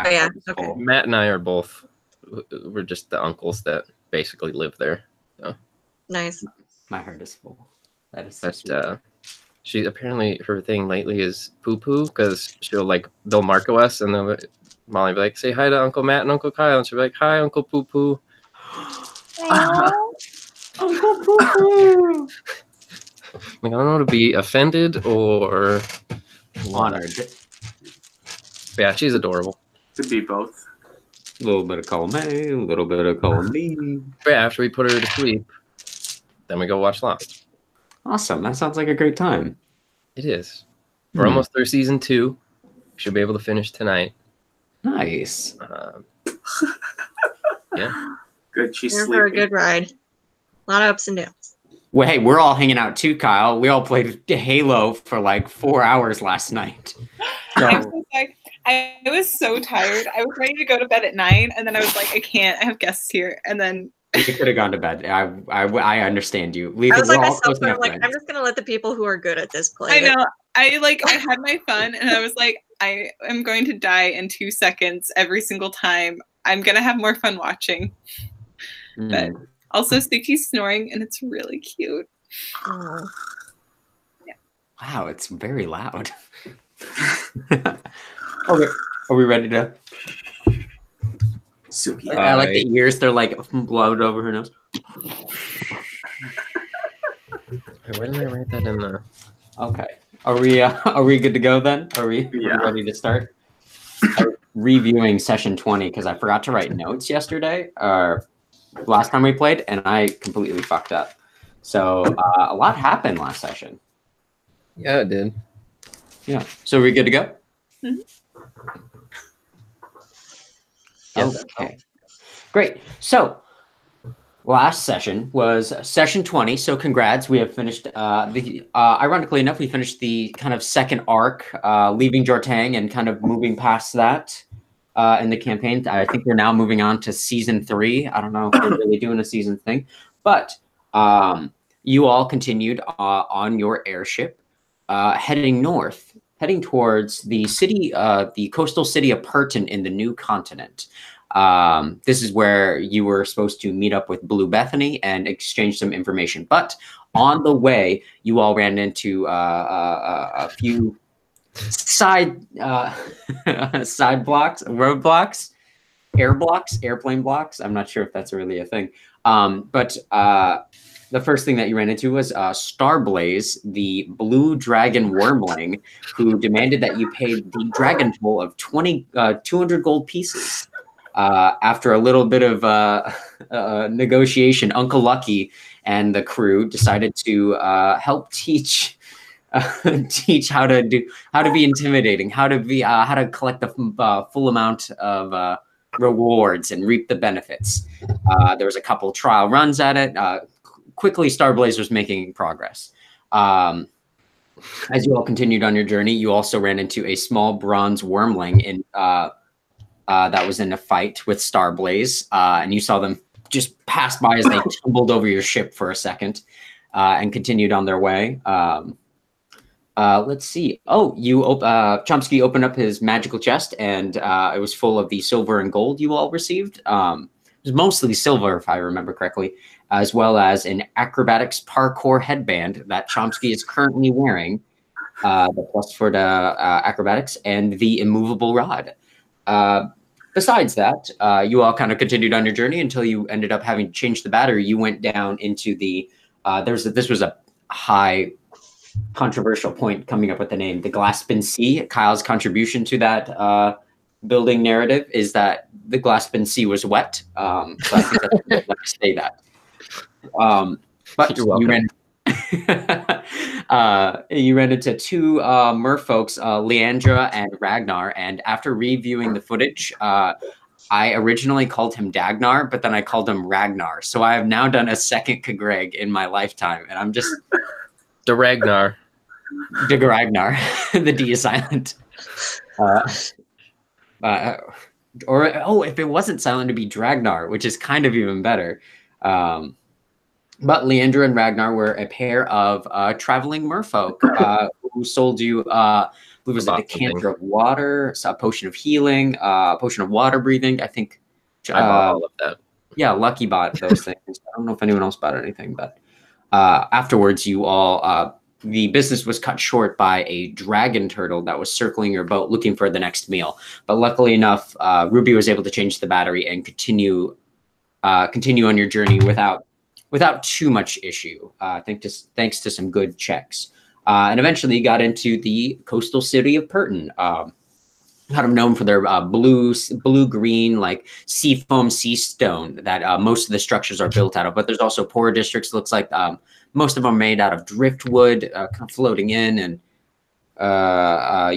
yeah. Okay. Matt and I are both. We're just the uncles that basically live there. So. Nice. My heart is full. That is so she apparently her thing lately is poo poo because they'll Marco us and then Molly will be like, say hi to Uncle Matt and Uncle Kyle, and she'll be like, hi Uncle Poo Poo. Uncle Poo Poo. I don't know to be offended or honored. Yeah, she's adorable. To be both. A little bit of column A, a little bit of column B. But after we put her to sleep, then we go watch Lost. Awesome. That sounds like a great time. It is. We're almost through season 2. Should be able to finish tonight. Nice. Yeah. Good. She's Here sleeping. for a good ride. A lot of ups and downs. Well, hey, we're all hanging out too, Kyle. We all played Halo for like 4 hours last night. So, I was so tired. I was ready to go to bed at 9, and then I was like, I can't. I have guests here. And then you could have gone to bed. I understand you. I was like myself, but I'm like, I'm just gonna let the people who are good at this play. I know. I had my fun, and I was like, I am going to die in 2 seconds every single time. I'm gonna have more fun watching. But also, Suki's snoring, and it's really cute. Oh. Yeah. Wow, it's very loud. Okay, are we ready to? Suki. I like the ears; they're like blowed over her nose. Where did I write that in the? Okay, are we good to go then? Are we ready to start? Reviewing session 20 because I forgot to write notes yesterday. Last time we played, and I completely fucked up. So a lot happened last session. Yeah, it did. Yeah. So are we good to go? Mm-hmm. Yes. Okay. Great. So last session was session 20. So congrats. We have finished ironically enough, we finished the kind of second arc, leaving Jortang and kind of moving past that in the campaign. I think we're now moving on to season 3. I don't know if we're really doing a season thing, but you all continued on your airship, heading north, heading towards the city, the coastal city of Perton in the New Continent. This is where you were supposed to meet up with Blue Bethany and exchange some information. But on the way, you all ran into a few side blocks, roadblocks, airplane blocks. I'm not sure if that's really a thing. But the first thing that you ran into was Starblaze, the blue dragon wormling, who demanded that you paid the dragon toll of 200 gold pieces. After a little bit of negotiation, Uncle Lucky and the crew decided to help teach how to be intimidating, how to collect the full amount of rewards and reap the benefits. There was a couple trial runs at it. Quickly, Starblaze was making progress. As you all continued on your journey, you also ran into a small bronze wormling that was in a fight with Starblaze, and you saw them just pass by as they tumbled over your ship for a second, and continued on their way. Let's see. Oh, Chomsky opened up his magical chest, and it was full of the silver and gold you all received. It was mostly silver, if I remember correctly, as well as an acrobatics parkour headband that Chomsky is currently wearing, the plus for the acrobatics, and the immovable rod. Besides that, you all kind of continued on your journey until you ended up having changed the battery. You went down into the this was a high controversial point coming up with the name, the Glassbin Sea. Kyle's contribution to that building narrative is that the Glassbin Sea was wet. So I think that's I'd like to say that. But you ran into two merfolks, Leandra and Ragnar, and after reviewing the footage, I originally called him Dagnar, but then I called him Ragnar. So I have now done a second Kagreg in my lifetime, and I'm just the Ragnar. The Ragnar. The D is silent. Or if it wasn't silent, it'd be Dragnar, which is kind of even better. But Leandra and Ragnar were a pair of traveling merfolk who sold you believe it was a decanter of water, a potion of healing, a potion of water breathing. I think I bought all of that. Yeah, Lucky bought those things. I don't know if anyone else bought anything, but afterwards, you all the business was cut short by a dragon turtle that was circling your boat looking for the next meal. But luckily enough, Ruby was able to change the battery and continue on your journey without too much issue. Thanks to some good checks. And eventually you got into the coastal city of Purton, kind of known for their blue-green, like seafoam sea stone that most of the structures are built out of. But there's also poorer districts. Looks like most of them are made out of driftwood, kind of floating in. And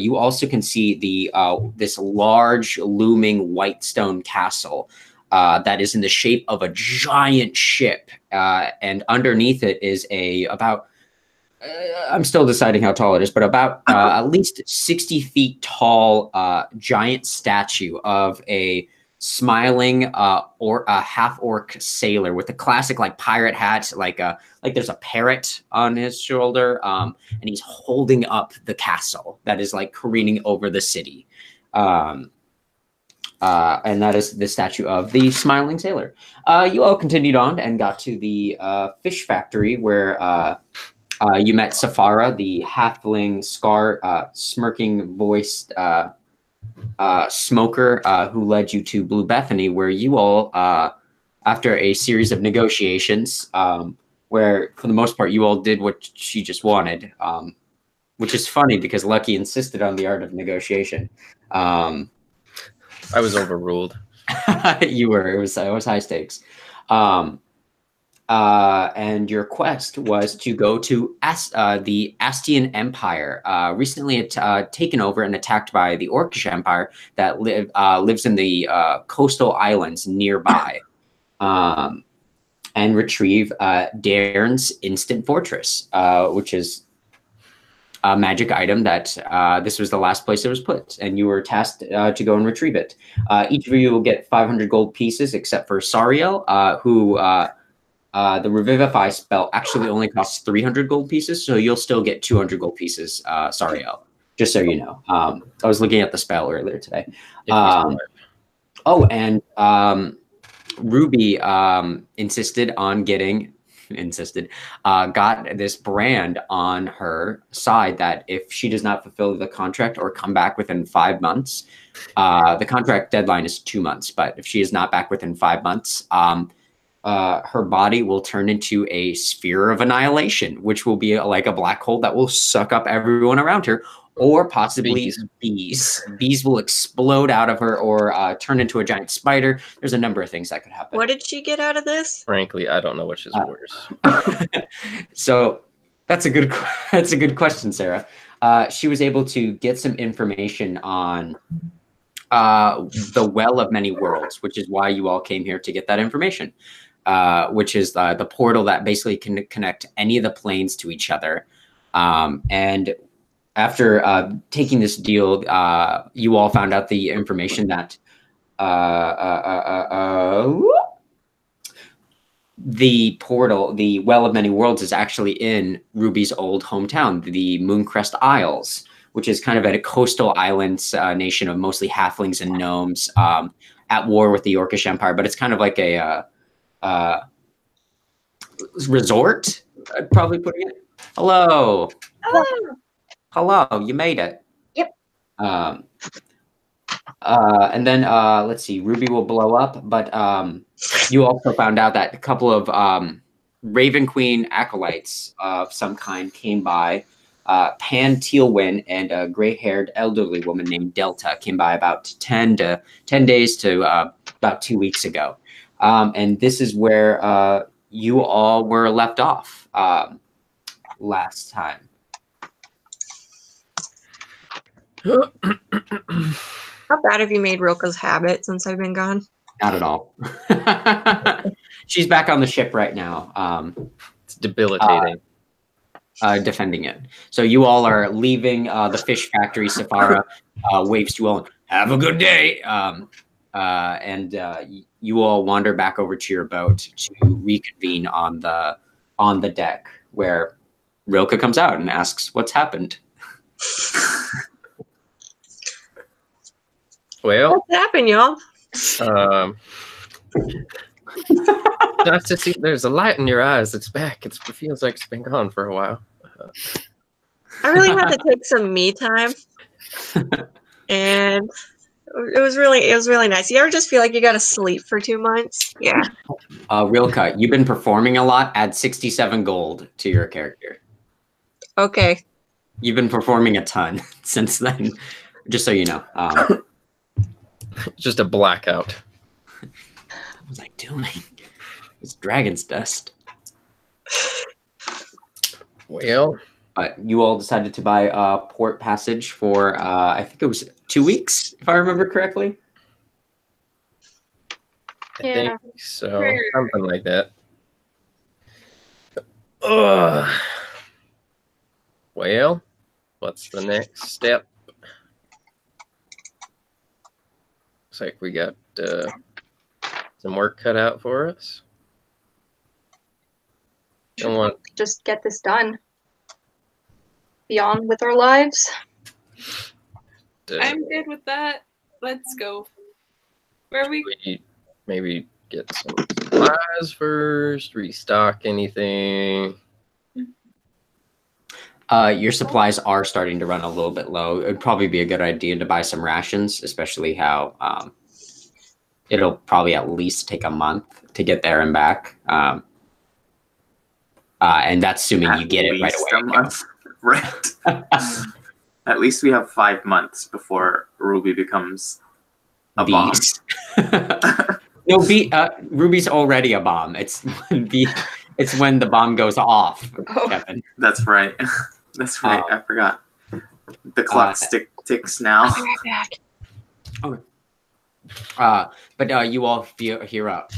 you also can see this large, looming white stone castle that is in the shape of a giant ship. And underneath it is about I'm still deciding how tall it is, but about at least 60 feet tall giant statue of a smiling or a half-orc sailor with a classic like pirate hat, like there's a parrot on his shoulder, and he's holding up the castle that is like careening over the city. And that is the statue of the smiling sailor. You all continued on and got to the fish factory where you met Safara, the halfling smirking-voiced smoker who led you to Blue Bethany, where you all, after a series of negotiations, where for the most part you all did what she just wanted, which is funny because Lucky insisted on the art of negotiation. I was overruled. You were. It was high stakes. And your quest was to go to the Astian Empire, recently taken over and attacked by the Orcish Empire that lives in the coastal islands nearby, and retrieve Daern's Instant Fortress, which is a magic item that this was the last place it was put, and you were tasked to go and retrieve it. Each of you will get 500 gold pieces, except for Sariel, who... the Revivify spell actually only costs 300 gold pieces, so you'll still get 200 gold pieces, Sariel, just so you know. I was looking at the spell earlier today. And Ruby got this brand on her side that if she does not fulfill the contract or come back within 5 months, the contract deadline is 2 months, but if she is not back within 5 months, her body will turn into a sphere of annihilation, which will be like a black hole that will suck up everyone around her, or possibly bees. Bees will explode out of her, or turn into a giant spider. There's a number of things that could happen. What did she get out of this? Frankly, I don't know which is worse. So that's a good question, Sarah. She was able to get some information on the Well of Many Worlds, which is why you all came here to get that information. Which is the portal that basically can connect any of the planes to each other. And after taking this deal, you all found out the information that the portal, the Well of Many Worlds, is actually in Ruby's old hometown, the Mooncrest Isles, which is kind of a coastal islands nation of mostly halflings and gnomes at war with the Orcish Empire. But it's kind of like a resort, I'd probably put it. Hello. Hello, you made it. Yep. And then let's see, Ruby will blow up, but you also found out that a couple of Raven Queen acolytes of some kind came by. Pan Tealwyn and a gray-haired elderly woman named Delta came by about 10 days to about 2 weeks ago. And this is where you all were left off last time. How bad have you made Rilka's habit since I've been gone? Not at all. She's back on the ship right now. It's debilitating. Defending it. So you all are leaving the fish factory. Safara waves you all. Have a good day. And you all wander back over to your boat to reconvene on the deck, where Rilka comes out and asks, "What's happened?" Well, What's happened, y'all? Nice to see. There's a light in your eyes. It's back. It feels like it's been gone for a while. I really had to take some me time, and it was really nice. You ever just feel like you got to sleep for 2 months? Yeah. Real cut. You've been performing a lot. Add 67 gold to your character. Okay. You've been performing a ton since then. Just so you know. Just a blackout. What was I doing? It's dragon's dust. Well, you all decided to buy port passage for I think it was 2 weeks, if I remember correctly. I think so. Something like that. Well, what's the next step? Looks like we got some work cut out for us. Don't want just get this done. Be on with our lives. I'm good with that. Let's go. Where are we? Maybe get some supplies first, restock anything. Your supplies are starting to run a little bit low. It'd probably be a good idea to buy some rations, especially how it'll probably at least take a month to get there and back. And that's assuming you get it right away. Right. At least we have 5 months before Ruby becomes a bomb. No, Ruby's already a bomb. It's when the bomb goes off, Kevin. That's right. That's right. I forgot. The clock ticks now. I'll be right back. Okay. But you all hear a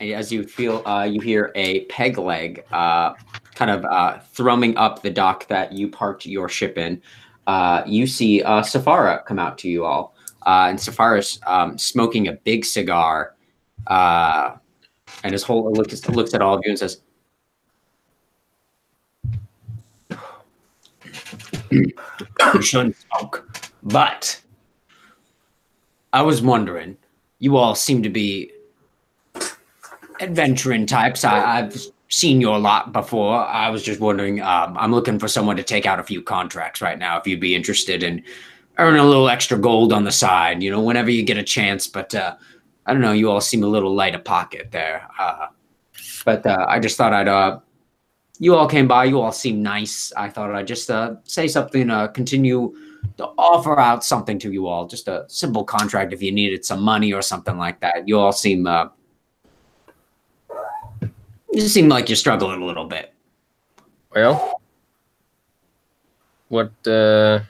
as you feel you hear a peg leg kind of thrumming up the dock that you parked your ship in. You see Safara come out to you all, and Safara's smoking a big cigar, and his whole looks at all of you and says, "You shouldn't smoke, but I was wondering, you all seem to be adventuring types. I've seen you a lot before. I was just wondering, I'm looking for someone to take out a few contracts right now, if you'd be interested in earning a little extra gold on the side, you know, whenever you get a chance. But I don't know, you all seem a little light of pocket there. But I just thought you all came by, you all seem nice. I thought I'd just say something, continue to offer out something to you all, just a simple contract if you needed some money or something like that. You all seem you seem like you're struggling a little bit. Well, what kind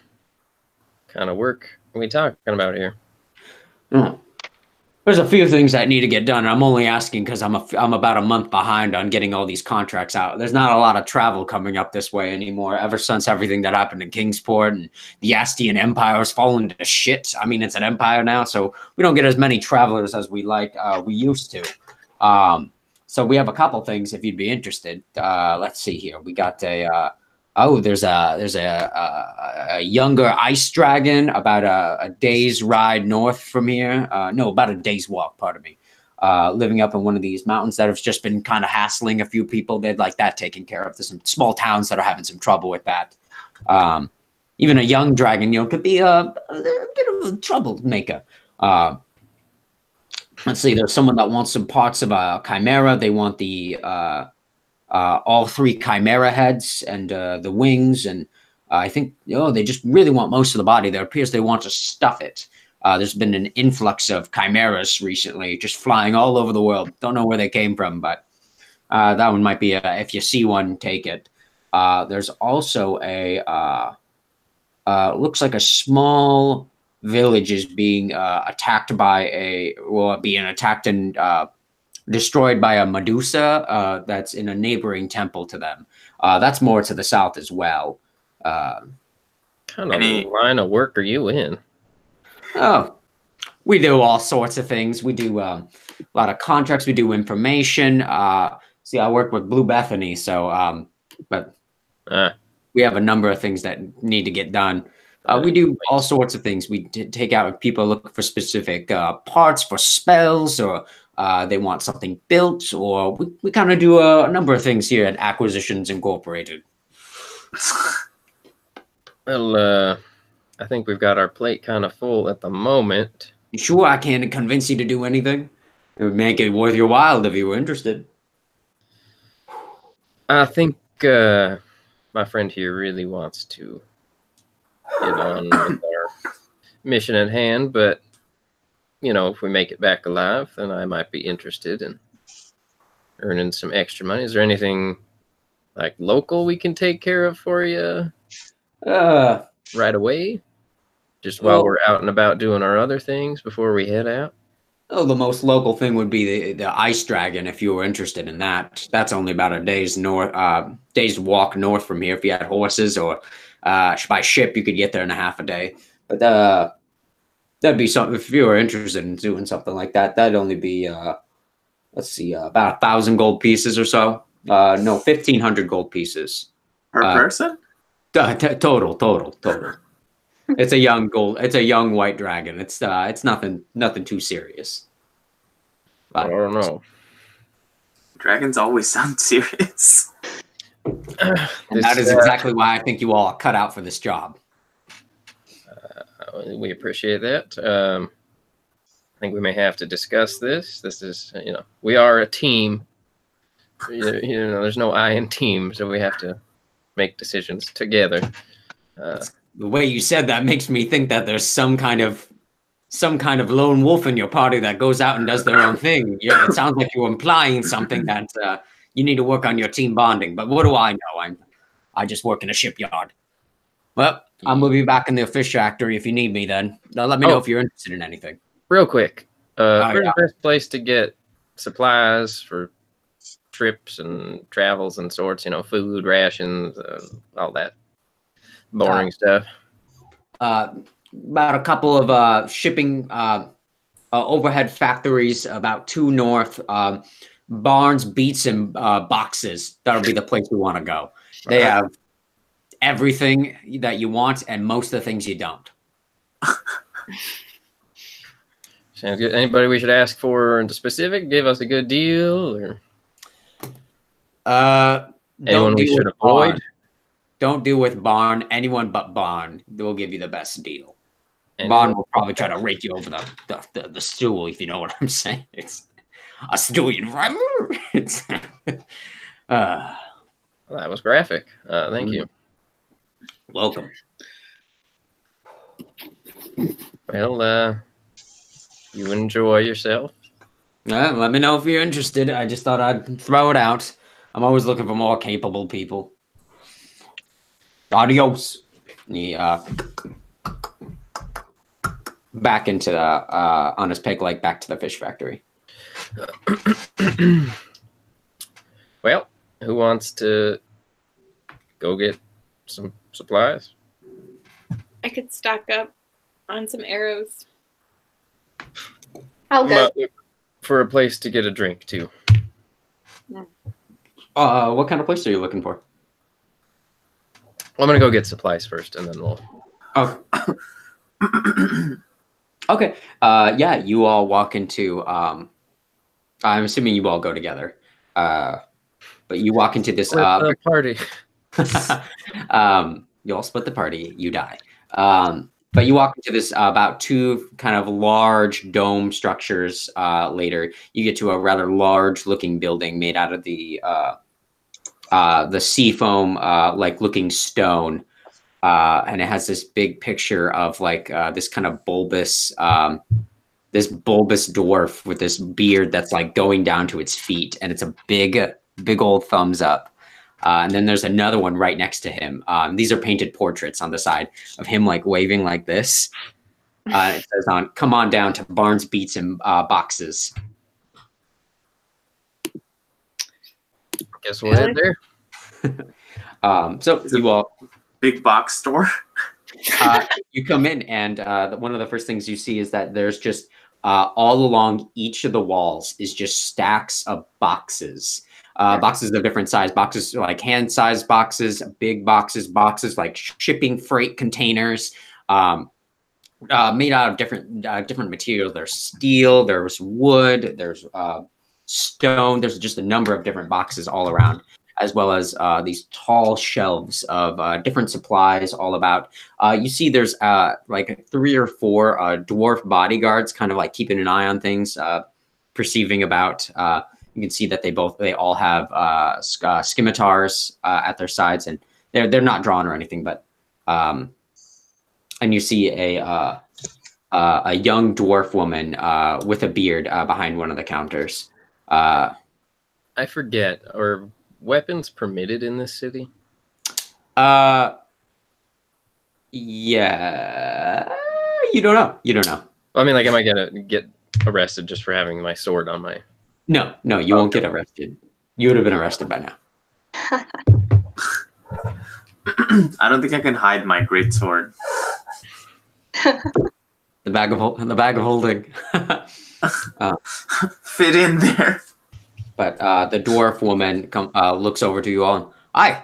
of work are we talking about here? There's a few things that need to get done. I'm only asking because I'm about a month behind on getting all these contracts out. There's not a lot of travel coming up this way anymore. Ever since everything that happened in Kingsport and the Astian Empire has fallen to shit. I mean, it's an empire now, so we don't get as many travelers as we used to. So we have a couple things if you'd be interested. Let's see here. We got there's a younger ice dragon about a day's ride north from here. No, about a day's walk, pardon me. Living up in one of these mountains that have just been kind of hassling a few people. They'd like that taken care of. There's some small towns that are having some trouble with that. Even a young dragon, you know, could be a bit of a troublemaker. Let's see, there's someone that wants some parts of a chimera. They want the all 3 chimera heads and the wings, and I think they just really want most of the body. There appears they want to stuff it. There's been an influx of chimeras recently, just flying all over the world. Don't know where they came from, but that one might be if you see one, take it. There's also looks like a small village is being attacked by being attacked and destroyed by a Medusa that's in a neighboring temple to them. That's more to the south as well. Kind of line of work are you in? Oh, we do all sorts of things. We do a lot of contracts. We do information. See, I work with Blue Bethany, so but we have a number of things that need to get done. We do all sorts of things. We take out if people are looking for specific parts for spells, or they want something built, or we kind of do a number of things here at Acquisitions Incorporated. Well, I think we've got our plate kind of full at the moment. You sure I can't convince you to do anything? It would make it worth your while if you were interested. I think my friend here really wants to get on with our mission at hand, but if we make it back alive, then I might be interested in earning some extra money. Is there anything like local we can take care of for you right away? Just while we're out and about doing our other things before we head out? Oh, the most local thing would be the ice dragon, if you were interested in that. That's only about a day's walk north from here if you had horses, or by ship you could get there in a half a day. But that'd be something if you were interested in doing something like that. That'd only be let's see, about 1,000 gold pieces or so. No, 1,500 gold pieces Per person? Total. It's a young white dragon. It's nothing too serious. I don't know. Dragons always sound serious. And that is exactly why I think you all are cut out for this job. We appreciate that. I think we may have to discuss this. This is, we are a team. There's no I in team, so we have to make decisions together. The way you said that makes me think that there's some kind of lone wolf in your party that goes out and does their own thing. It sounds like you're implying something that you need to work on your team bonding. But what do I know? I just work in a shipyard. Well, I'm gonna be back in the fish factory if you need me. Then let me know if you're interested in anything. Real quick, where's the best place to get supplies for trips and travels and sorts? Food, rations, all that boring stuff. About a couple of shipping overhead factories about 2 north. Barns, Beats, and Boxes. That'll be the place we want to go. They have everything that you want and most of the things you don't. Sounds good. Anybody we should ask for in the specific? Give us a good deal, or anyone we should avoid? Don't deal with Barn. Anyone but Barn will give you the best deal. Barn will probably try to rake you over the stool, if you know what I'm saying. It's a stool, right? That was graphic. Thank you. Welcome. Well, you enjoy yourself. Let me know if you're interested. I just thought I'd throw it out. I'm always looking for more capable people. Adios. Back into on his peg leg, back to the fish factory. Well, who wants to go get some supplies? I could stock up on some arrows. I'll go. For a place to get a drink too. What kind of place are you looking for? I'm gonna go get supplies first, and then we'll. Oh. Okay. Yeah, you all walk into. I'm assuming you all go together. But you walk into this party. You all split the party. You die. But you walk into this about 2 kind of large dome structures. Later, you get to a rather large-looking building made out of the seafoam like looking stone, and it has this big picture of like this kind of bulbous dwarf with this beard that's like going down to its feet, and it's a big old thumbs up. And then there's another one right next to him. These are painted portraits on the side of him like waving like this. It says come on down to Barnes, Beats, and Boxes. Guess we'll head there. So you all big box store. You come in, and one of the first things you see is that there's just all along each of the walls is just stacks of boxes. Boxes of different size. Boxes like hand-sized boxes, big boxes like shipping freight containers, made out of different materials. There's steel, there's wood, there's stone. There's just a number of different boxes all around, as well as these tall shelves of different supplies all about. You see there's like 3 or 4 dwarf bodyguards kind of like keeping an eye on things, perceiving about. You can see that they all have scimitars at their sides, and they're not drawn or anything, but and you see a young dwarf woman with a beard behind one of the counters. I forget. Are weapons permitted in this city? Yeah, you don't know. I mean, like, am I gonna get arrested just for having my sword on my? No, you won't get arrested. You would have been arrested by now. I don't think I can hide my great sword. The bag of holding. Fit in there. But the dwarf woman looks over to you all. And,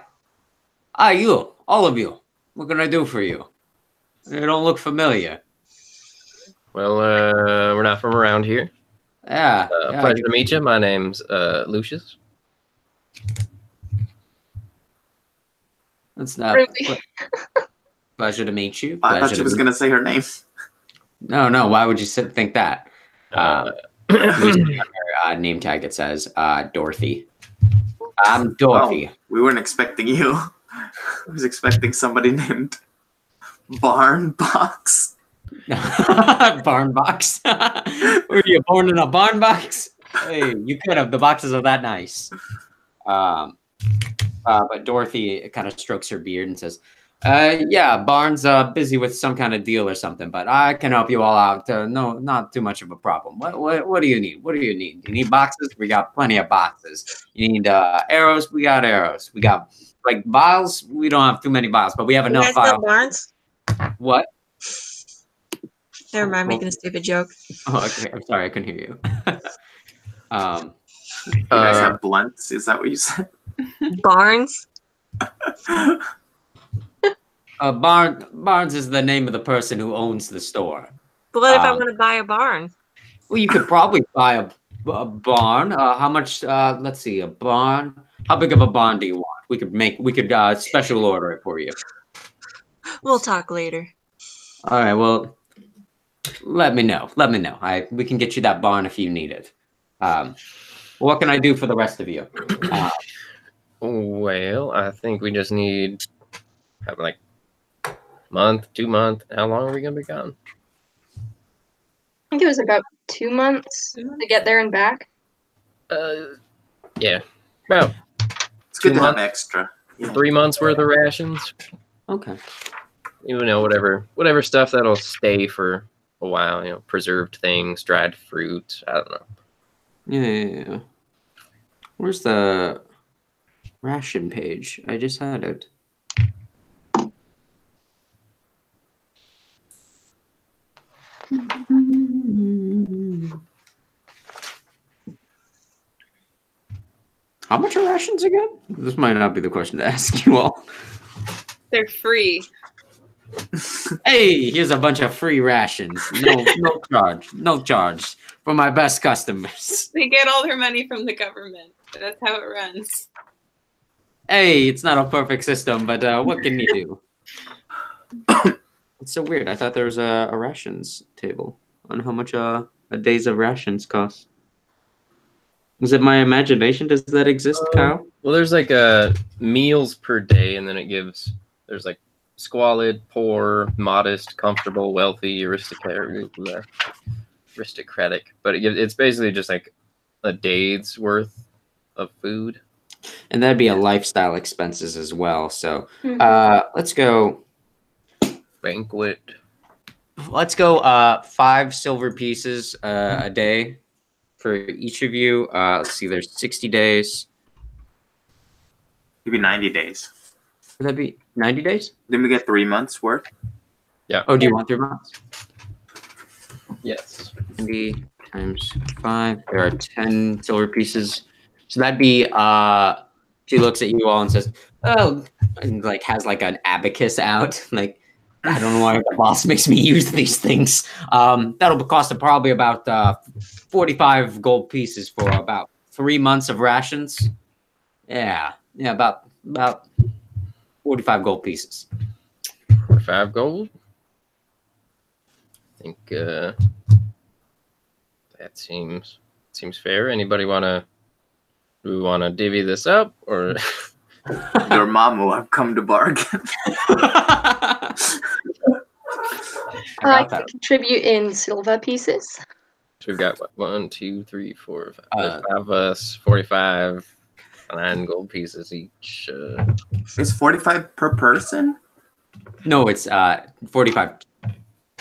Hi, you, all of you. What can I do for you? You don't look familiar. Well, we're not from around here. Yeah. Pleasure to meet you. My name's Lucius. That's not. Really? Pleasure to meet you. I thought she was going to say her name. No. Why would you think that? Her name tag, it says Dorothy. I'm Dorothy. Oh, we weren't expecting you. I was expecting somebody named Barn Box. Barn box. Were you born in a barn box? Hey, you could have. The boxes are that nice. But Dorothy kind of strokes her beard and says, yeah, Barn's busy with some kind of deal or something, but I can help you all out. No, not too much of a problem. What do you need? What do you need? You need boxes? We got plenty of boxes. You need arrows? We got arrows. We got like vials? We don't have too many vials, but we have enough vials. Barnes? What? Never mind, making a stupid joke. Oh, okay. I'm sorry, I couldn't hear you. You guys have blunts? Is that what you said? Barnes? Barnes is the name of the person who owns the store. But what if I want to buy a barn? Well, you could probably buy a barn. How much? Let's see, a barn. How big of a barn do you want? We could special order it for you. We'll talk later. All right. Well, let me know. We can get you that barn if you need it. What can I do for the rest of you? Well, I think we just need have like month, 2 months. How long are we gonna be gone? I think it was about 2 months to get there and back. Yeah, about It's good 2 to have months, extra. Yeah. 3 months worth of rations. Okay. You know, whatever stuff that'll stay for a while. You know, preserved things, dried fruit. I don't know. Yeah. Where's the ration page? I just had it. How much are rations again? This might not be the question to ask you all. They're free. Hey, here's a bunch of free rations. No charge for my best customers. They get all their money from the government. That's how it runs. Hey, it's not a perfect system, but what can you do? It's so weird. I thought there was a rations table on how much a day's of rations cost. Is it my imagination? Does that exist, Kyle? Well, there's like meals per day, and then there's like squalid, poor, modest, comfortable, wealthy, aristocratic. But it's basically just like a day's worth of food. And that'd be a lifestyle expenses as well. So let's go. Banquet. Let's go 5 silver pieces a day for each of you. Let's see, there's 60 days. Maybe 90 days. Would that be 90 days? Then we get 3 months worth. Yeah. Oh, do you want 3 months? Yes. 90 times 5. There are 10 silver pieces. So that'd be, she looks at you all and says, oh, and like has like an abacus out. Like, I don't know why the boss makes me use these things. That'll cost probably about 45 gold pieces for about 3 months of rations. Yeah, about 45 gold pieces. 45 gold. I think that seems fair. Anybody do we want to divvy this up, or Your mom will have come to bargain. I can contribute in silver pieces. so we've got what, 1, 2, 3, 4, 5. There's 5 of us. 45, 9 gold pieces each. It's 45 per person? No, it's 45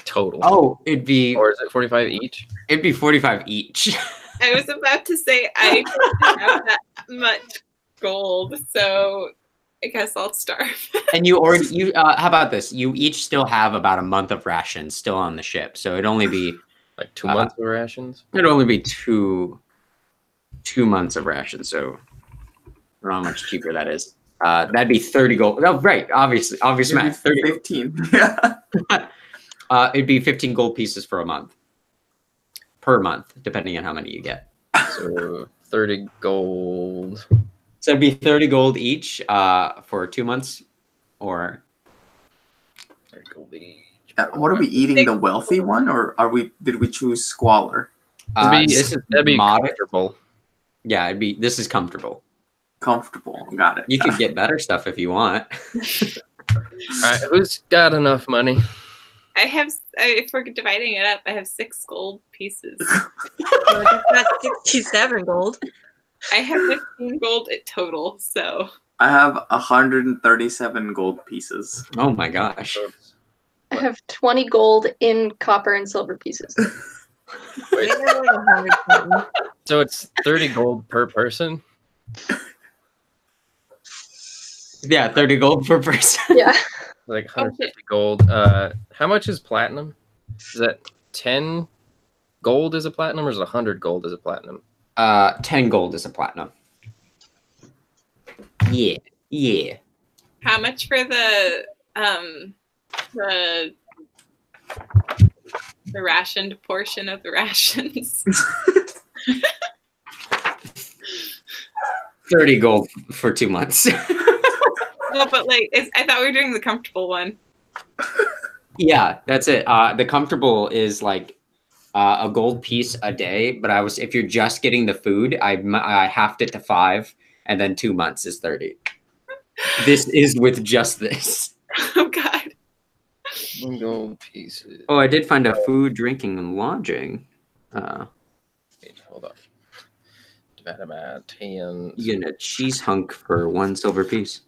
total. Oh, it'd be, Or is it 45 each? it'd be 45 each. I was about to say I don't have that much gold, so I guess I'll starve. And you how about this? You each still have about a month of rations still on the ship, so it'd only be Like 2 months of rations? it'd only be two months of rations. So I don't know how much cheaper that is. That'd be 30 gold. Oh, right, obvious math. 30. 15. Yeah. It'd be 15 gold pieces for a month. Per month, depending on how many you get. So 30 gold. So it'd be 30 gold each for 2 months, or 30 gold each. What are we eating? The wealthy one, or did we choose squalor? That'd be moderate. comfortable. Yeah, this is comfortable. Comfortable. Got it. You could get better stuff if you want. All right, who's got enough money? If we're dividing it up, I have 6 gold pieces. So that's 67 gold. I have 15 gold at total, so. I have 137 gold pieces. Oh my gosh. I have 20 gold in copper and silver pieces. Wait, Maybe like 100 something. so it's 30 gold per person? Yeah, 30 gold per person. Yeah. Like 150 gold. How much is platinum? Is that 10 gold is a platinum, or is it 100 gold is a platinum? 10 gold is a platinum. Yeah. How much for the rationed portion of the rations? 30 gold for 2 months. No, but I thought we were doing the comfortable one. Yeah, that's it. The comfortable is like a gold piece a day, but if you're just getting the food, I halved it to 5, and then 2 months is 30. This is with just this. Oh God. 1 gold pieces. Oh, I did find a food, drinking, and lodging. Wait, hold on. Divided by 10. You get a cheese hunk for 1 silver piece.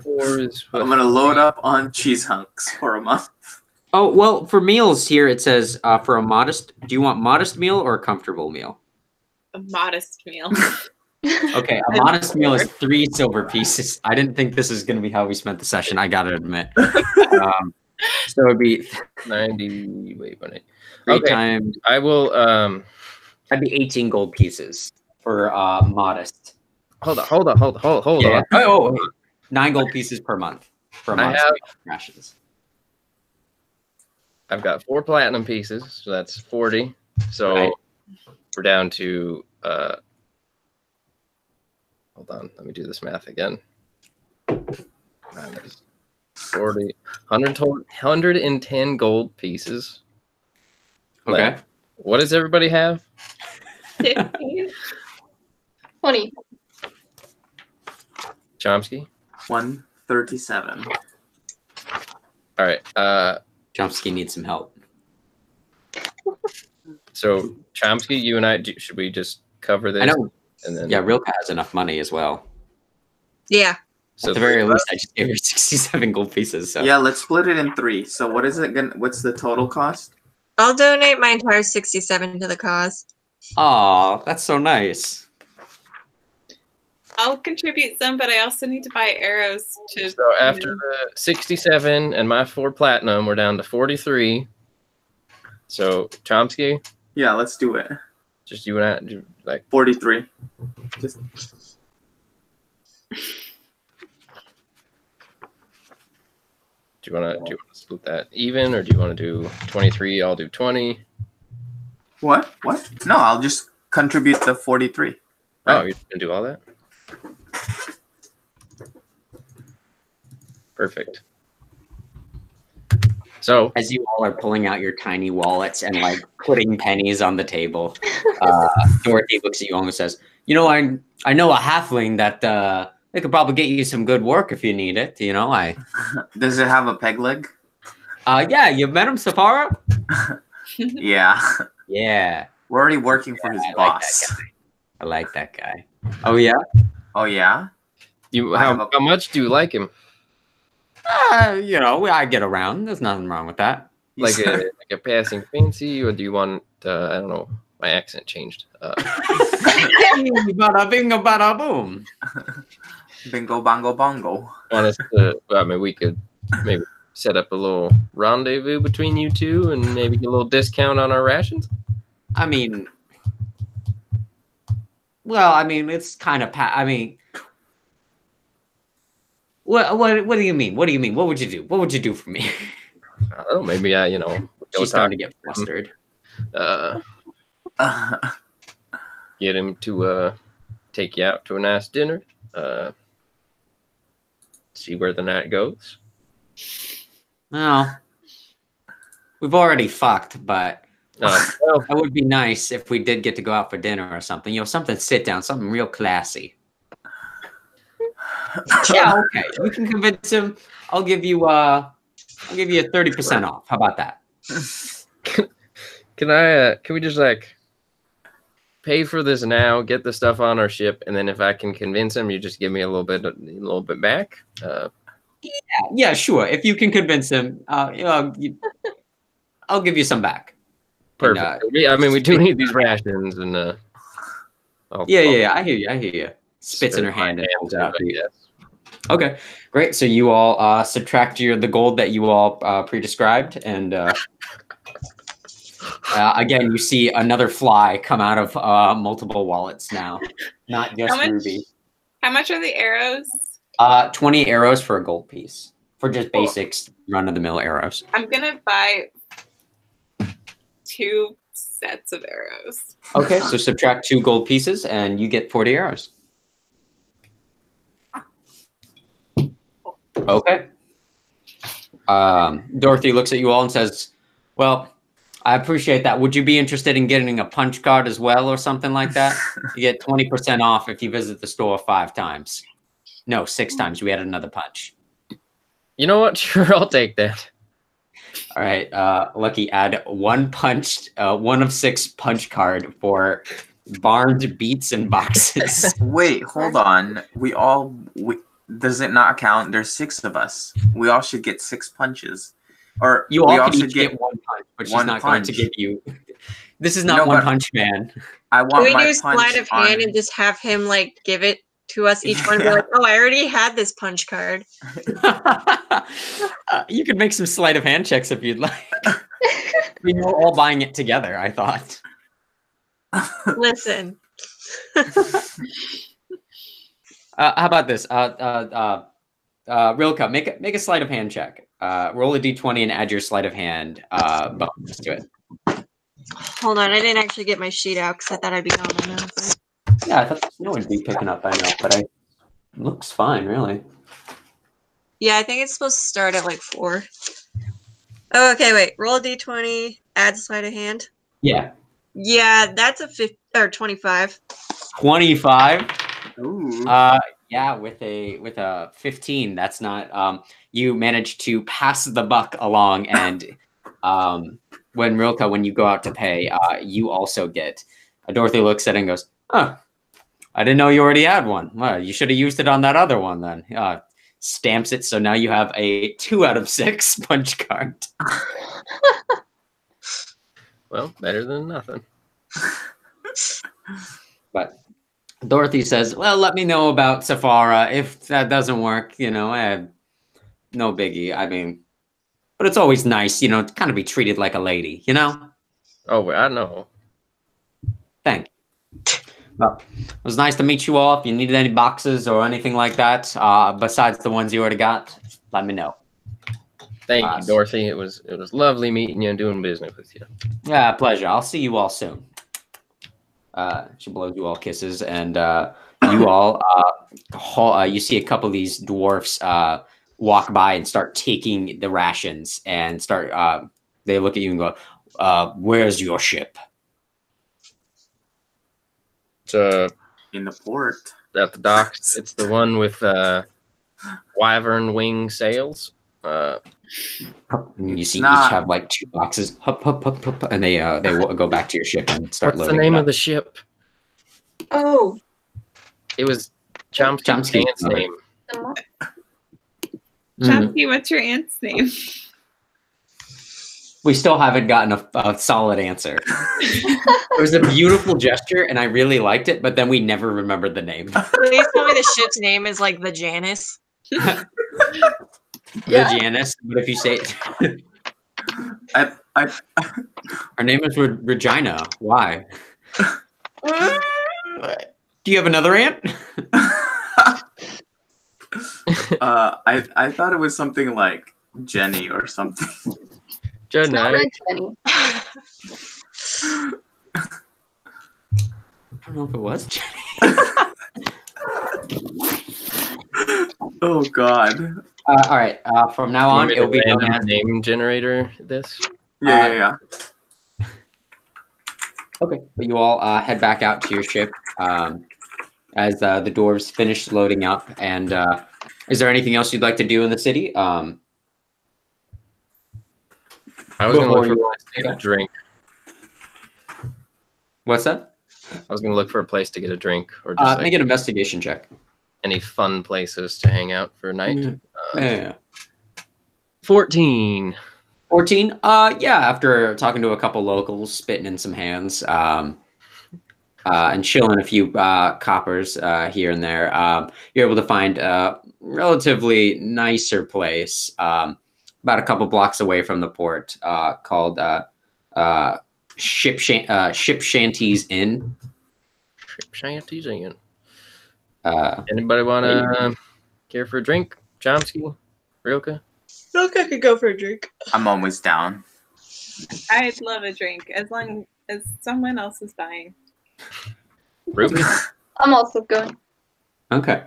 4 is what? I'm gonna load up on cheese hunks for a month. Oh, well, for meals here, it says for a modest, do you want modest meal or a comfortable meal? A modest meal. Okay, a modest meal is 3 silver pieces. I didn't think this is going to be how we spent the session, I gotta admit. So it'd be 90. Wait, 1 3 Okay. times, I will. that'd be 18 gold pieces for modest. Hold on. Yeah. Oh, 9 gold pieces per month for a I modest have- meal rations. I've got 4 platinum pieces, so that's 40. So Right. we're down to. Hold on, let me do this math again. Minus 40, 110 gold pieces. Okay. left. What does everybody have? 15. 20. Chomsky? 137. All right. Chomsky needs some help. So Chomsky, you and I, should we just cover this? I know. And then Yeah, Rilka has enough money as well. Yeah. So At the very least, I just gave her 67 gold pieces. So. Yeah, let's split it in 3. So what is it gonna? What's the total cost? I'll donate my entire 67 to the cause. Aw, that's so nice. I'll contribute some, but I also need to buy arrows to. So after the 67 and my 4 platinum, we're down to 43. So Chomsky, Yeah, let's do it. just you and I, like 43. Just Do you want to split that even, or do you want to do 23? I'll do 20. What? No, I'll just contribute the 43. Oh, Right. you're gonna do all that? Perfect. So As you all are pulling out your tiny wallets and like putting pennies on the table, Dorothy looks at you all and says, "You know, I know a halfling that they could probably get you some good work if you need it. You know, Does it have a peg leg? yeah, you've met him, Safara? Yeah. Yeah, We're already working for his I like that boss. guy. I like that guy. Oh yeah, Oh, yeah? how much do you like him? you know, I get around. There's nothing wrong with that. Like a passing fancy, or do you want? I don't know. My accent changed. Bada bingo, bada boom. Bingo, bongo, bongo. Want us to? Well, I mean, we could maybe set up a little rendezvous between you two, and maybe get a little discount on our rations. I mean, well, I mean, it's kind of. I mean, what do you mean? What do you mean? What would you do? What would you do for me? I don't know. Maybe go She's starting to get flustered. Get him to take you out to a nice dinner. See where the night goes. Well, we've already fucked, but Well, that would be nice if we did get to go out for dinner or something. You know, something sit down, something real classy. Yeah, okay. You can convince him. I'll give you a 30% off. How about that? can we just like pay for this now, get the stuff on our ship, and then if I can convince him, you just give me a little bit back. Yeah, sure. If you can convince him, I'll give you some back. Perfect. And, I mean, we do need these rations, and yeah. I hear you. Spits in her hand and holds it out to you. Yes. Okay, great. So you all subtract the gold that you all pre-described, and again, you see another fly come out of multiple wallets now, not just Ruby. How much are the arrows? 20 arrows for a gold piece for just basics, run-of-the-mill arrows. I'm gonna buy 2 sets of arrows. Okay, so subtract 2 gold pieces, and you get 40 arrows. Okay. Dorothy looks at you all and says, "Well, I appreciate that. Would you be interested in getting a punch card as well or something like that? You get 20% off if you visit the store 5 times. No, 6 times. We had another punch." You know what? Sure, I'll take that. All right. Lucky, add 1 of 6 punch card for Barnes beats and boxes. Wait, hold on. Does it not count? There's 6 of us. We all should get 6 punches. Or You we all could should each get 1 punch, but she's one not going to punch. give you. This is not No, One but- Punch Man. I Can want we my do punch sleight of hand on- and just have him like give it to us each one? And be like, oh, I already had this punch card. You could make some sleight of hand checks if you'd like. We were all buying it together, I thought. Listen. How about this? Rilka, make a sleight of hand check. Roll a d20 and add your sleight of hand bonus to it. Hold on, I didn't actually get my sheet out because I thought I'd be gone by now. But... Yeah, I thought no one would be picking up by now, but looks fine, really. Yeah, I think it's supposed to start at like 4. Oh, okay, wait. Roll a d20, add sleight of hand. Yeah. Yeah, that's a 25. 25. Ooh. Yeah, with a 15, that's not. You managed to pass the buck along, and when you go out to pay, you also get. Dorothy looks at it and goes, "Huh, I didn't know you already had one. Well, you should have used it on that other one then." Stamps it, so now you have a 2 out of 6 punch card. Well, better than nothing. But Dorothy says, "Well, let me know about Safara. If that doesn't work, no biggie. I mean, but it's always nice, to kind of be treated like a lady, Oh, well, I know. Thank you. Well, it was nice to meet you all. If you needed any boxes or anything like that, besides the ones you already got, let me know." Thank you, Dorothy. It was lovely meeting you and doing business with you. Yeah, pleasure. I'll see you all soon. She blows you all kisses, and you all you see a couple of these dwarfs walk by and start taking the rations and start. They look at you and go, "Where's your ship?" It's In the port. at the docks. It's the one with wyvern wing sails. You see not- each have like 2 boxes, hup, hup, hup, hup, and they go back to your ship and start What's the loading name it of up. the ship? Oh, It was Chomsky's Chomsky's aunt's mother. name. Chomsky, what's your aunt's name? We still haven't gotten a solid answer. It was a beautiful gesture, and I really liked it, but then we never remembered the name. please tell me the ship's name is like the Janice. The Janice, but if you say I her name is Regina, why? Do you have another aunt? I thought it was something like Jenny or something. It's not Jenny. red, Jenny. I don't know if it was Jenny. Oh God. All right. From now on, it'll be known as. name generator. This. Yeah. Okay, but you all head back out to your ship as the dwarves finish loading up. And is there anything else you'd like to do in the city? I was going to Before look for you- a place to get a drink. What's that? I was going to look for a place to get a drink, or just like Make an investigation check. any fun places to hang out for a night. Mhm. Yeah. 14. 14. Yeah. After talking to a couple locals, spitting in some hands, and chilling a few coppers here and there, you're able to find a relatively nicer place, about a couple blocks away from the port, called Ship Shanties Inn. Ship Shanties Inn. Hey. Anybody want to care for a drink? Chomsky? Rilke? Okay, I could go for a drink. I'm always down. I'd love a drink as long as someone else is buying. Ruby? I'm also going. Okay.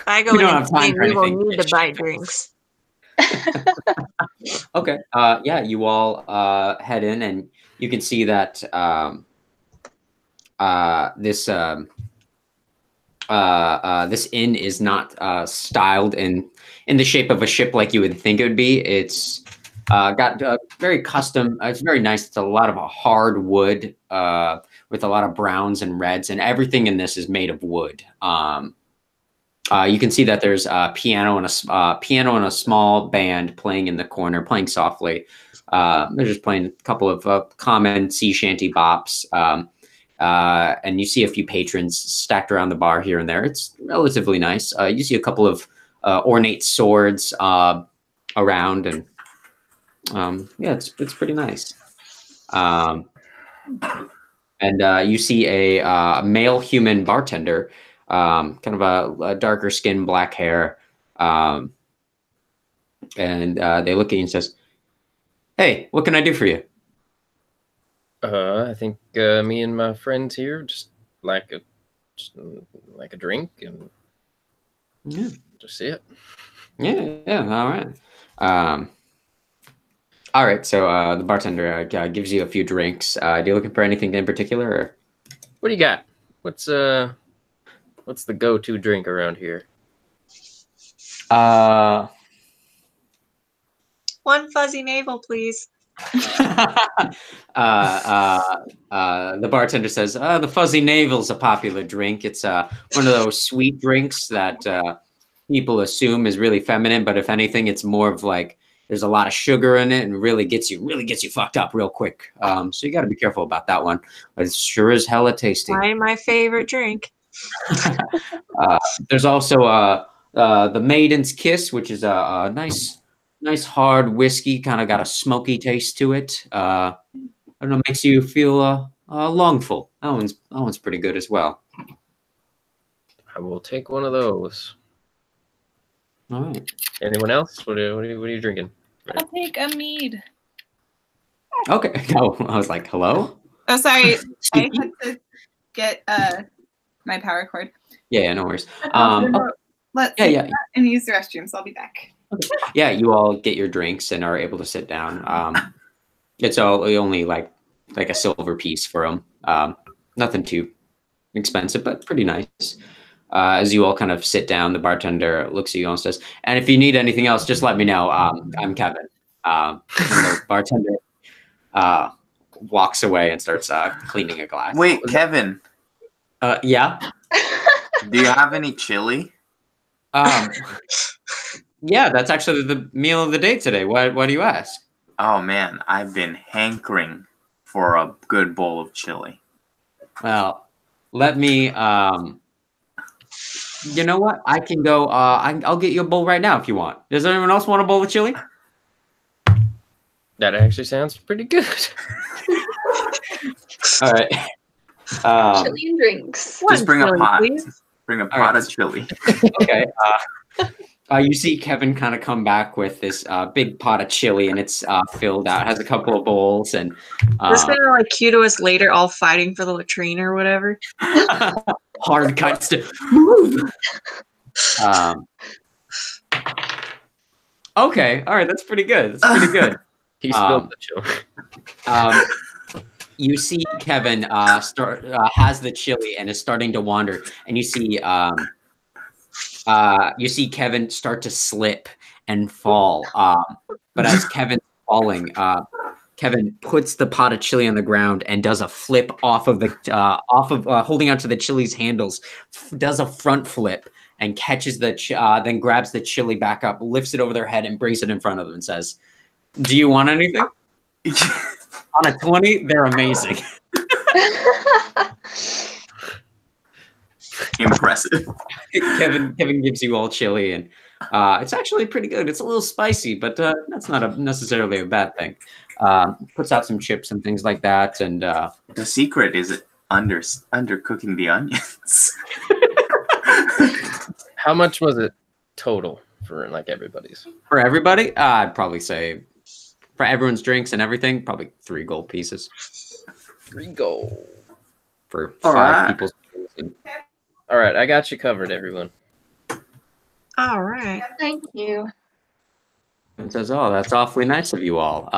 I go We in don't and have time say for we will anything. need to buy drinks. Okay. Yeah, you all head in, and you can see that this this inn is not styled in the shape of a ship like you would think it would be. It's got very custom. It's very nice. It's a lot of hard wood with a lot of browns and reds, and everything in this is made of wood. You can see that there's a piano and a small band playing in the corner, playing softly. They're just playing a couple of common sea shanty bops. And you see a few patrons stacked around the bar here and there. It's relatively nice. You see a couple of ornate swords around, and yeah, it's pretty nice. And you see a male human bartender, kind of a darker skin, black hair, and they look at you and says, "Hey, what can I do for you?" I think me and my friends here just like a drink and Yeah. just it. Yeah, all right. All right, so the bartender gives you a few drinks. Do you looking for anything in particular? Or? What do you got? What's the go-to drink around here? One fuzzy navel, please. The bartender says, "The fuzzy navel's a popular drink. It's one of those sweet drinks that people assume is really feminine, but if anything, it's more of like there's a lot of sugar in it and really gets you fucked up real quick. So you got to be careful about that one. But it's sure as hella tasty." My favorite drink. There's also the Maiden's Kiss, which is a nice hard whiskey, kind of got a smoky taste to it. I don't know, makes you feel longful. That one's pretty good as well. I will take one of those. All right. Anyone else? What are you drinking? I'll take a mead. Okay. No, I was like, hello? Oh, sorry. I had to get my power cord. Yeah, no worries. Let's Yeah, yeah. and use the restrooms. I'll be back. Yeah, you all get your drinks and are able to sit down. It's only like a silver piece for them. Nothing too expensive, but pretty nice. As you all kind of sit down, the bartender looks at you and says, "And if you need anything else, just let me know. I'm Kevin." And the bartender walks away and starts cleaning a glass. Wait, Kevin, Yeah. do you have any chili? Yeah, that's actually the meal of the day today. Why do you ask? Oh man, I've been hankering for a good bowl of chili. Well, let me. You know what? I can go. I'll get you a bowl right now if you want. Does anyone else want a bowl of chili? That actually sounds pretty good. All right. Chili and drinks. Just bring a Chili, pot. please. Bring a All pot right. of chili. Okay. You see Kevin kind of come back with this big pot of chili, and it's filled out. It has a couple of bowls, and This is gonna like cue to us later, all fighting for the latrine or whatever. hard cuts to move. Okay. All right. That's pretty good. That's pretty good. He spilled the chili. You see Kevin has the chili and is starting to wander, and you see Kevin start to slip and fall. But as Kevin's falling, Kevin puts the pot of chili on the ground and does a flip off of holding onto the chili's handles, does a front flip and catches then grabs the chili back up, lifts it over their head and brings it in front of them and says, "Do you want anything?" On a 20, they're amazing. Impressive. Kevin gives you all chili, and it's actually pretty good. It's a little spicy, but that's not necessarily a bad thing. Puts out some chips and things like that, and The secret is undercooking the onions. How much was it total for like everybody's? for everybody, I'd probably say for everyone's drinks and everything, probably 3 gold pieces 3 gold. for All 5 right. people's. All right, I got you covered, everyone. All right. Thank you. And says, "Oh, that's awfully nice of you all.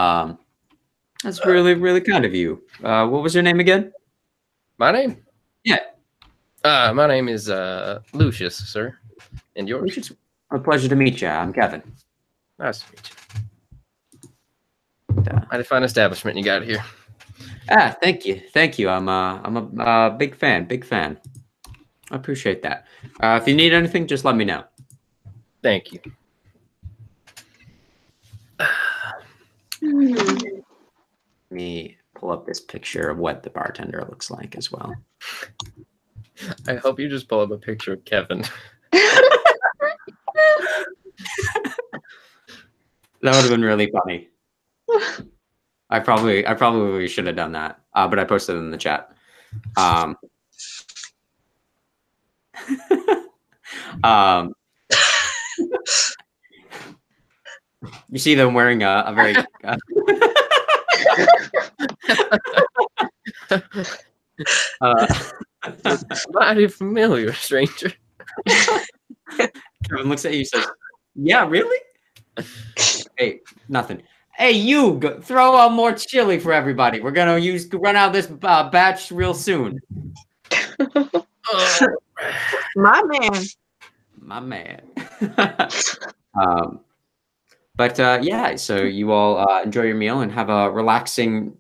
That's really, really kind of you. What was your name again?" My name? Yeah. My name is Lucius, sir. And yours? It's a pleasure to meet you. I'm Kevin. Nice to meet you. Mighty fine establishment you got here. Thank you. I'm a big fan. I appreciate that. If you need anything, just let me know. Thank you. Let me pull up this picture of what the bartender looks like as well. I hope you just pull up a picture of Kevin. That would have been really funny. I probably should have done that, but I posted it in the chat. You see them wearing a very Mighty familiar, stranger. Kevin looks at you and says, "Yeah, really? Hey, nothing. Hey, you throw out more chili for everybody. We're gonna run out this batch real soon." My man. My man. But yeah, so you all enjoy your meal and have a relaxing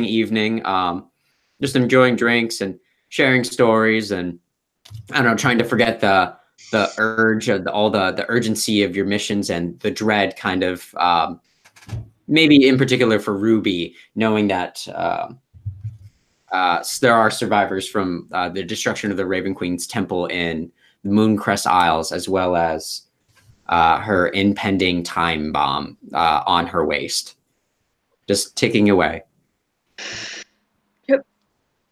evening. Just enjoying drinks and sharing stories, and I don't know, trying to forget the urge of all the urgency of your missions and the dread, kind of maybe in particular for Ruby, knowing that there are survivors from the destruction of the Raven Queen's temple in the Mooncrest Isles, as well as her impending time bomb on her waist, just ticking away. Yep.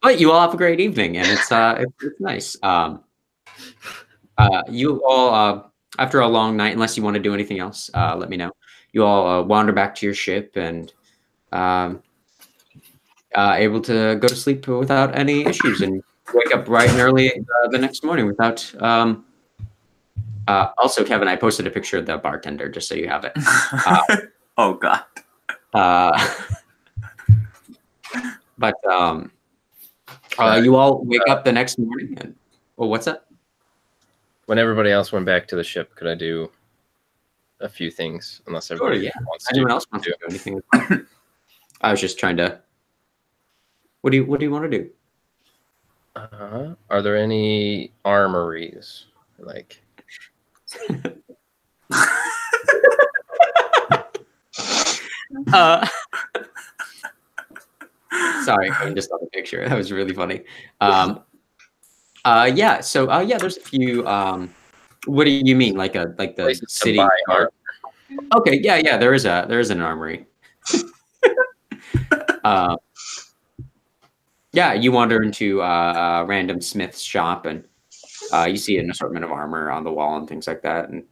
But you all have a great evening, and it's nice. You all after a long night, unless you want to do anything else, let me know. You all wander back to your ship and able to go to sleep without any issues and wake up bright and early the next morning without. Also, Kevin, I posted a picture of the bartender just so you have it. Oh God. But you all wake up the next morning and what's that? When everybody else went back to the ship, could I do a few things? Unless everybody wants Anyone to. else wants to do anything? I was just trying to. What do you want to do? Are there any armories? Like. Sorry, I just saw the picture. That was really funny. Yeah. So there's a few. What do you mean, like the city? Okay. Yeah. There is an armory. Yeah, you wander into a random smith's shop and you see an assortment of armor on the wall and things like that, and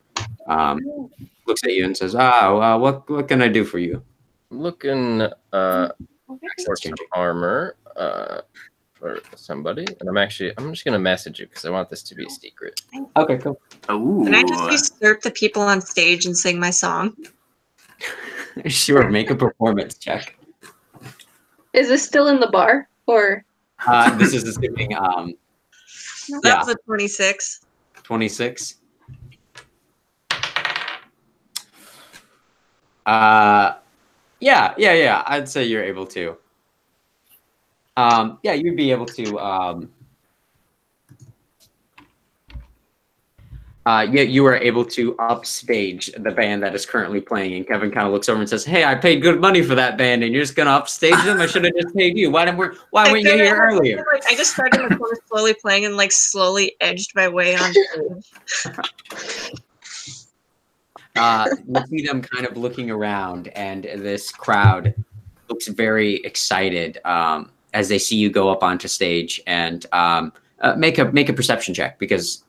looks at you and says, what can I do for you?" Looking for some armor for somebody, and I'm just gonna message you because I want this to be a secret. Okay, cool. Ooh. Can I just usurp the people on stage and sing my song? Sure, make a performance check. Is this still in the bar or? This is assuming. That was a 26. 26. Yeah. I'd say you're able to. Yeah, you'd be able to. You are able to upstage the band that is currently playing, and Kevin kind of looks over and says, "Hey, I paid good money for that band, and you're just gonna upstage them? I should have just paid you. Why weren't you here earlier?" I just started in the corner slowly playing and like slowly edged my way on stage. You see them kind of looking around, and this crowd looks very excited as they see you go up onto stage, and make a perception check because.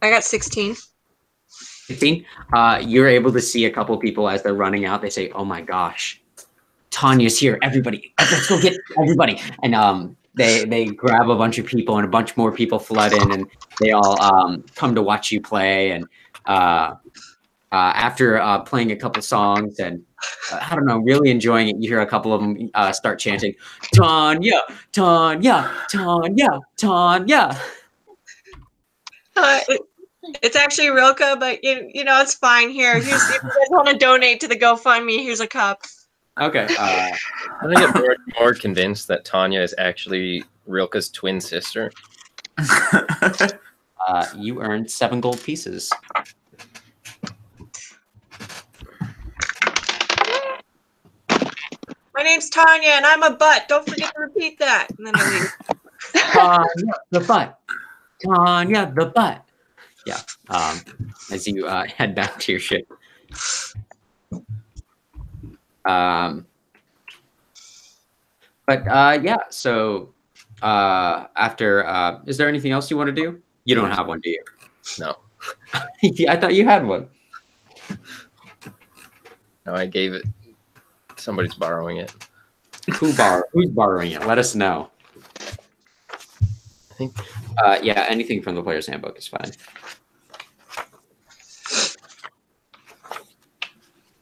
I got 16. 16. You're able to see a couple people as they're running out. They say, "Oh my gosh, Tanya's here! Everybody, let's go get everybody!" And they grab a bunch of people, and a bunch more people flood in, and they all come to watch you play. And after playing a couple songs and I don't know, really enjoying it, you hear a couple of them start chanting, "Tanya, Tanya, Tanya, Tanya." It's actually Rilka, but you know it's fine. Here, if you guys want to donate to the GoFundMe, here's a cup. Okay. I'm gonna get more convinced that Tanya is actually Rilka's twin sister. You earned 7 gold pieces. My name's Tanya, and I'm a butt. Don't forget to repeat that. And then I leave. Tanya the butt. Tanya the butt. Yeah. As you head back to your ship. But yeah. So after, is there anything else you want to do? You don't have one, do you? No. Yeah, I thought you had one. No, I gave it. Somebody's borrowing it. Who's borrowing it? Let us know. I think. Yeah, anything from the player's handbook is fine.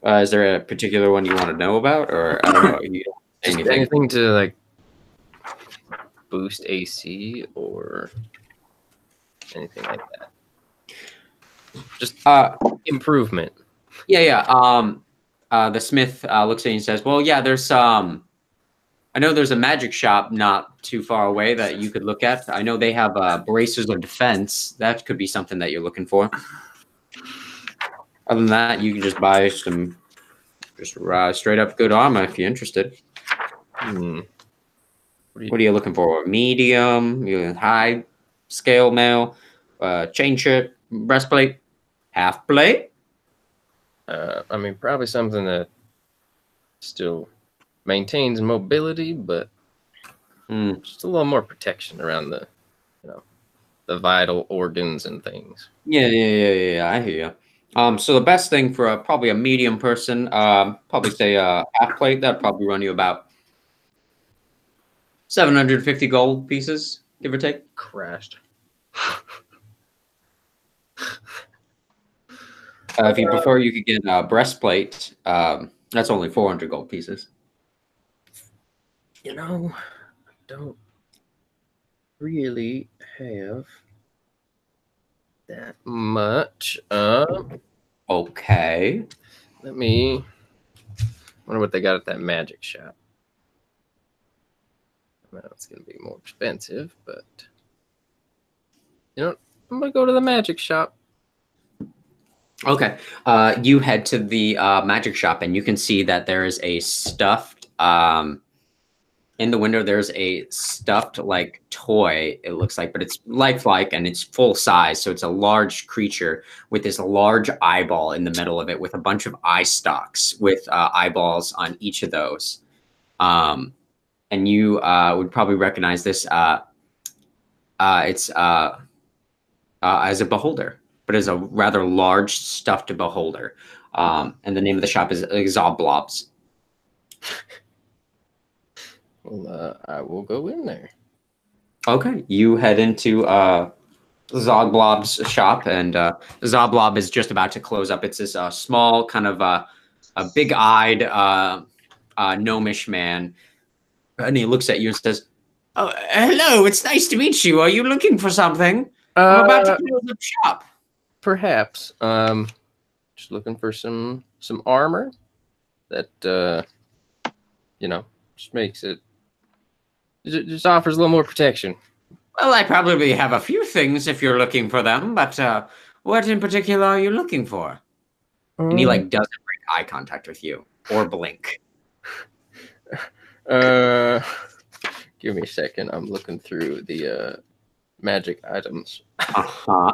Is there a particular one you want to know about, or I don't know? You don't say anything to like boost AC or anything like that. Just improvement. Yeah. The smith looks at you and says, "Well, yeah, there's I know there's a magic shop not too far away that you could look at. I know they have bracers of defense. That could be something that you're looking for. Other than that, you can just buy some straight up good armor if you're interested." What are you looking for? Medium, high scale mail, chain shirt, breastplate, half plate? I mean, probably something that still maintains mobility, but just a little more protection around the the vital organs and things. Yeah. I hear you. So the best thing for probably a medium person, probably say a half plate. That'd probably run you about 750 gold pieces, give or take. Crashed. If you prefer, you could get a breastplate. That's only 400 gold pieces. You know, I don't really have that much. Okay. Let me wonder what they got at that magic shop. Well, it's gonna be more expensive, but you know what? I'm gonna go to the magic shop. Okay. You head to the magic shop, and you can see that there is a stuffed. In the window, there's a stuffed like toy. It looks like, but it's lifelike and it's full size. So it's a large creature with this large eyeball in the middle of it, with a bunch of eye stalks with eyeballs on each of those. And you would probably recognize this. It's as a beholder, but as a rather large stuffed beholder. And the name of the shop is Zoblobs. Well, I will go in there. Okay, you head into Zogblob's shop, and Zoglob is just about to close up. It's this small, kind of a big-eyed, gnomish man, and he looks at you and says, "Oh, hello! It's nice to meet you. Are you looking for something? I'm about to close up shop." Perhaps. Just looking for some armor that just makes it. It just offers a little more protection. Well, I probably have a few things if you're looking for them, but what in particular are you looking for? And he doesn't break eye contact with you or blink. Give me a second. I'm looking through the magic items. Uh-huh.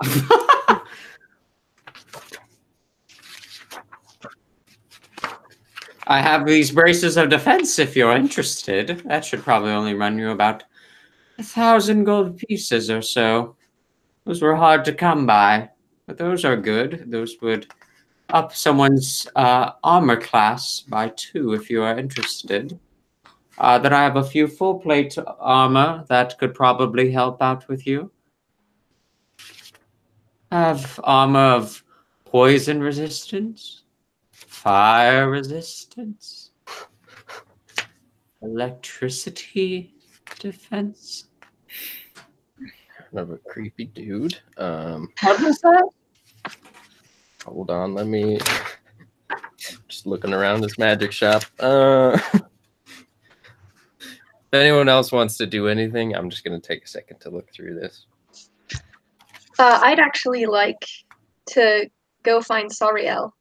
I have these braces of defense if you're interested. That should probably only run you about 1,000 gold pieces or so. Those were hard to come by, but those are good. Those would up someone's armor class by 2 if you are interested. Then I have a few full plate armor that could probably help out with you. I have armor of poison resistance, fire resistance, electricity defense. Kind of a creepy dude. What was that? Hold on, let me just looking around this magic shop. If anyone else wants to do anything, I'm just gonna take a second to look through this. I'd actually like to go find Sariel.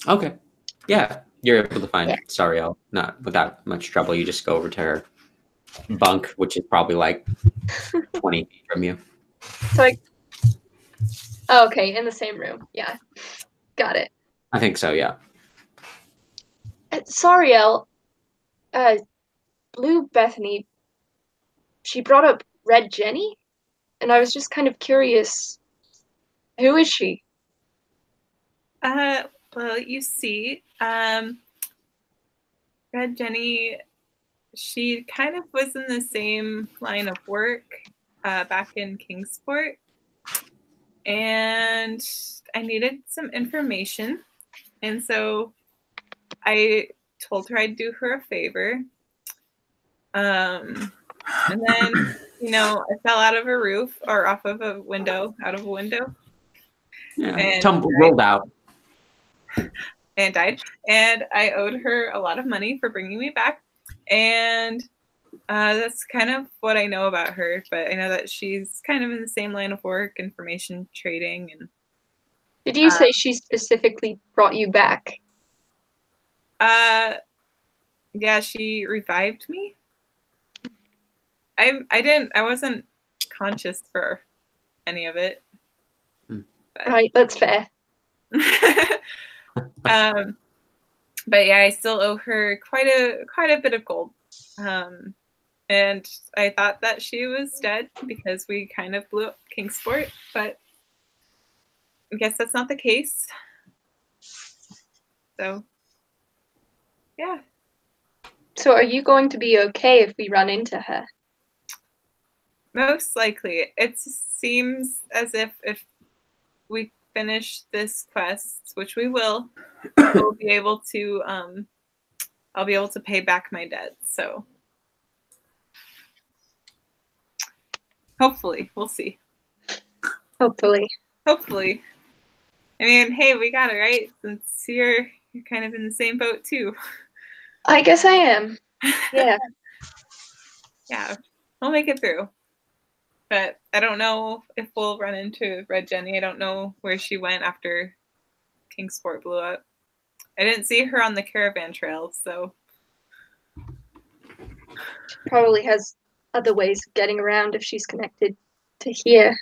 Okay. Yeah, you're able to find Sariel, not without much trouble. You just go over to her bunk, which is probably like 20 feet from you. So oh, okay, in the same room. Yeah, got it. I think so, yeah. Sariel, Blue Bethany, she brought up Red Jenny, and I was just kind of curious. Who is she? Well, you see, Red Jenny, she kind of was in the same line of work back in Kingsport, and I needed some information, and so I told her I'd do her a favor. And then, I fell out of a roof or off of a window, out of a window. Yeah, And rolled out. And died. And I owed her a lot of money for bringing me back. And that's kind of what I know about her. But I know that she's kind of in the same line of work, information trading. And did you say she specifically brought you back? Yeah, she revived me. I wasn't conscious for any of it. Right, that's fair. But yeah, I still owe her quite a bit of gold. And And I thought that she was dead because we kind of blew up Kingsport, but I guess that's not the case. So, yeah. So are you going to be okay if we run into her? Most likely. It seems as if we finish this quest, which we will, we'll be able to I'll be able to pay back my debt. So hopefully, we'll see. Hopefully. Hopefully. I mean, hey, we got it, right? Since you're kind of in the same boat too. I guess I am. Yeah. Yeah, we'll make it through. But I don't know if we'll run into Red Jenny. I don't know where she went after Kingsport blew up. I didn't see her on the caravan trail, so. She probably has other ways of getting around if she's connected to here.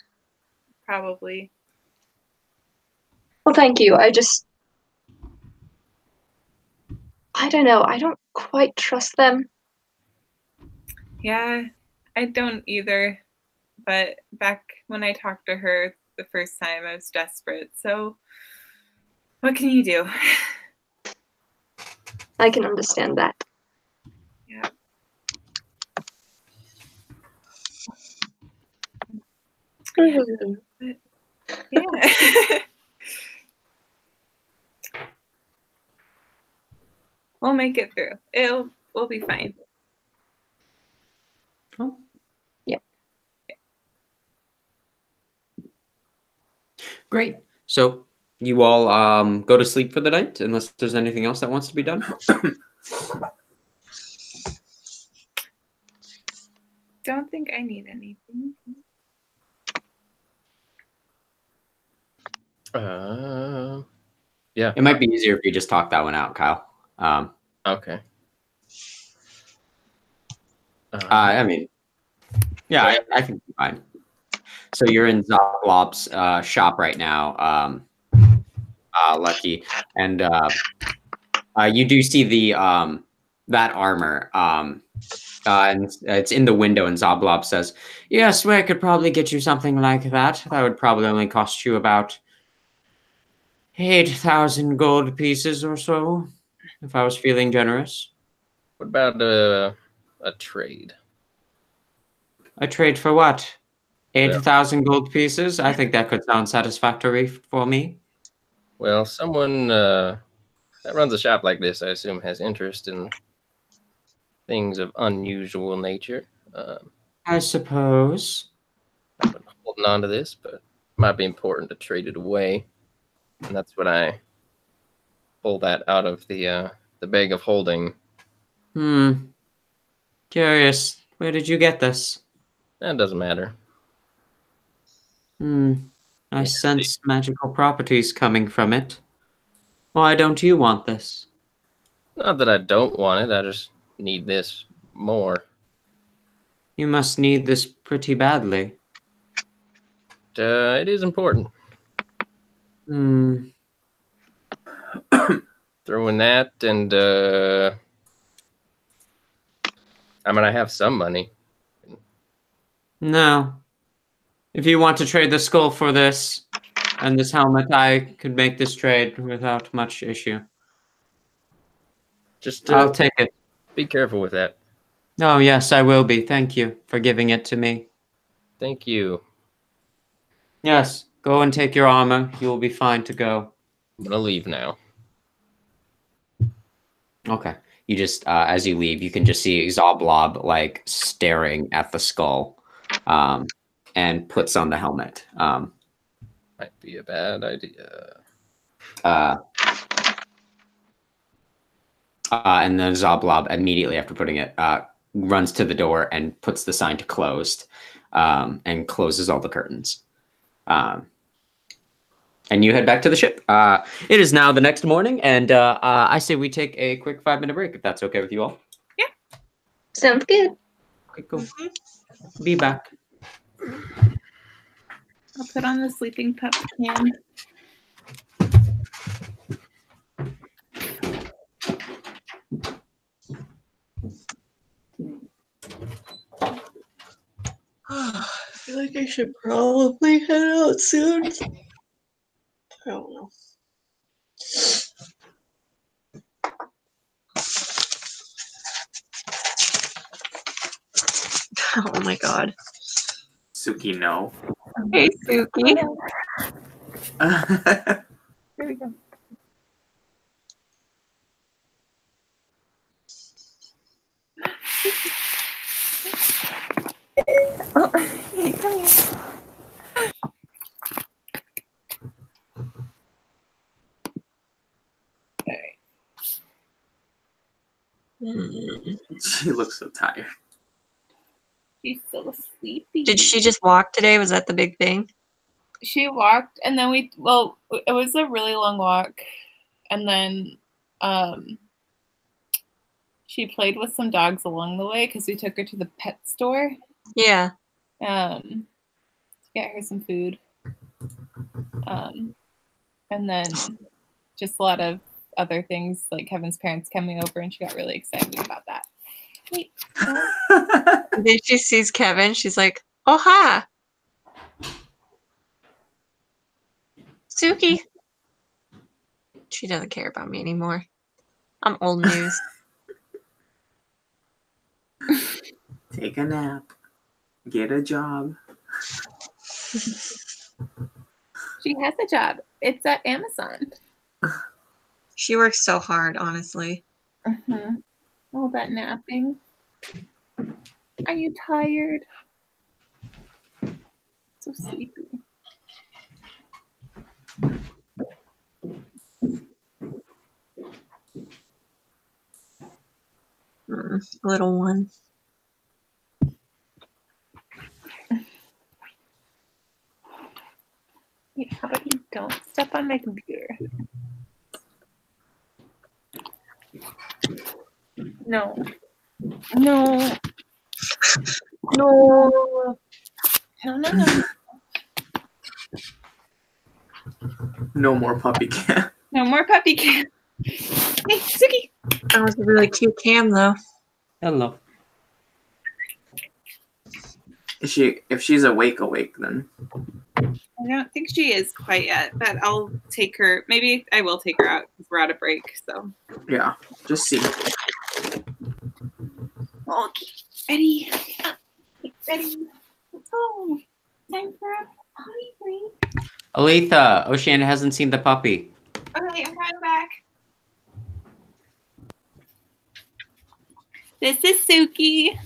Probably. Well, thank you. I don't know. I don't quite trust them. Yeah, I don't either. But back when I talked to her the first time, I was desperate. So what can you do? I can understand that. Yeah. But, yeah. We'll make it through. We'll be fine. Oh. Yeah. Great. So you all go to sleep for the night, unless there's anything else that wants to be done. Don't think I need anything. Yeah. It might be easier if you just talk that one out, Kyle. Okay. I mean, yeah, I think you're fine. So you're in Zoblob's shop right now, Lucky, and you do see the that armor, and it's in the window. And Zoblob says, "Yes, we could probably get you something like that. That would probably only cost you about 8,000 gold pieces or so, if I was feeling generous." What about a trade? A trade for what? 8,000 gold pieces? I think that could sound satisfactory for me. Well, someone that runs a shop like this, I assume, has interest in things of unusual nature. I suppose. I've been holding on to this, but it might be important to trade it away. And that's when I pull that out of the bag of holding. Curious. Where did you get this? That doesn't matter. I sense magical properties coming from it. Why don't you want this? Not that I don't want it, I just need this more. You must need this pretty badly. It is important. Throwing that and I mean, I have some money. No. If you want to trade the skull for this and this helmet, I could make this trade without much issue. Just I'll take it. Be careful with that. Oh, yes, I will be. Thank you for giving it to me. Thank you. Yes, go and take your armor. You will be fine to go. I'm gonna leave now. Okay. You just, as you leave, you can just see Zoblob, like, staring at the skull, and puts on the helmet. Might be a bad idea. And then Zoblob, immediately after putting it, runs to the door and puts the sign to closed, and closes all the curtains. And you head back to the ship. It is now the next morning, and I say we take a quick 5-minute break, if that's okay with you all. Yeah. Sounds good. Okay, cool. Be back. I'll put on the sleeping pup can. feel like I should probably head out soon. I don't know. Oh my god. Suki, no. Hey, Suki. Here we go. Oh, hey, come here. She looks so tired. She's so sleepy. Did she just walk today? Was that the big thing? She walked, and then it was a really long walk, and then she played with some dogs along the way because we took her to the pet store. Yeah. To get her some food. And then just a lot of other things, like Kevin's parents coming over, and she got really excited about that. Wait. And then she sees Kevin. She's like, oh, hi. Suki. She doesn't care about me anymore. I'm old news. Take a nap. Get a job. She has a job. It's at Amazon. She works so hard, honestly. All that napping. Are you tired? So sleepy. Little one. Wait, how about you don't step on my computer? No. No. No. No. No more puppy cat. No more puppy cat. Hey, Suki. That was a really cute cam, though. Hello. If she's awake, then. I don't think she is quite yet, but I'll take her. Maybe I will take her out because we're out of break. So. Yeah, just see. Okay, ready. Ready. Let's go. Time for a potty break. Aletha, Oceana hasn't seen the puppy. Okay, I'm coming back. This is Suki.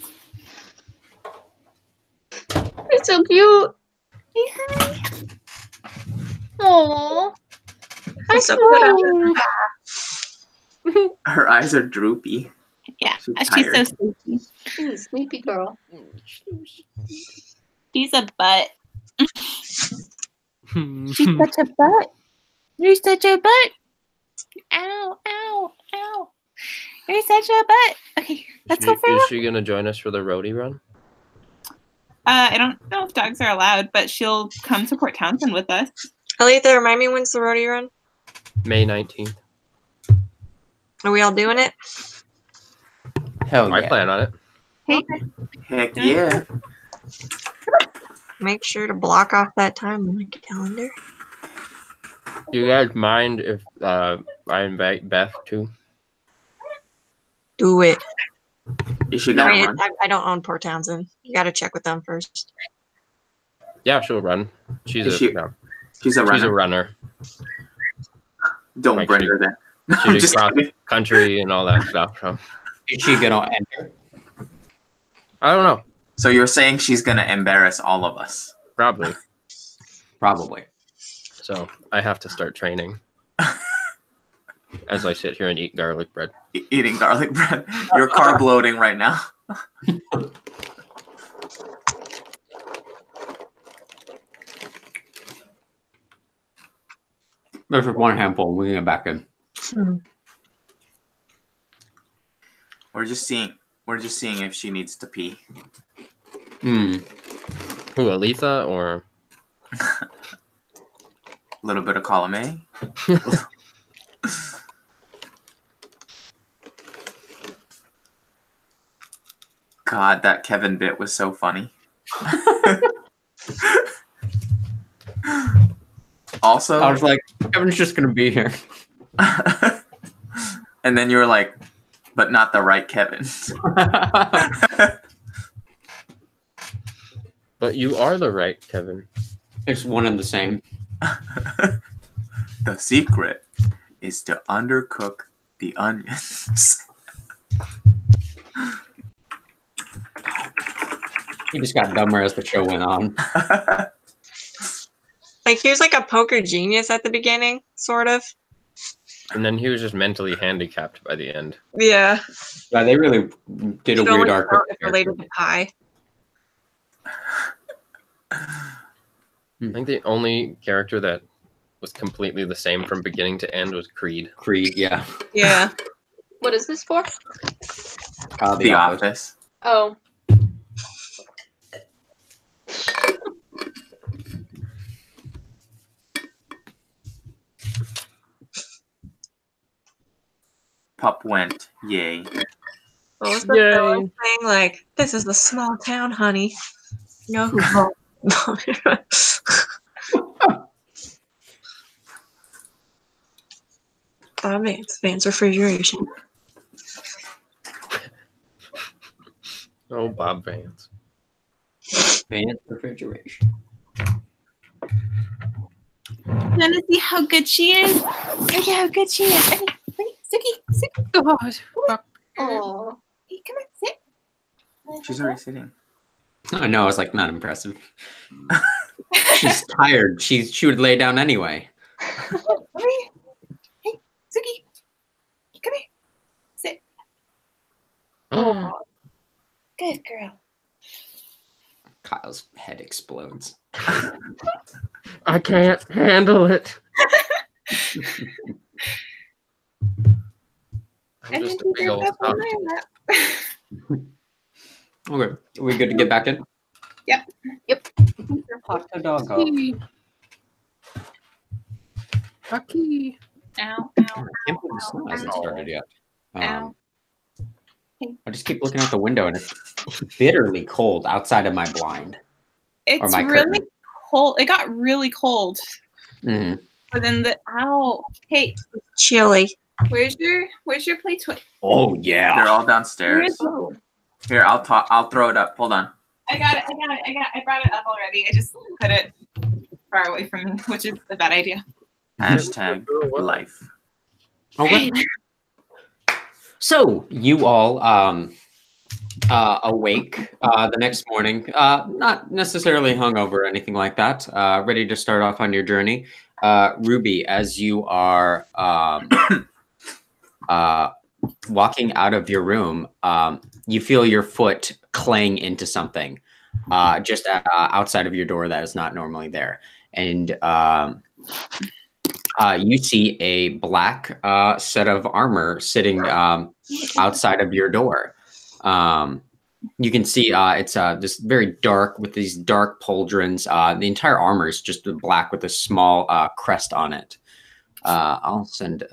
It's so cute. Hey, hi. Aww. Hi, So Snow. Her eyes are droopy. Yeah, She's she's so tired. sleepy. Sleepy girl. She's a butt. She's such a butt. You're such a butt. Ow, ow, ow. You're such a butt. Okay, let's go for a Is walk. she gonna join us for the roadie run? I don't know if dogs are allowed, but she'll come to Port Townsend with us. Aletha, remind me when's the rodeo run? May 19th. Are we all doing it? Hell I yeah. plan on it. Hey, Heck yeah. Make sure to block off that time on my calendar. Do you guys mind if I invite Beth too? Do it. You should go run. I don't own Port Townsend. You got to check with them first. Yeah, she'll run. She's Is she- yeah, She's a runner. she's a runner. Don't Like bring she- her there. She I'm did just cross kidding. country and all that stuff. So Is she gonna enter? I don't know. So you're saying she's gonna embarrass all of us? Probably. Probably. So I have to start training as I sit here and eat garlic bread. Eating garlic bread. You're carb loading right now. There's just one handful. We can get back in. We're just seeing if she needs to pee. Hmm. Who, Aletha or? A little bit of column A. God, that Kevin bit was so funny. Also, I was like, Kevin's just gonna be here. and then you were like, but not the right Kevin. But you are the right Kevin. It's one and the same. The secret is to undercook the onions. He just got dumber as the show went on. Like he was like a poker genius at the beginning, sort of. And then he was just mentally handicapped by the end. Yeah. Yeah, they really did a So weird much arc. felt related to pie. I think the only character that was completely the same from beginning to end was Creed. Creed, yeah. Yeah. What is this for? The Office. Oh. Pup went, yay. What was the Yay. villain thing? Like, this is the small town, honey. You know who? Oh man, it's Vance refrigeration. Oh, Bob Vance. Vance refrigeration. Want to see how good she is? Look at how good she is. Okay, Suki. God. Oh. Hey, come on, sit. She's already sitting. I know, I was like, not impressive. She's tired. She would lay down anyway. Come here. Hey, Suki. Come here. Sit. Oh. Good girl. Kyle's head explodes. I can't handle it. I'm And just then a big you old up on top. my lap. Okay, are we good to get back in? Yep. Hot dog. I Hockey. Ow, can't ow. believe the snow hasn't started yet. Ow. I just keep looking out the window and it's bitterly cold outside of my blind. It's my really curtain. cold. It got really cold. Mhm. But then hey, Chili. where's your play toy? Oh They're yeah. all downstairs. Oh. Here, I'll throw it up. Hold on. I got it. I brought it up already. I just put it far away from me, which is a bad idea. Hashtag life. Okay. So you all awake the next morning, not necessarily hungover or anything like that, ready to start off on your journey. Ruby, as you are walking out of your room, you feel your foot clang into something just outside of your door that is not normally there. And you see a black set of armor sitting outside of your door. You can see it's just very dark with these dark pauldrons. The entire armor is just black with a small crest on it. I'll send.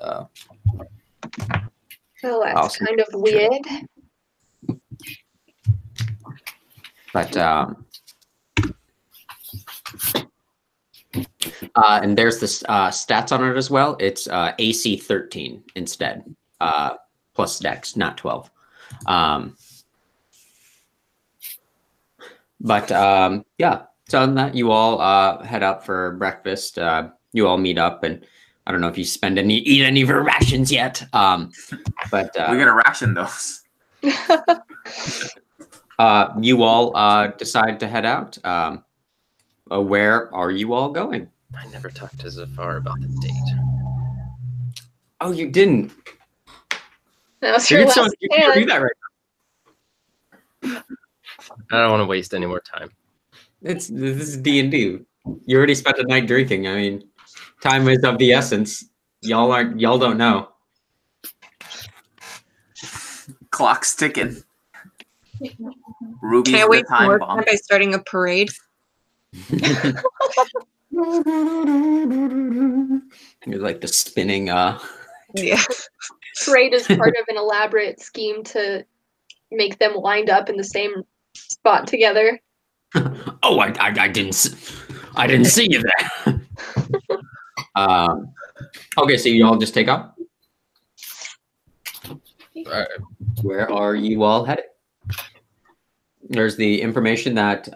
So that's kind of weird. But and there's this stats on it as well. It's AC 13 instead, plus Dex, not 12. Yeah, so on that, you all head out for breakfast. You all meet up, and I don't know if you eat any of your rations yet. But We're gonna ration those. you all decide to head out. Where are you all going? I never talked to Zafar about the date. Oh, you didn't. That was your last You can do chance. that right now. I don't want to waste any more time. This is D&D. You already spent a night drinking. I mean, time is of the essence. Y'all don't know. Clock's ticking. Ruby's Can I the wait time more bomb. time by starting a parade? You're like the spinning. Yeah. Parade is part of an elaborate scheme to make them lined up in the same spot together. Oh, I didn't see you there. Okay, so you all just take off. Alright. Where are you all headed? There's the information that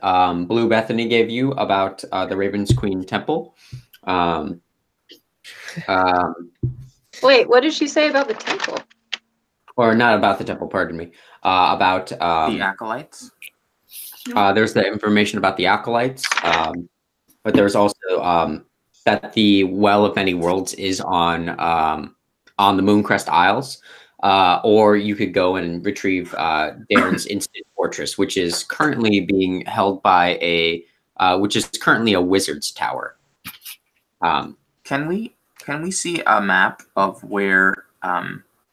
Blue Bethany gave you about the Raven's Queen Temple. Wait, what did she say about the temple? Or not about the temple, pardon me. About The acolytes. there's the information about the acolytes, but there's also that the Well of Many Worlds is on the Mooncrest Isles, or you could go and retrieve Darren's Instant Fortress, which is currently being held by which is currently a wizard's tower. Can we see a map of where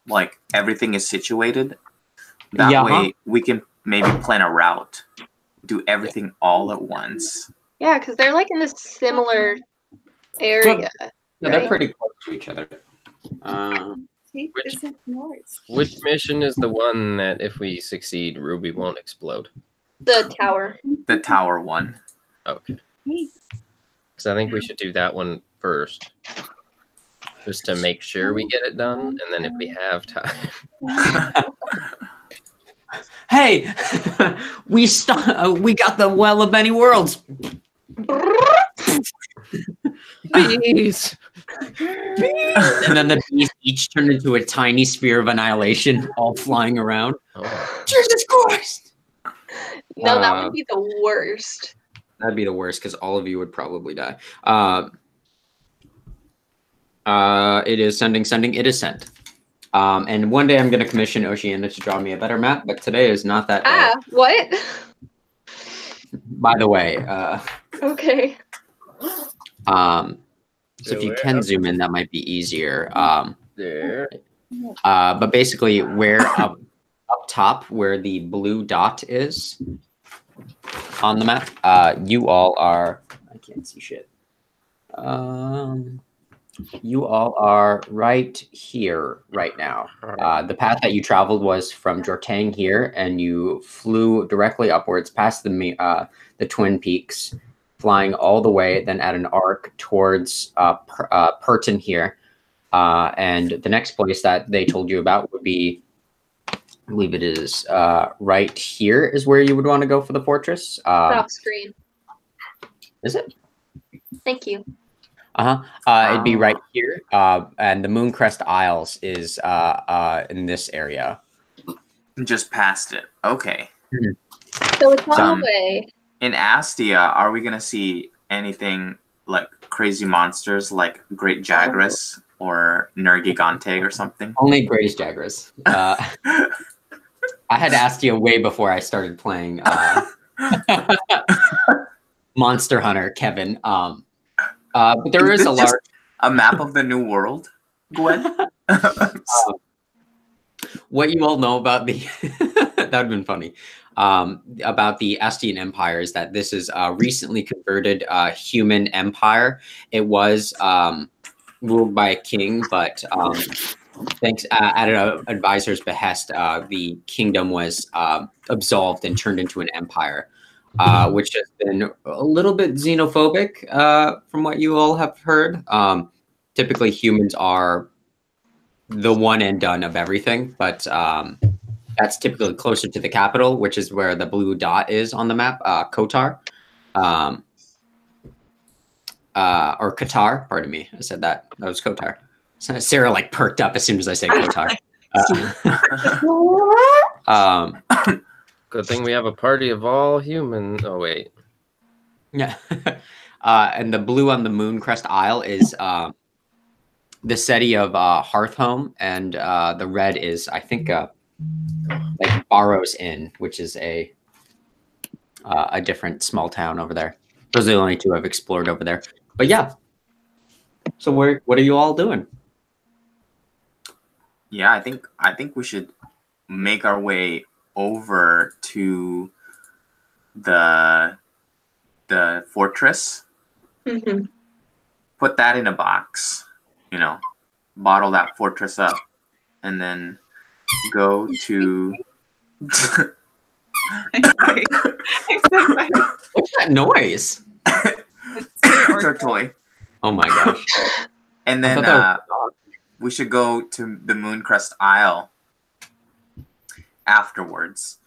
like everything is situated? That way we can maybe plan a route, do everything all at once. Yeah, because they're like in this similar area. Yeah, they're pretty close to each other. Which mission is the one that if we succeed, Ruby won't explode? The tower. The tower one. Okay. Because I think we should do that one first. Just to make sure we get it done, and then if we have time. Hey, we got the Well of Many Worlds. Bees! And then the bees each turn into a tiny sphere of annihilation, all flying around. Oh. Jesus Christ! No, that would be the worst. That'd be the worst because all of you would probably die. It is sending. It is sent. And one day I'm going to commission Oceana to draw me a better map, but today is not that day. What? By the way. Okay. So if you can zoom in, that might be easier. There. But basically, where up top, where the blue dot is on the map, you all are. I can't see shit. You all are right here, right now. The path that you traveled was from Jortang here, and you flew directly upwards past the Twin Peaks, flying all the way, then at an arc towards Purton here. And the next place that they told you about would be, I believe it is right here is where you would want to go for the fortress. Stop screen. Is it? Thank you. It'd be right here. And the Mooncrest Isles is in this area. Just past it. Okay. So it's on the way. In Astia, are we gonna see anything like crazy monsters like Great Jagras or Nergigante or something? Only Greatest Jagras. I had Astia way before I started playing Monster Hunter, Kevin. But there is a large map of the new world, Gwen. What you all know about the that would have been funny. About the Astian Empire is that this is a recently converted human empire. It was ruled by a king, but thanks at an advisor's behest, the kingdom was absolved and turned into an empire. Which has been a little bit xenophobic from what you all have heard. Typically, humans are the one and done of everything, but that's typically closer to the capital, which is where the blue dot is on the map, Kotar. Or Qatar, pardon me. I said that. That was Kotar. Sarah like perked up as soon as I said Kotar. Good thing we have a party of all human. Oh wait. Yeah. And the blue on the Mooncrest Isle is the city of Hearthhome, and the red is, I think, like Barrow's Inn, which is a different small town over there. Those are the only two I've explored over there. But yeah. So what are you all doing? Yeah, I think we should make our way over to the fortress. Mm-hmm. Put that in a box, bottle that fortress up, and then go to What's that noise? it's our toy. Oh my gosh. And then we should go to the Mooncrest Isle afterwards.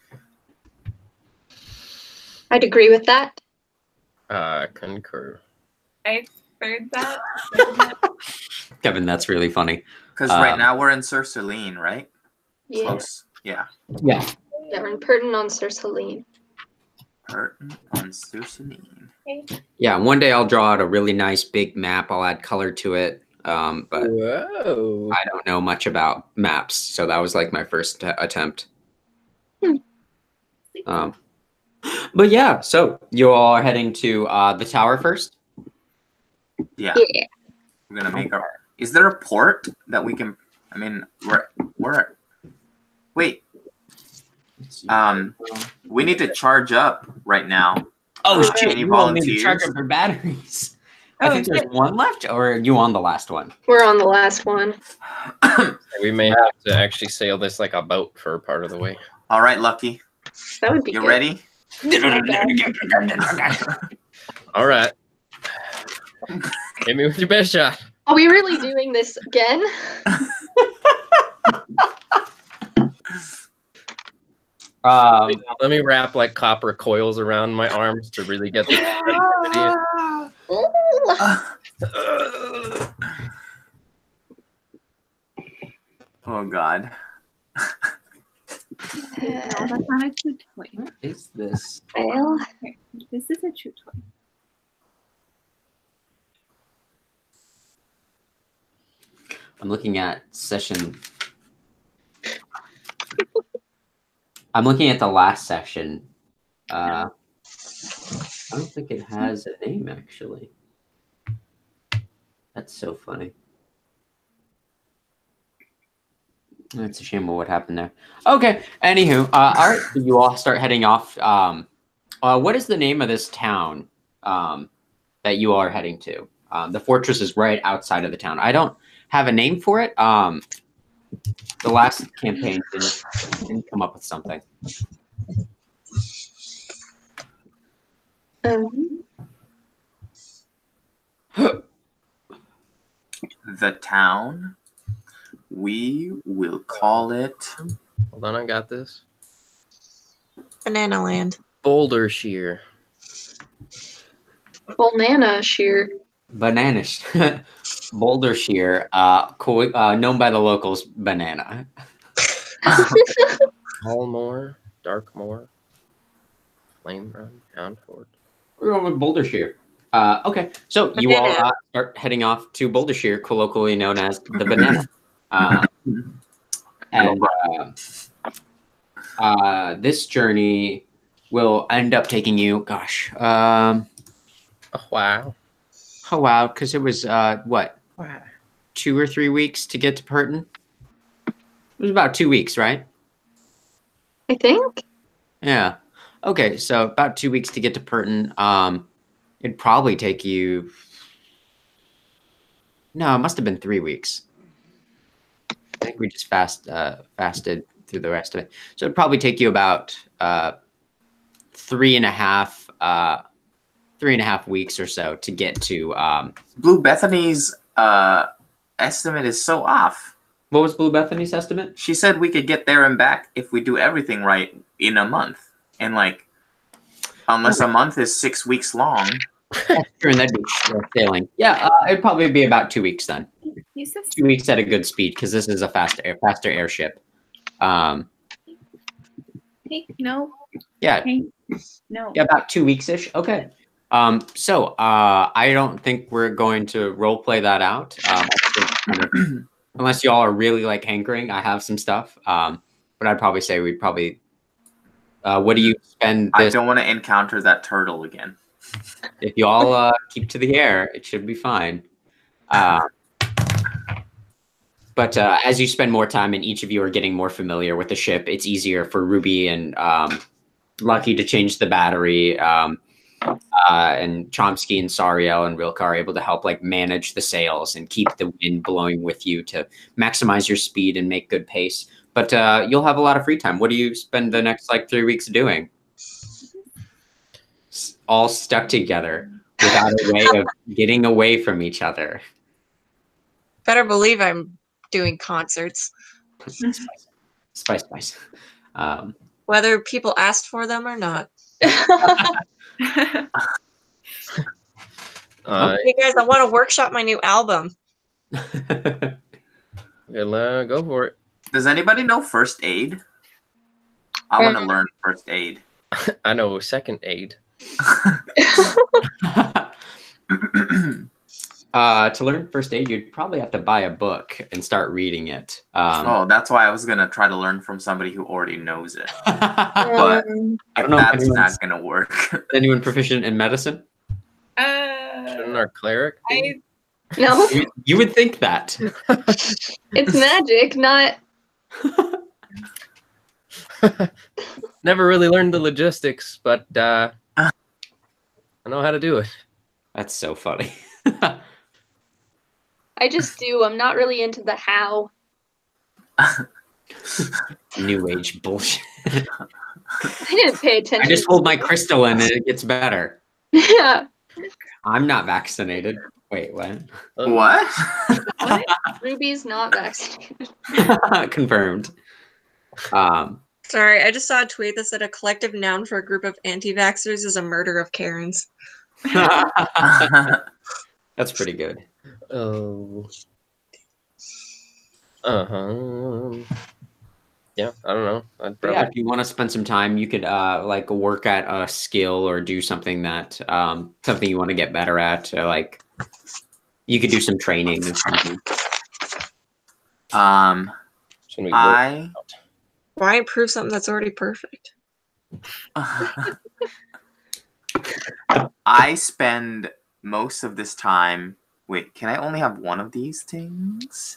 I'd agree with that. Concur. I heard that. Kevin, that's really funny. Because right now we're in Sur Saline, right? Yeah. Close. Yeah. Yeah. Yeah, we're in Purton on Sur Saline. Purton on Sur Saline. Yeah, one day I'll draw out a really nice big map. I'll add color to it. But Whoa. I don't know much about maps, so that was like my first attempt. But yeah, so you all are heading to the tower first? Yeah. Yeah. We're gonna make our. Is there a port that we can? I mean, we're. Wait. We need to charge up right now. Oh shit! Any You all need to volunteers? charge up your batteries. I think there's one left, or are you on the last one? We're on the last one. We may have to actually sail this like a boat for a part of the way. All right, Lucky. That would be You good. ready? All right. Hit me with your best shot. Are we really doing this again? Let me wrap like copper coils around my arms to really get the. Oh God. No, that's not a true toy. What is this? Well, Okay, this is a true toy. I'm looking at session. I'm looking at the last session. I don't think it has a name, actually. That's so funny. It's a shame of what happened there. Okay, anywho, all right, you all start heading off. What is the name of this town that you all are heading to? The fortress is right outside of the town. I don't have a name for it. The last campaign didn't come up with something. The town. We will call it. Hold on, I got this. Banana Land. Boulder Shear. Banana shear. Bananas. Boulder Shear, known by the locals, Banana. Hallmore, Darkmore, Flame Run, Houndford. We're going with Boulder Shear. Okay, so you all start heading off to Boulder Shear, colloquially known as the Banana. And this journey will end up taking you, gosh, Oh, wow. oh wow, because it was what, Wow. 2 or 3 weeks to get to Purton? It was about 2 weeks, right? I think. Yeah. Okay, so about 2 weeks to get to Purton. It'd probably take you. No, it must have been 3 weeks. I think we just fasted through the rest of it. So it'd probably take you about 3.5 weeks or so to get to. Blue Bethany's estimate is so off. What was Blue Bethany's estimate? She said we could get there and back if we do everything right in a month. And like, unless a month is 6 weeks long. Sure, and that'd be sailing. Yeah, it'd probably be about 2 weeks then. 2 weeks at a good speed because this is a faster airship. Hey, no. Yeah. Hey, no. Yeah, about 2 weeks ish. Okay. So I don't think we're going to role play that out. Unless y'all are really like hankering, I have some stuff. But I'd probably say we'd probably. What do you spend? I don't want to encounter that turtle again. If you all keep to the air, it should be fine. But as you spend more time and each of you are getting more familiar with the ship, it's easier for Ruby and Lucky to change the battery. And Chomsky and Sariel and Rilka are able to help like manage the sails and keep the wind blowing with you to maximize your speed and make good pace. But you'll have a lot of free time. What do you spend the next like 3 weeks doing? All stuck together without a way of getting away from each other. Better believe I'm doing concerts. Spice. Whether people asked for them or not. Hey guys, I want to workshop my new album. Go for it. Does anybody know first aid? I want to learn first aid. I know second aid. To learn first aid, you'd probably have to buy a book and start reading it. That's why I was gonna try to learn from somebody who already knows it. But I don't know that's if not gonna work. anyone proficient in medicine? Shouldn't our cleric? No, You would think that. it's magic, not. Never really learned the logistics, but I know how to do it. That's so funny. I just do. I'm not really into the how. New age bullshit. I didn't pay attention. I just hold my crystal in and it gets better. Yeah. I'm not vaccinated. Wait, what? What? What? Ruby's not vaccinated. Confirmed. Sorry, I just saw a tweet that said a collective noun for a group of anti-vaxxers is a murder of Karens. That's pretty good. Oh. Yeah, I don't know. I'd But probably... yeah, if you want to spend some time, you could like work at a skill or do something that something you want to get better at. Like you could do some training or something. Why improve something that's already perfect? I spend most of this time. Wait, can I only have one of these things?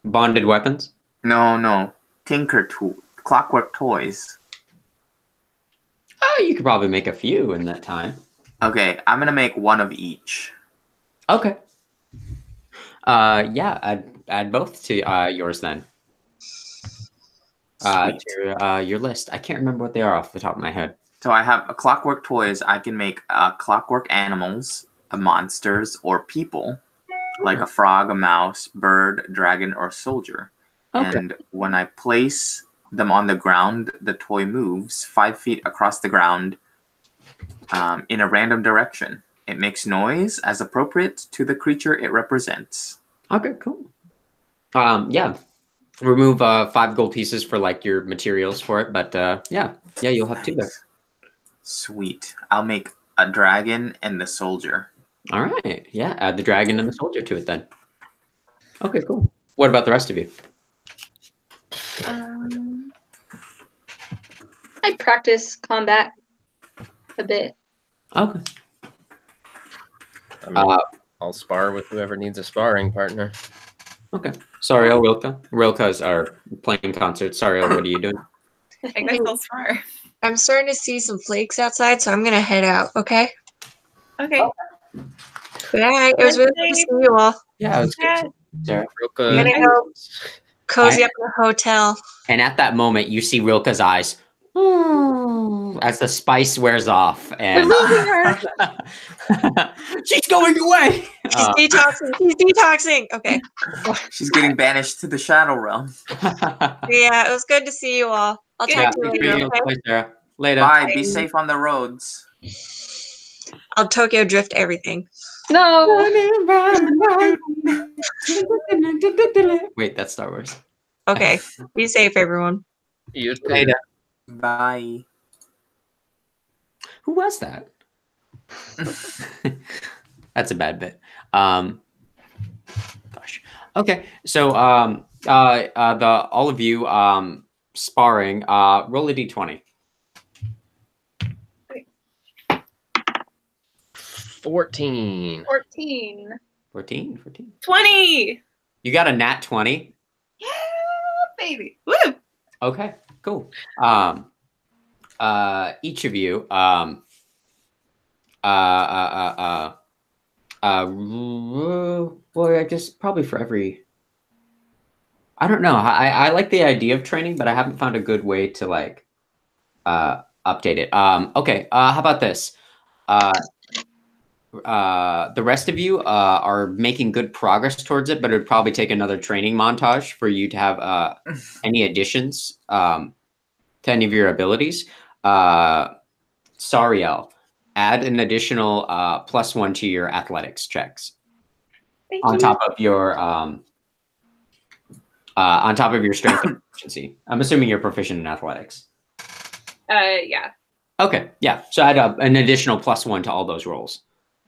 Bonded weapons? No. Tinker tool, clockwork toys. Oh, you could probably make a few in that time. Okay, I'm gonna make one of each. Okay. Yeah, add both to yours then. To your list. I can't remember what they are off the top of my head. So I have a clockwork toys. I can make clockwork animals, monsters, or people, like a frog, a mouse, bird, dragon, or soldier. Okay. And when I place them on the ground, the toy moves 5 feet across the ground in a random direction. It makes noise as appropriate to the creature it represents. Okay, cool. Yeah. Remove 5 gold pieces for like your materials for it, but yeah, you'll have 2 there. Sweet. I'll make a dragon and the soldier. All right. Yeah, add the dragon and the soldier to it then. Okay, cool. What about the rest of you? I practice combat a bit. Okay. I mean, I'll spar with whoever needs a sparring partner. Okay. Sariel, Rilka. Rilka's our playing concert. Sariel, what are you doing? I guess I'll spar. I'm starting to see some flakes outside, so I'm gonna head out, okay? Okay. Good night. It was really good to see you all. Yeah, it was good. Sarah. Rilka, I'm gonna go cozy up in the hotel. And at that moment, you see Rilka's eyes as the spice wears off, and she's going away. She's detoxing. She's detoxing. Okay. She's getting banished to the Shadow Realm. Yeah, it was good to see you all. I'll talk to you later. Okay? Bye, Sarah. Later. Bye. Be safe on the roads. I'll Tokyo drift everything. No. Wait, that's Star Wars. Okay. Be safe, everyone. you too. Later. Bye. Who was that? That's a bad bit. Gosh. Okay. So all of you sparring, roll a d20. 14. 14. 14. 20. You got a nat 20. Yeah, baby. Woo. Okay, cool. Each of you well, I guess probably for every, I don't know. I like the idea of training, but I haven't found a good way to like update it. Okay, how about this? the rest of you are making good progress towards it, but it would probably take another training montage for you to have any additions to any of your abilities. Sariel, add an additional +1 to your athletics checks. Thank on you. top of your strength and proficiency. I'm assuming you're proficient in athletics. Yeah. Okay, yeah. So add up an additional +1 to all those rolls.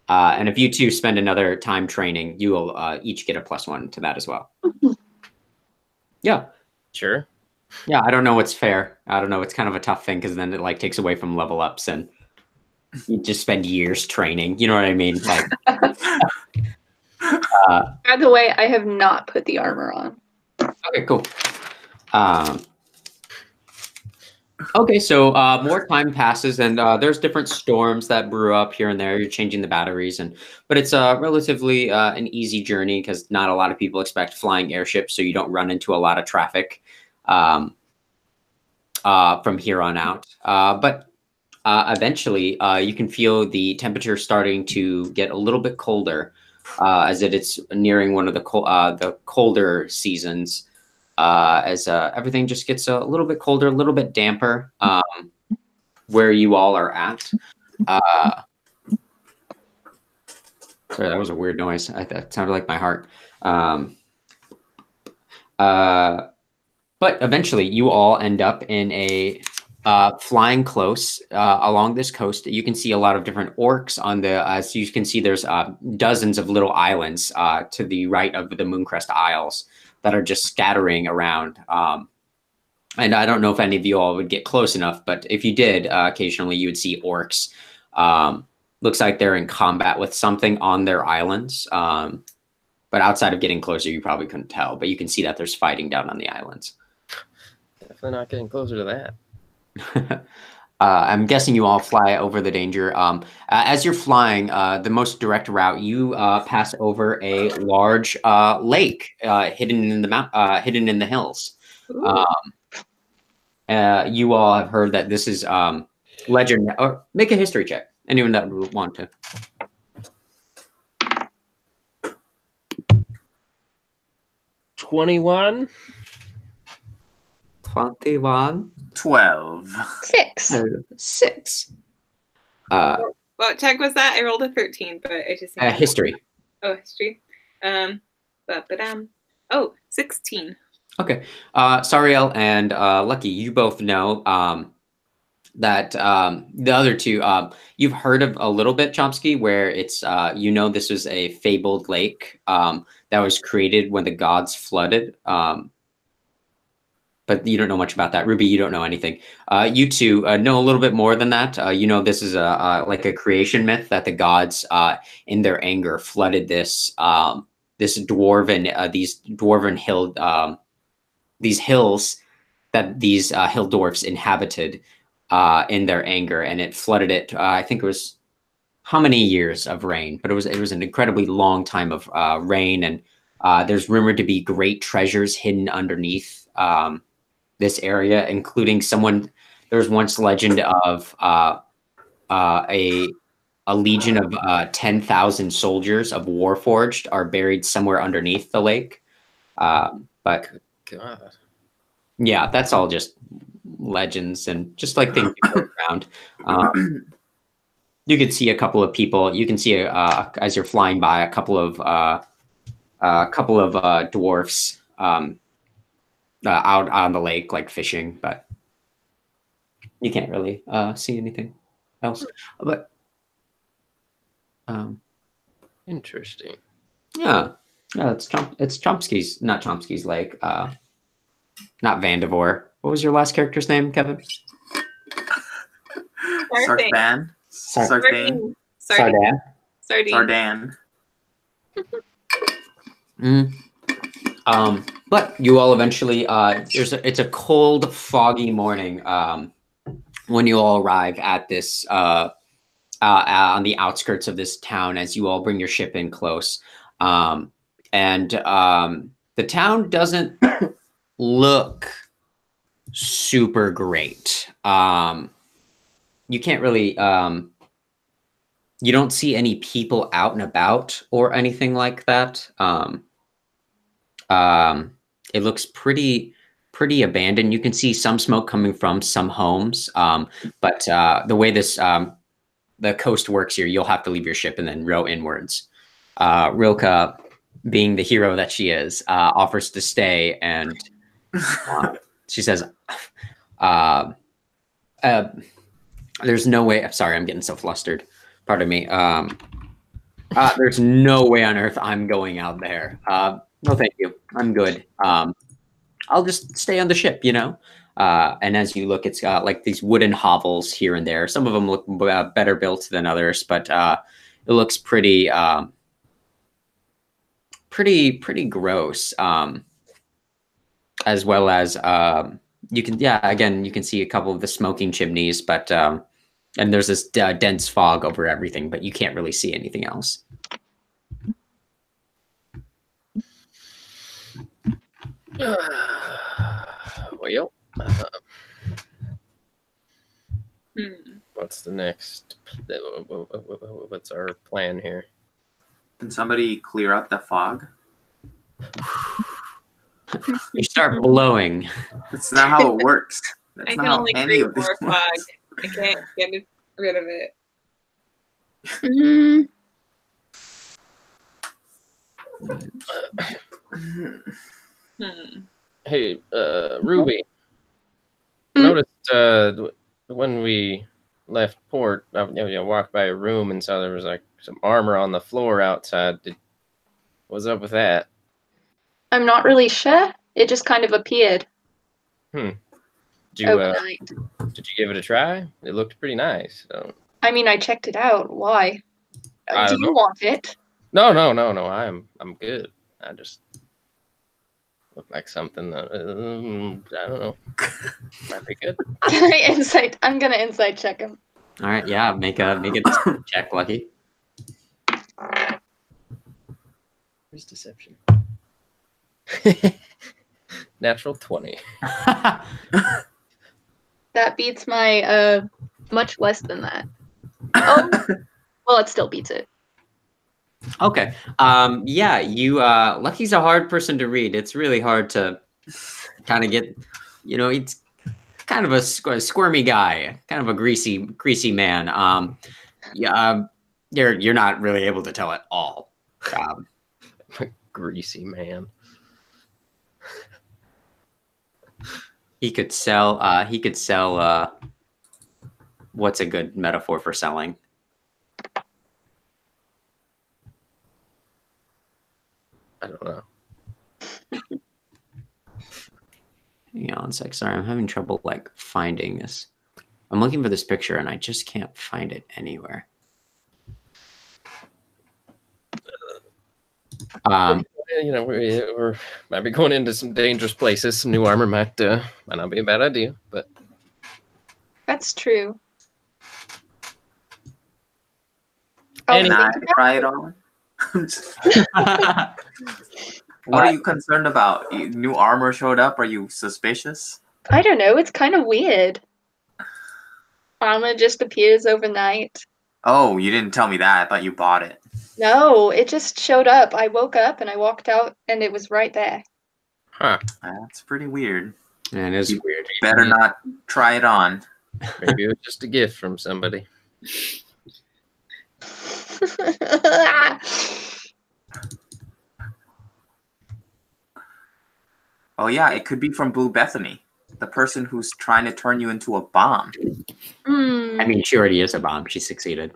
And if you two spend another time training, you will each get a +1 to that as well. Yeah. Sure. Yeah, I don't know what's fair. I don't know. It's kind of a tough thing because then it like takes away from level ups and you just spend years training. You know what I mean? Like. By the way, I have not put the armor on. Okay, cool. Okay, so more time passes, and there's different storms that brew up here and there. You're changing the batteries, but it's relatively an easy journey because not a lot of people expect flying airships, so you don't run into a lot of traffic from here on out. But eventually, you can feel the temperature starting to get a little bit colder as it's nearing one of the colder seasons. As everything just gets a little bit colder, a little bit damper where you all are at. Sorry, that was a weird noise. That sounded like my heart. But eventually, you all end up in a flying close along this coast. You can see a lot of different orcs on the. As you can see, there's dozens of little islands to the right of the Mooncrest Isles that are just scattering around. And I don't know if any of you all would get close enough, but if you did, occasionally you would see orcs. Looks like they're in combat with something on their islands. But outside of getting closer, you probably couldn't tell. But you can see that there's fighting down on the islands. Definitely not getting closer to that. I'm guessing you all fly over the danger. As you're flying, the most direct route, you pass over a large lake hidden in the hills. You all have heard that this is legend. Or make a history check. Anyone that would want to. 21. 21. 12. 6. 6. What check was that? I rolled a 13, but I just History. Oh, history. Oh, 16. Okay. Sariel and Lucky, you both know that the other two, you've heard of a little bit, Chomsky, where it's this was a fabled lake that was created when the gods flooded. But you don't know much about that. Ruby, you don't know anything. You two know a little bit more than that. This is like a creation myth that the gods, in their anger, flooded these dwarven hill, these hills that these hill dwarfs inhabited in their anger, and it flooded it. I think it was how many years of rain, but it was an incredibly long time of rain, and there's rumored to be great treasures hidden underneath this area, including there was once legend of a legion of 10,000 soldiers of Warforged are buried somewhere underneath the lake. But God. Yeah, that's all just legends and just like things you go around. You could see a couple of people. You can see as you're flying by a couple of dwarfs out on the lake, like fishing, but you can't really see anything else. But Interesting. yeah, it's Chomsky's, not Chomsky's lake. Not Vandivore. What was your last character's name, Kevin? Sardan. Sardan. Sardan. But you all eventually it's a cold, foggy morning when you all arrive at this on the outskirts of this town as you all bring your ship in close. And the town doesn't look super great. You can't really You don't see any people out and about or anything like that. It looks pretty abandoned. You can see some smoke coming from some homes, but the way this the coast works here, you'll have to leave your ship and then row inwards. Rilka, being the hero that she is, offers to stay, and she says, "There's no way." I'm sorry, I'm getting so flustered. Pardon me. There's no way on earth I'm going out there. No, thank you. I'm good. I'll just stay on the ship, you know? And as you look, it's got like these wooden hovels here and there. Some of them look better built than others, but it looks pretty gross. As well as you can see a couple of the smoking chimneys, but and there's this dense fog over everything, but you can't really see anything else. Well, what's the next? What's our plan here? Can somebody clear up the fog? You start blowing. That's not how it works. That's I not can how only any create of this more fog. works. I can't get rid of it. Hey, Ruby. Noticed when we left port, walked by a room and saw there was like some armor on the floor outside. What's up with that? I'm not really sure. It just kind of appeared Did you overnight. did you give it a try? It looked pretty nice. So. I mean, I checked it out. Why? I Do don't you know. want it? No. I'm good. I just look like something that I don't know. Might be good. Can I insight? I'm gonna insight check him. All right, yeah, make a check, Lucky. Where's deception? Natural 20. That beats my much less than that. Oh, well, it still beats it. Okay. Yeah, you Lucky's a hard person to read. It's really hard to kind of get, it's kind of a squirmy guy, kind of a greasy man. Yeah, you're not really able to tell at all. Greasy man. He could sell what's a good metaphor for selling? I don't know. Hang on a sec. Sorry, I'm having trouble finding this. I'm looking for this picture and I just can't find it anywhere. We're might be going into some dangerous places. Some new armor might not be a bad idea, but That's true. Can I try it on? What are you concerned about? New armor showed up. Are you suspicious? I don't know. It's kind of weird. Armor just appears overnight. Oh, you didn't tell me that. I thought you bought it. No, it just showed up. I woke up and I walked out and it was right there. Huh. That's pretty weird. Yeah, it is weird. Better not try it on. Maybe it was just a gift from somebody. Oh yeah, it could be from Blue Bethany, the person who's trying to turn you into a bomb. I mean, she already is a bomb. She succeeded.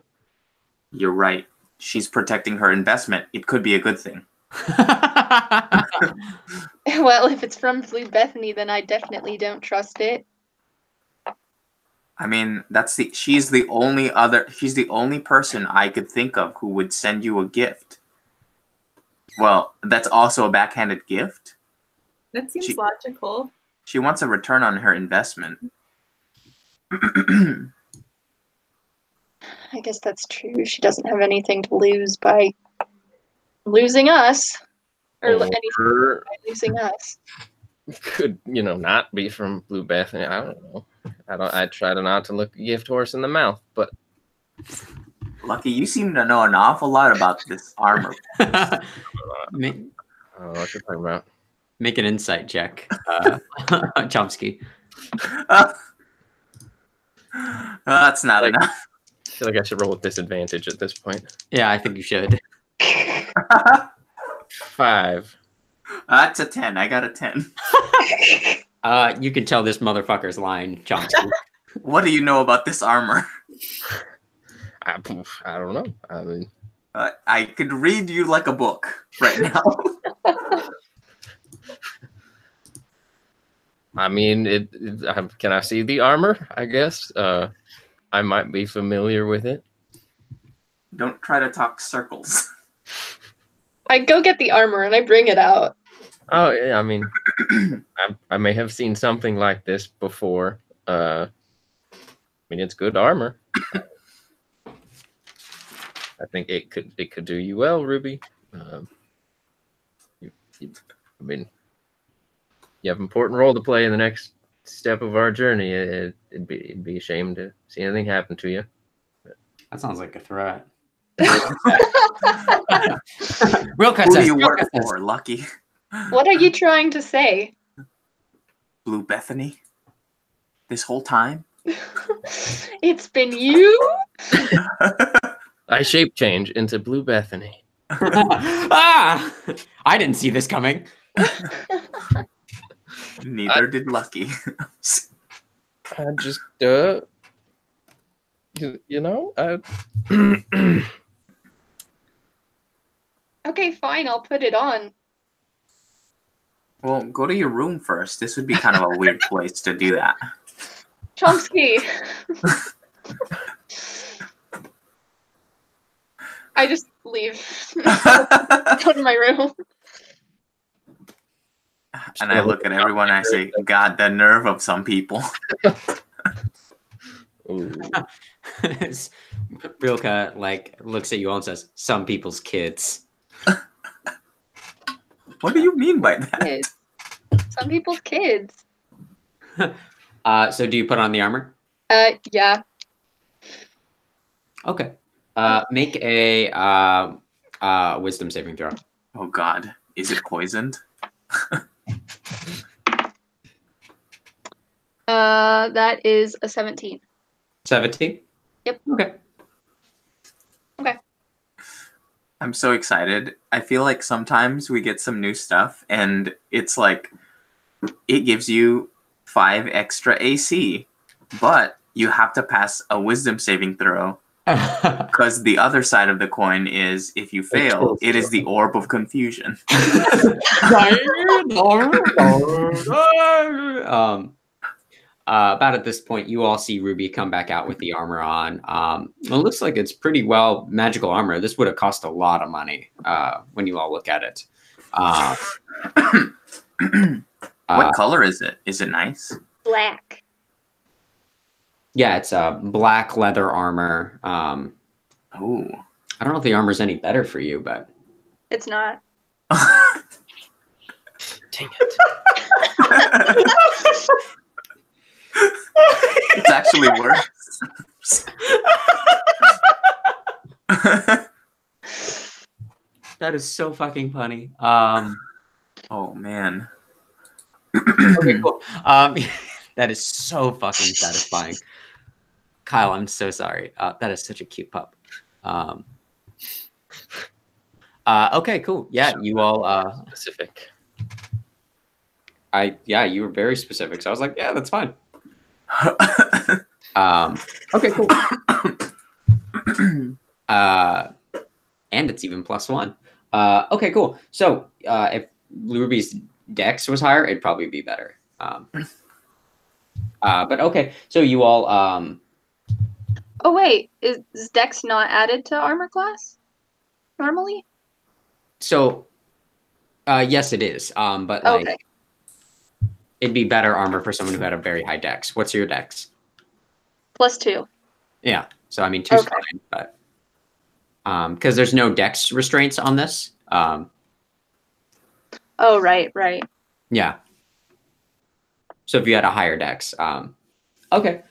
You're right. She's protecting her investment. It could be a good thing. Well, if it's from Blue Bethany, then I definitely don't trust it. I mean, she's the only person I could think of who would send you a gift. Well, that's also a backhanded gift. That seems logical. She wants a return on her investment. I guess that's true. She doesn't have anything to lose by losing us. Or anything by losing us. Could, not be from Blue Bethany. I don't know. I try to not to look a gift horse in the mouth, but Lucky, you seem to know an awful lot about this armor. Make, what you're talking about. make an insight check, Chomsky. That's not Like- enough. I feel like I should roll with disadvantage at this point. Yeah, I think you should. 5. That's a 10. I got a 10. You can tell this motherfucker's lying, Chomsky. What do you know about this armor? I don't know. I mean, I could read you like a book right now. I mean, can I see the armor? I guess I might be familiar with it. Don't try to talk circles. I go get the armor and I bring it out. Oh, yeah. I mean, I may have seen something like this before. I mean, it's good armor. I think it could do you well, Ruby. I mean, you have an important role to play in the next step of our journey. It'd be a shame to see anything happen to you. That sounds like a threat. Real cut Who do says, you Real work Cut says, for, Lucky? What are you trying to say? Blue Bethany? This whole time? It's been you? I shape change into Blue Bethany. ah! I didn't see this coming. Neither did Lucky. I just you know, Okay, fine, I'll put it on. Well, go to your room first. This would be kind of a weird place to do that. Chomsky. I just leave. Go to my room. And I look at everyone and I say, God, the nerve of some people. Real cut like looks at you all and says, "Some people's kids." What do you mean by that? Kids. Some people's kids. So do you put on the armor? Yeah. Okay. Make a wisdom saving throw. Oh God, is it poisoned? That is a 17. 17? Yep. Okay. I'm so excited. I feel like sometimes we get some new stuff and it's like it gives you 5 extra AC, but you have to pass a wisdom saving throw because the other side of the coin is if you fail, it is the orb of confusion. About at this point, you all see Ruby come back out with the armor on. It looks like it's pretty well magical armor. This would have cost a lot of money when you all look at it. What color is it? Is it nice? Black. Yeah, it's black leather armor. Oh. I don't know if the armor's any better for you, but It's not. Dang it. It's actually worse. that is so fucking funny. Oh man. Okay, cool. That is so fucking satisfying. Kyle, I'm so sorry. That is such a cute pup. Okay, cool. Yeah, you all Specific. you were very specific. So I was like, yeah, that's fine. Okay, cool. And it's even +1. Okay, cool. So if Ruby's dex was higher, it'd probably be better. But okay, so you all Oh wait, is Dex not added to armor class normally? so yes it is. But like Okay. it'd be better armor for someone who had a very high dex. What's your dex? +2. Yeah. So I mean 2's Okay. fine, but because there's no dex restraints on this. Oh right. Yeah. So if you had a higher dex, okay,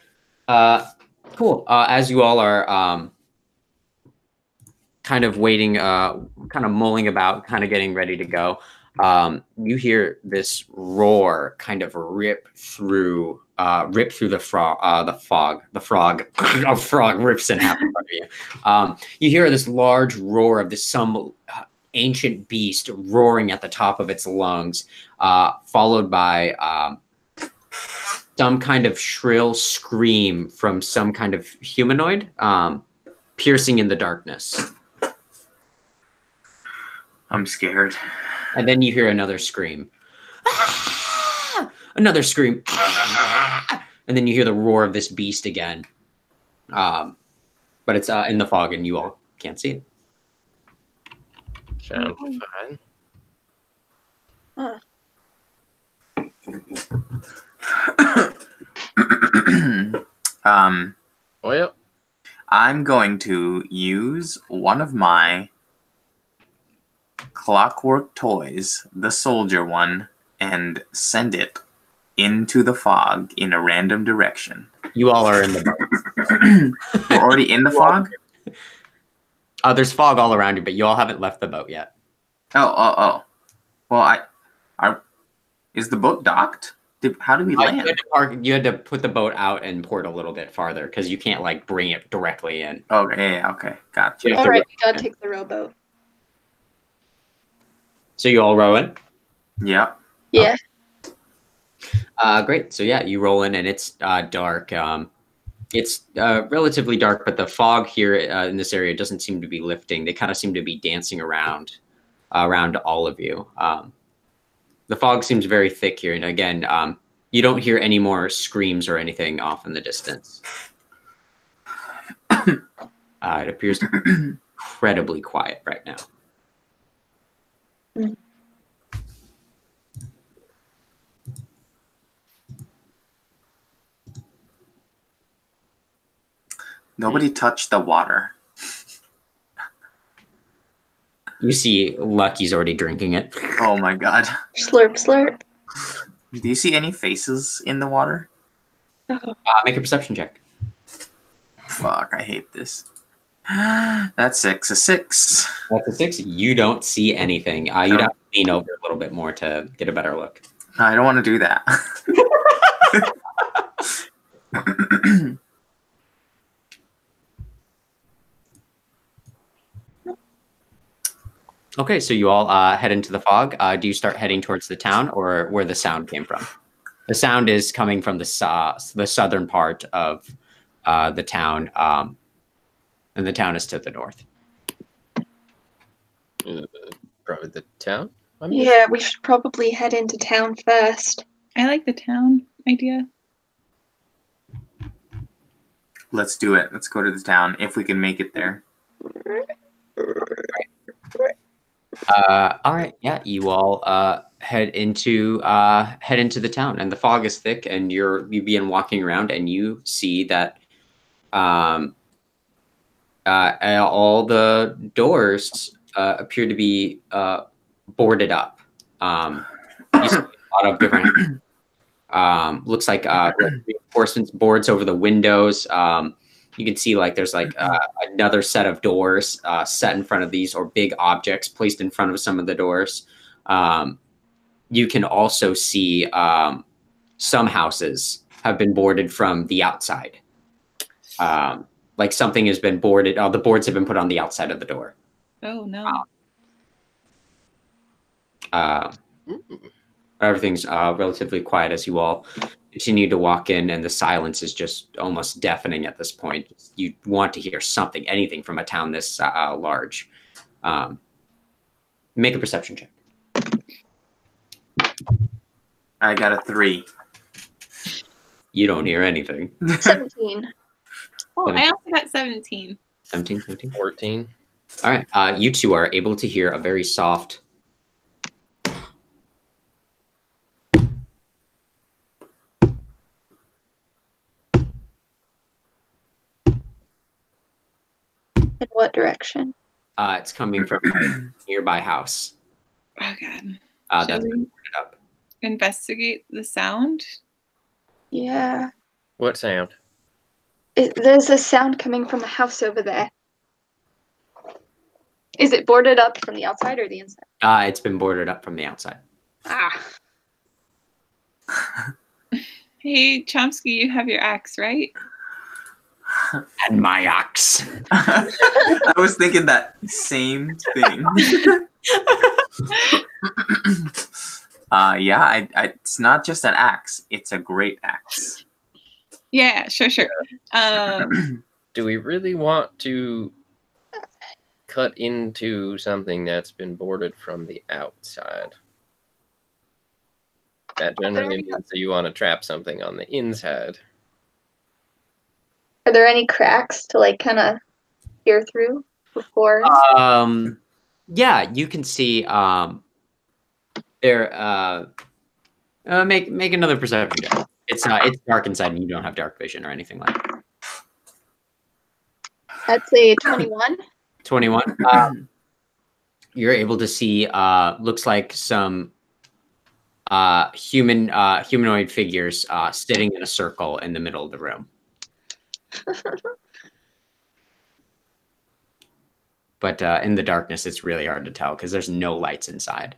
cool. As you all are kind of waiting, kind of mulling about, kind of getting ready to go, you hear this roar kind of rip through the frog. The frog, a frog rips in half in front of you. You hear this large roar of some ancient beast roaring at the top of its lungs, followed by some kind of shrill scream from some kind of humanoid, piercing in the darkness. I'm scared. And then you hear another scream. Ah! Another scream. Ah! And then you hear the roar of this beast again. But it's in the fog and you all can't see it. Sound fine. Well, I'm going to use one of my clockwork toys, the soldier one, and send it into the fog in a random direction. You all are in the boat. We're already in the fog? There's fog all around you, but you all haven't left the boat yet. Oh. Well, is the boat docked? How did we land? You had to put the boat out and port a little bit farther because you can't like bring it directly in. Okay, okay, gotcha. All right, we gotta take the rowboat. So you all row in? Yeah. Yeah. Great. So yeah, you roll in and it's dark. It's relatively dark, but the fog here in this area doesn't seem to be lifting. They kind of seem to be dancing around all of you. The fog seems very thick here, and again, you don't hear any more screams or anything off in the distance. It appears to be incredibly quiet right now. Nobody touched the water. You see Lucky's already drinking it. Oh my god. Slurp, slurp. Do you see any faces in the water? Make a perception check. Fuck, I hate this. That's 6. A 6. That's a 6. You don't see anything. You'd have to lean over a little bit more to get a better look. I don't want to do that. Okay, so you all head into the fog. Do you start heading towards the town or where the sound came from? The sound is coming from the southern part of the town, and the town is to the north. Probably the town? Yeah, we should probably head into town first. I like the town idea. Let's do it. Let's go to the town if we can make it there. All right, yeah, you all head into the town, and the fog is thick, and you begin walking around, and you see that all the doors appear to be boarded up. You see a lot of different looks like reinforcements boards over the windows. You can see like there's like another set of doors set in front of these, or big objects placed in front of some of the doors. You can also see some houses have been boarded from the outside. Like something has been boarded. The boards have been put on the outside of the door. Oh no. Everything's relatively quiet as you all continue to walk in, and the silence is just almost deafening at this point. You want to hear something, anything from a town this large. Make a perception check. I got a 3. You don't hear anything. 17. Oh, I also got 17. 17, 17? 14. All right. You two are able to hear a very soft In what direction? it's coming from a nearby house. Oh god. That's Shall been we boarded up. investigate the sound? Yeah. What sound? There's a sound coming from the house over there. Is it boarded up from the outside or the inside? It's been boarded up from the outside. Ah. Hey, Chomsky, you have your axe, right? And my ox. I was thinking that same thing. Yeah, it's not just an axe; it's a great axe. Yeah, sure. Do we really want to cut into something that's been boarded from the outside? That generally means that you want to trap something on the inside. Are there any cracks to like kind of peer through before? Yeah, you can see there. Make another perception check. It's dark inside, and you don't have dark vision or anything like that. I'd say 21. 21. You're able to see. Looks like some humanoid figures sitting in a circle in the middle of the room. But in the darkness, it's really hard to tell because there's no lights inside.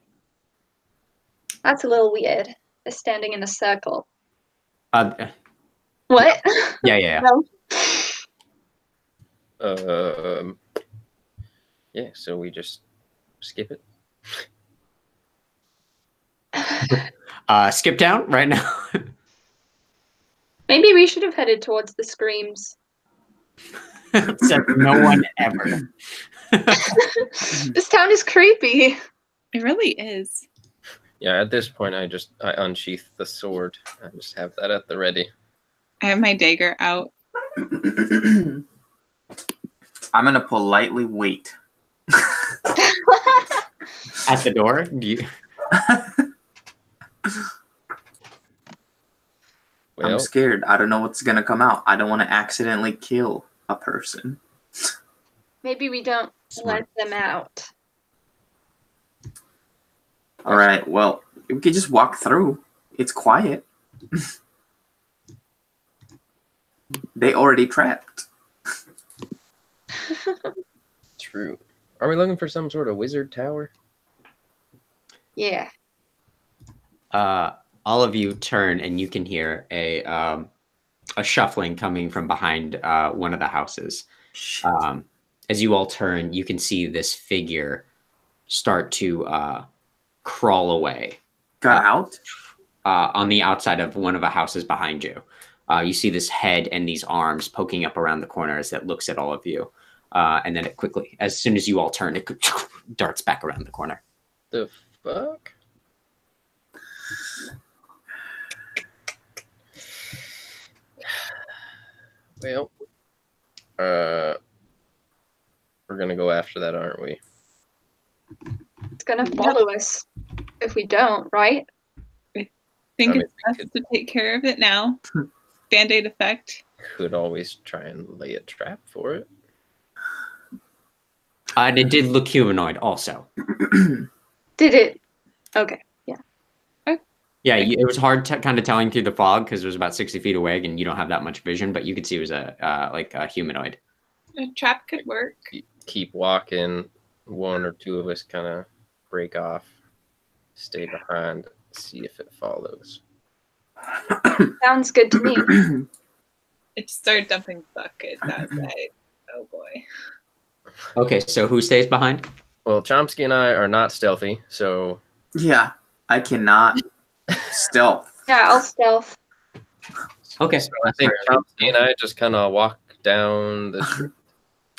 That's a little weird. They're standing in a circle. What? Yeah. No. Yeah, so we just skip it. Skip down right now. Maybe we should have headed towards the screams. Said no one ever. This town is creepy. It really is. Yeah, at this point, I unsheath the sword. I just have that at the ready. I have my dagger out. I'm gonna politely wait. At the door? Do you... Well, I'm scared. I don't know what's gonna come out. I don't want to accidentally kill a person. Maybe we don't let them out. All right. Well, we could just walk through. It's quiet. They already trapped. true. Are we looking for some sort of wizard tower? Yeah. All of you turn and you can hear a shuffling coming from behind one of the houses. As you all turn, you can see this figure start to crawl away. Got out? On the outside of one of the houses behind you. You see this head and these arms poking up around the corner as it looks at all of you. And then it quickly, as soon as you all turn, it darts back around the corner. The fuck? Well, we're gonna go after that, aren't we? It's gonna follow us if we don't, right? I think it's best to take care of it now. Band-Aid effect. Could always try and lay a trap for it. And it did look humanoid also. Did it? Okay. Yeah. Yeah, it was hard kind of telling through the fog because it was about 60 feet away and you don't have that much vision, but you could see it was a humanoid. A trap could work. Keep walking. One or two of us kind of break off, stay behind, see if it follows. Sounds good to me. It started dumping buckets outside. Oh boy. Okay, so who stays behind? Well, Chomsky and I are not stealthy, so... Yeah, I cannot stealth. Yeah, I'll stealth. Okay. So I think Chomsky and I just kind of walk down the street.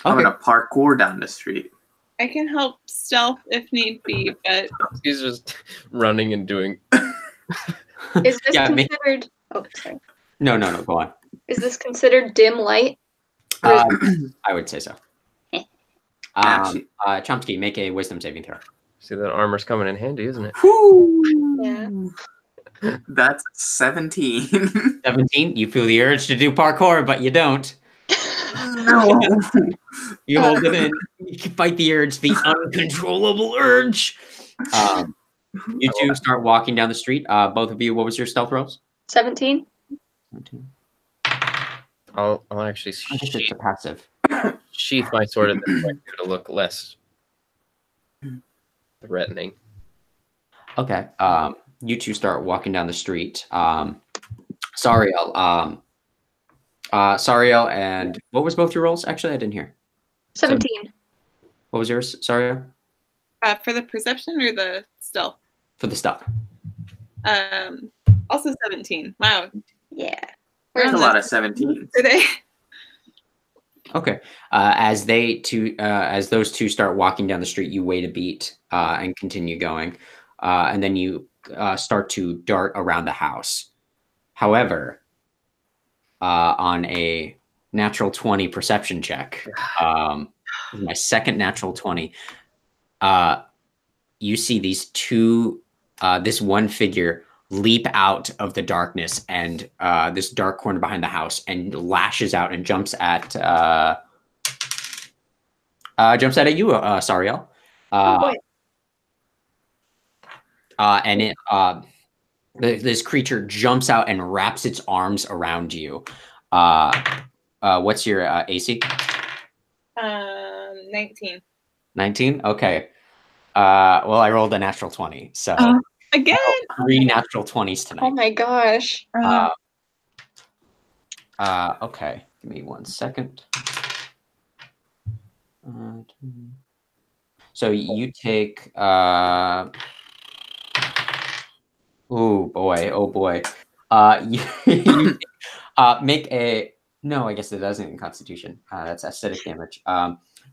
I'm gonna parkour down the street. I can help stealth if need be, but... He's just running and doing... Is this considered... Oh, sorry. No, go on. Is this considered dim light? I would say so. Chomsky, make a wisdom saving throw. See, that armor's coming in handy, isn't it? Yeah. That's 17. 17? You feel the urge to do parkour, but you don't. No. You hold it in. You can fight the urge, the uncontrollable urge. You two start walking down the street. Both of you, what was your stealth rolls? 17. 17. I'll actually I guess it's a passive. sheath my sword at this point to look less threatening. Okay. You two start walking down the street. Sariel. Sariel, and what was both your rolls? Actually, I didn't hear. 17. What was yours, Sariel? For the perception or the stealth? For the stealth. Also 17. Wow. Yeah. There's a lot of 17 today. Okay. As those two start walking down the street, you wait a beat and continue going, and then you start to dart around the house. However, on a natural 20 perception check, my second natural 20, you see these two, this one figure leap out of the darkness and this dark corner behind the house and lashes out and jumps at you, Sariel. Oh boy. And it this creature jumps out and wraps its arms around you. What's your AC? 19. 19? Okay. Well, I rolled a natural 20, so again, 3 natural 20s tonight. Oh my gosh. Okay, give me 1 second. So you take. Oh boy. You make a. No, I guess it doesn't in Constitution. That's acidic damage.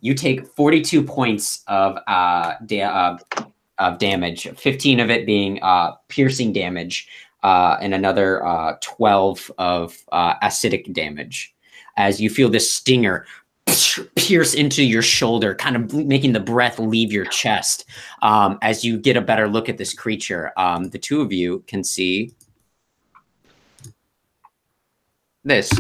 You take 42 points of damage, 15 of it being piercing damage, and another 12 of acidic damage. As you feel this stinger pierce into your shoulder, kind of making the breath leave your chest. As you get a better look at this creature, the two of you can see this.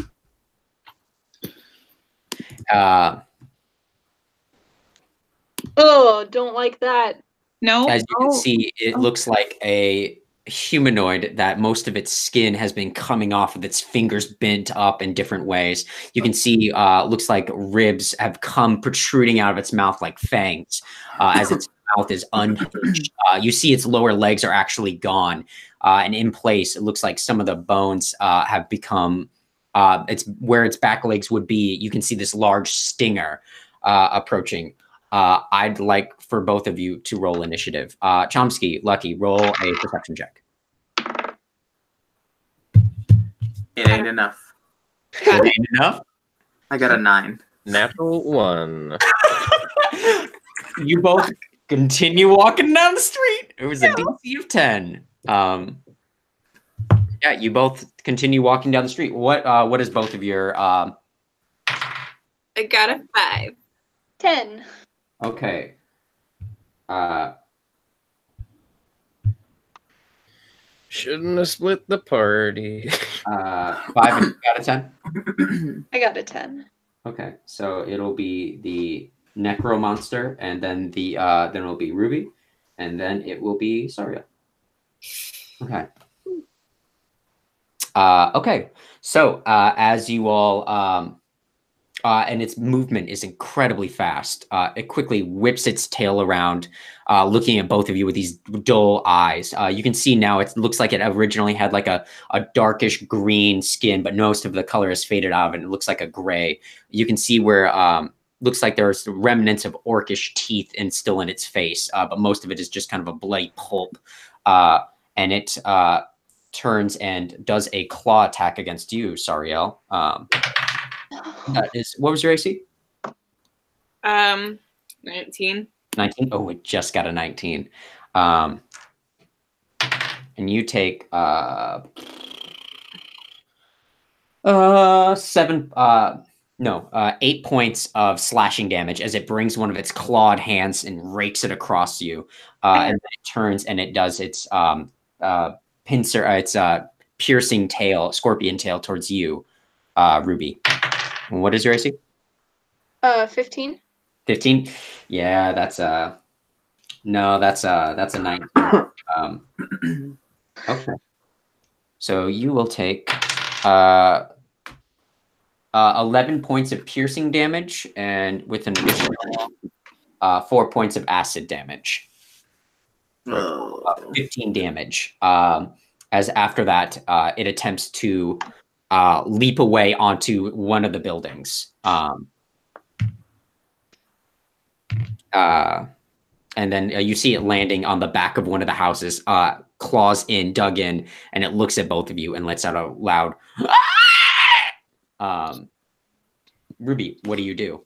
Oh, don't like that. No. As you can see, it looks like a humanoid that most of its skin has been coming off of its fingers bent up in different ways. You can see looks like ribs have come protruding out of its mouth like fangs as its mouth is unhinged. You see its lower legs are actually gone, and in place it looks like some of the bones have become it's where its back legs would be. You can see this large stinger approaching. I'd like for both of you to roll initiative. Chomsky, Lucky, roll a perception check. It ain't enough. It ain't enough? I got a 9. Natural 1. You both continue walking down the street. It was a DC of 10. Yeah, you both continue walking down the street. What is both of your I got a 5. 10. Okay. Shouldn't have split the party. 5 out of 10? I got a 10. Okay, so it'll be the Necro Monster, and then then it'll be Ruby, and then it will be Saria. Okay. Okay, so as you all and its movement is incredibly fast. It quickly whips its tail around, looking at both of you with these dull eyes. You can see now it looks like it originally had like a darkish green skin, but most of the color is faded out of it. It looks like a gray. You can see where looks like there's remnants of orcish teeth and still in its face, but most of it is just kind of a bloody pulp. And it turns and does a claw attack against you, Sariel. What was your AC? 19. 19. Oh, it just got a 19. And you take 8 points of slashing damage as it brings one of its clawed hands and rakes it across you. And then it turns and it does its pincer, its piercing tail, scorpion tail towards you, Ruby. What is your AC? 15. 15? Yeah, that's a 19. Okay. So you will take 11 points of piercing damage, and with an additional 4 points of acid damage. 15 damage. As after that, it attempts to leap away onto one of the buildings. And then you see it landing on the back of one of the houses, claws in, dug in, and it looks at both of you and lets out a loud Ruby, what do you do?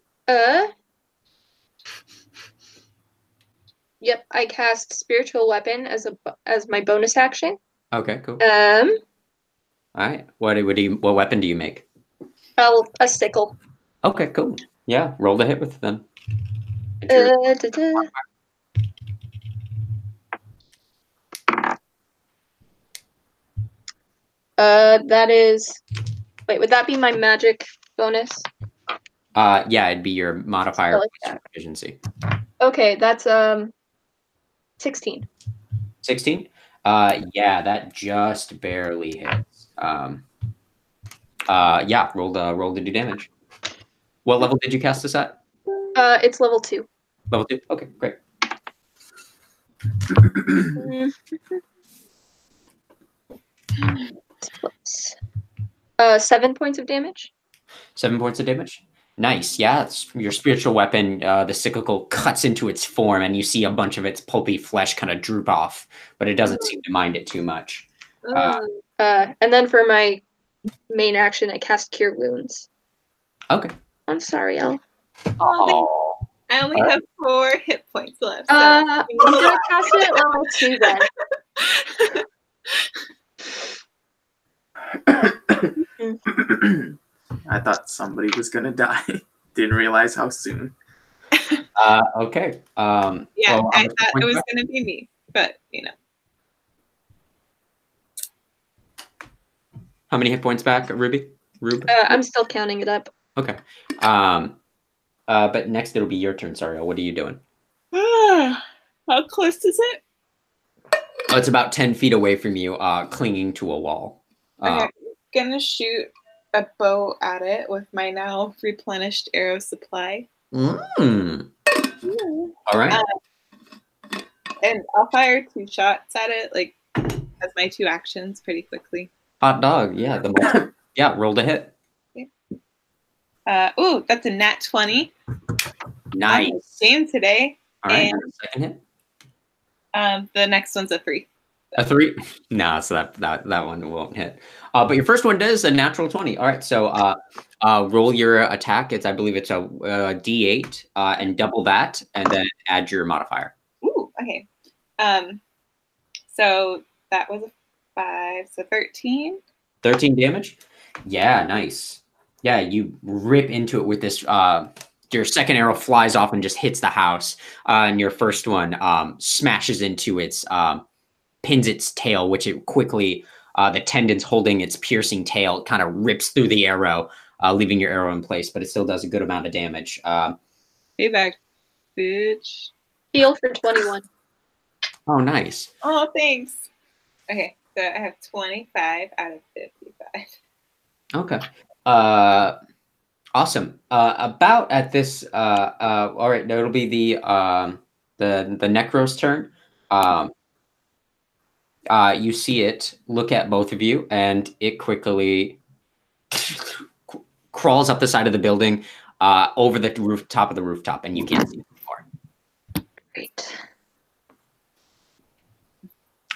Yep, I cast Spiritual Weapon as my bonus action. Okay, cool. All right. What weapon do you make? A sickle. Okay, cool. Yeah, roll the hit with them. That is. Wait, would that be my magic bonus? Yeah, it'd be your modifier proficiency. Okay, that's 16. 16? Yeah, that just barely hits. Yeah, roll to do damage. What level did you cast this at? It's level 2. Level 2? Okay, great. 7 points of damage. 7 points of damage? Nice. Yeah, it's your spiritual weapon, the cyclical, cuts into its form, and you see a bunch of its pulpy flesh kind of droop off, but it doesn't seem to mind it too much. And then for my main action, I cast Cure Wounds. Okay. I'm sorry, Elle. Oh. I only have 4 hit points left. So. I'm gonna cast it at level 2 then. I thought somebody was gonna die. Didn't realize how soon. Okay. Yeah, well, I thought it was going to be me, but How many hit points back, Ruby? I'm still counting it up. Okay. But next it'll be your turn, Sariel. What are you doing? How close is it? Oh, it's about 10 feet away from you, clinging to a wall. I'm gonna shoot a bow at it with my now replenished arrow supply. All right. And I'll fire 2 shots at it, like as my 2 actions, pretty quickly. Hot dog. Yeah. Yeah. Roll to hit. Okay. Ooh, that's a nat 20. Nice. Game today. All right. And second hit. The next one's a 3. A 3? No, so that one won't hit. But your first one does a natural 20. All right, so roll your attack. I believe it's a D8, and double that, and then add your modifier. Ooh, okay. So that was a 5, so 13. 13 damage? Yeah, nice. Yeah, you rip into it with this. Your second arrow flies off and just hits the house, and your first one smashes into its. Pins its tail, which it quickly, the tendons holding its piercing tail kind of rips through the arrow, leaving your arrow in place, but it still does a good amount of damage. Payback, bitch. Heal for 21. Oh, nice. Oh, thanks. Okay, so I have 25 out of 55. Okay. Awesome. About at this, all right, that'll be the Necro's turn. You see it look at both of you, and it quickly crawls up the side of the building, over the top of the rooftop, and you can't see it anymore. Great.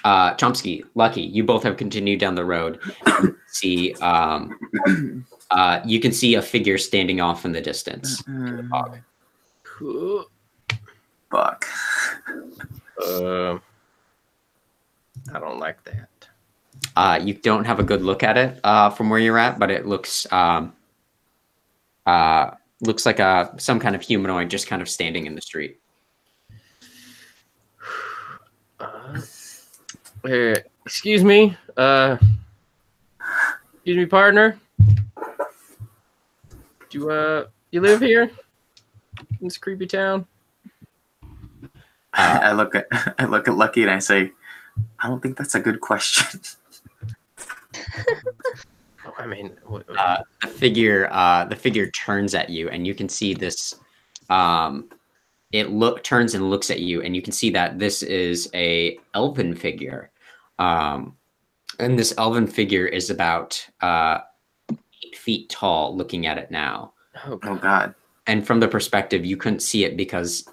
Chomsky, Lucky, you both have continued down the road. You can see a figure standing off in the distance. Cool. Fuck. I don't like that. You don't have a good look at it from where you're at, but it looks like some kind of humanoid just kind of standing in the street. Excuse me. Excuse me, partner. Do you live here in this creepy town? I look at Lucky and I say, I don't think that's a good question. I mean, the figure turns at you, and you can see this it turns and looks at you, and you can see that this is a elven figure. And this elven figure is about 8 feet tall, looking at it now. Oh God. And from the perspective, you couldn't see it because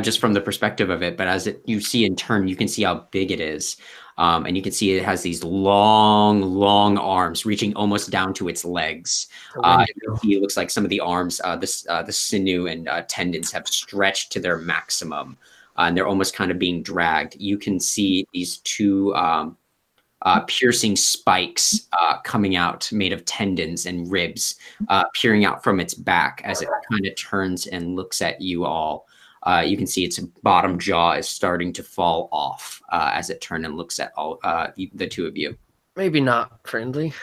just from the perspective of it, but as you see in turn, you can see how big it is. And you can see it has these long, long arms reaching almost down to its legs. It looks like some of the arms, the sinew and tendons have stretched to their maximum, and they're almost kind of being dragged. You can see these two piercing spikes coming out, made of tendons and ribs, peering out from its back as it kind of turns and looks at you all. You can see its bottom jaw is starting to fall off as it turns and looks at all the two of you. Maybe not friendly.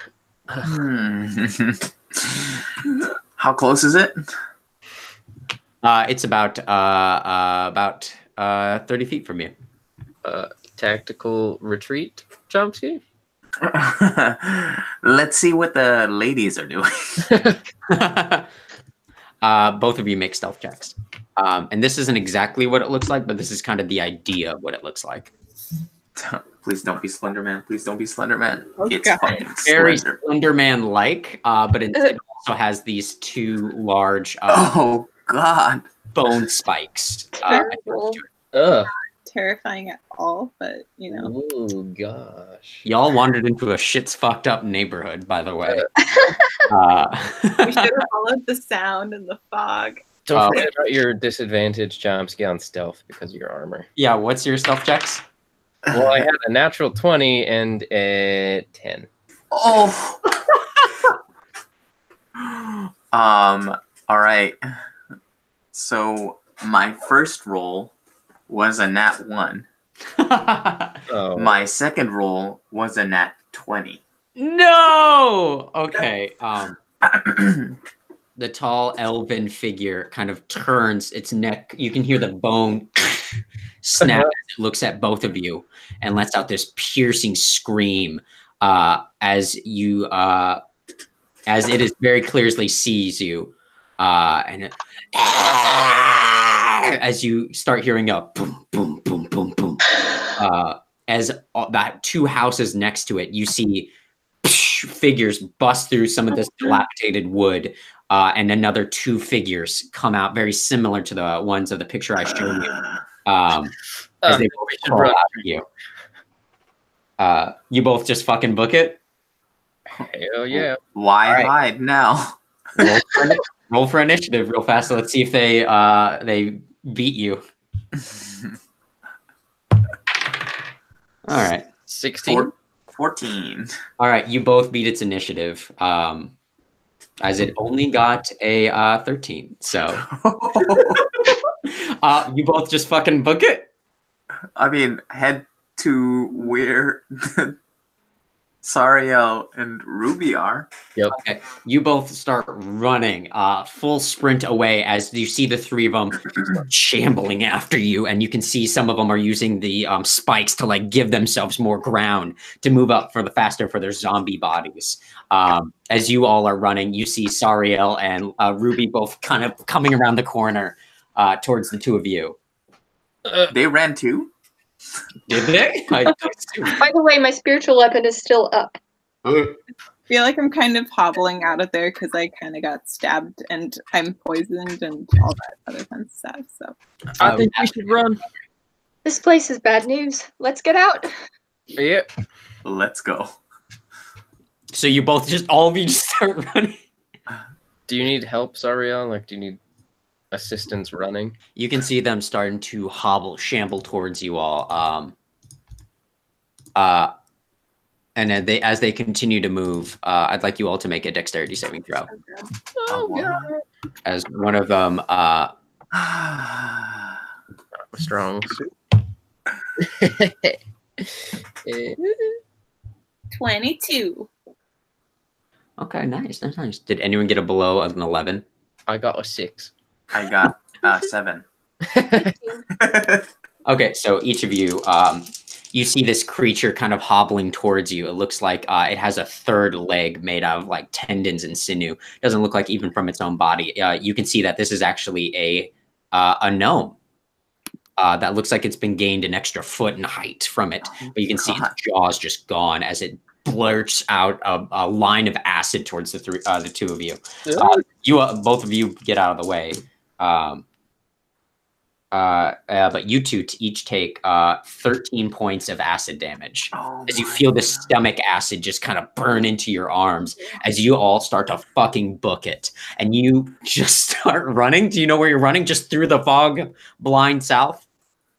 How close is it? It's about 30 feet from you. Tactical retreat, Chomsky? Let's see what the ladies are doing. Both of you make stealth checks. And this isn't exactly what it looks like, but this is kind of the idea of what it looks like. Please don't be Slender Man. Please don't be Slender Man. Oh, It's God. fucking Very Slender. Slender Man-like, but it also has these two large Oh God. bone spikes. Terrible. Ugh. Terrifying at all, but you know. Oh gosh. Y'all wandered into a shit's fucked up neighborhood, by the way. We should have followed the sound and the fog. Don't forget about your disadvantage, Chomsky, on stealth because of your armor. Yeah, what's your stealth checks? Well, I had a natural 20 and a 10. Oh. All right. So my first roll was a nat 1. Oh. My second roll was a nat 20. No! Okay. The tall elven figure kind of turns its neck. You can hear the bone snap as it looks at both of you and lets out this piercing scream as it is very clearly sees you. And as you start hearing a boom, boom, boom, boom, boom, as that two houses next to it, you see figures bust through some of this dilapidated wood, and another two figures come out very similar to the ones of the picture I showed you. As they both crawl out at you. You both just fucking book it? Hell yeah. Why hide now? Roll for initiative real fast. So let's see if they beat you. All right. 16. 14. All right. You both beat its initiative. As it only got a 13. So you both just fucking book it? I mean, head to where Sariel and Ruby are. Yep. Okay. You both start running, full sprint away as you see the three of them shambling after you, and you can see some of them are using the spikes to like give themselves more ground to move up faster for their zombie bodies. As you all are running, you see Sariel and Ruby both kind of coming around the corner towards the two of you. They ran too? Did they? By the way, my spiritual weapon is still up. I feel like I'm kind of hobbling out of there because I kind of got stabbed and I'm poisoned and all that other fun stuff. So I think we should run. This place is bad news. Let's get out. Yep. Let's go. So you both all of you just start running. Do you need help, Sariel? Like, do you need assistance running? You can see them starting to shamble towards you all. And then as they continue to move, I'd like you all to make a dexterity saving throw. Oh, God. As one of them, Strong. 22. Okay, nice. Did anyone get a below an 11? I got a 6. I got 7. Okay, so each of you, you see this creature kind of hobbling towards you. It looks like it has a third leg made out of like tendons and sinew. Doesn't look like even from its own body. You can see that this is actually a gnome that looks like it's been gained an extra foot in height from it. But you can see its jaws just gone as it blurts out a line of acid towards the two of you. Both of you get out of the way. But you two each take 13 points of acid damage as you feel the stomach acid just kind of burn into your arms as you all start to fucking book it. And you just start running. Do you know where you're running? Just through the fog blind south?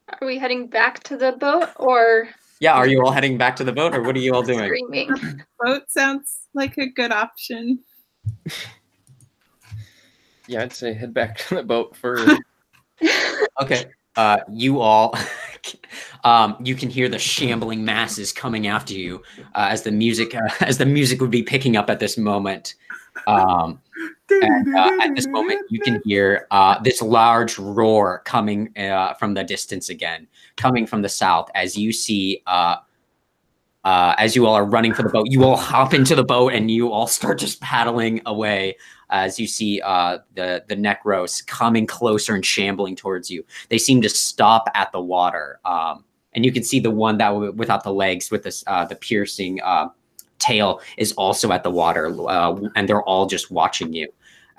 Are we heading back to the boat or? Yeah, are you all heading back to the boat or what are you all doing? Screaming. Boat sounds like a good option. Yeah, I'd say head back to the boat first. Okay. You all, you can hear the shambling masses coming after you as the music would be picking up at this moment. And at this moment, you can hear this large roar coming from the distance again, coming from the south. As you see, as you all are running for the boat, you all hop into the boat and you all start just paddling away. As you see the Necros coming closer and shambling towards you. They seem to stop at the water. And you can see the one that without the legs with this, the piercing tail is also at the water. And they're all just watching you.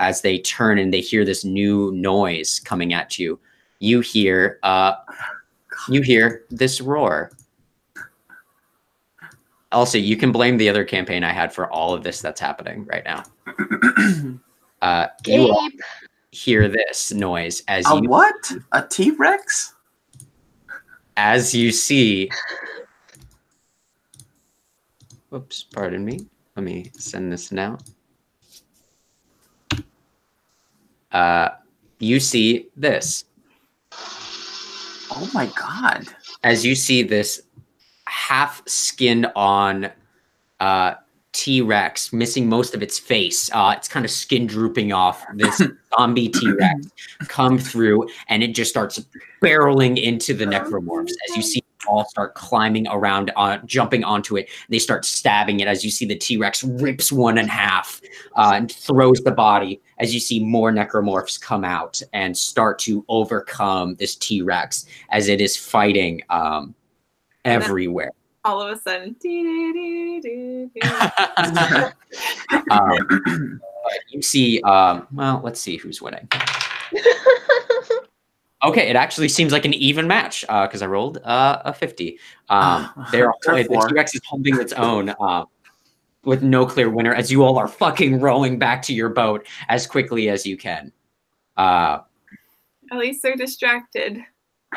As they turn and they hear this new noise coming at you. You hear this roar. Also, you can blame the other campaign I had for all of this that's happening right now. You all hear this noise as you what? A T-Rex? As you see. Whoops, pardon me. Let me send this now. You see this. Oh my god. As you see this half skinned on T-Rex, missing most of its face. It's kind of skin drooping off. This zombie T-Rex come through, and it just starts barreling into the necromorphs. As you see all start climbing around, jumping onto it, they start stabbing it. As you see the T-Rex rips one in half and throws the body. As you see more necromorphs come out and start to overcome this T-Rex as it is fighting everywhere. All of a sudden, you see, well, let's see who's winning. Okay, it actually seems like an even match because I rolled a 50. The T-Rex is holding its own with no clear winner as you all are fucking rowing back to your boat as quickly as you can. At least they're distracted.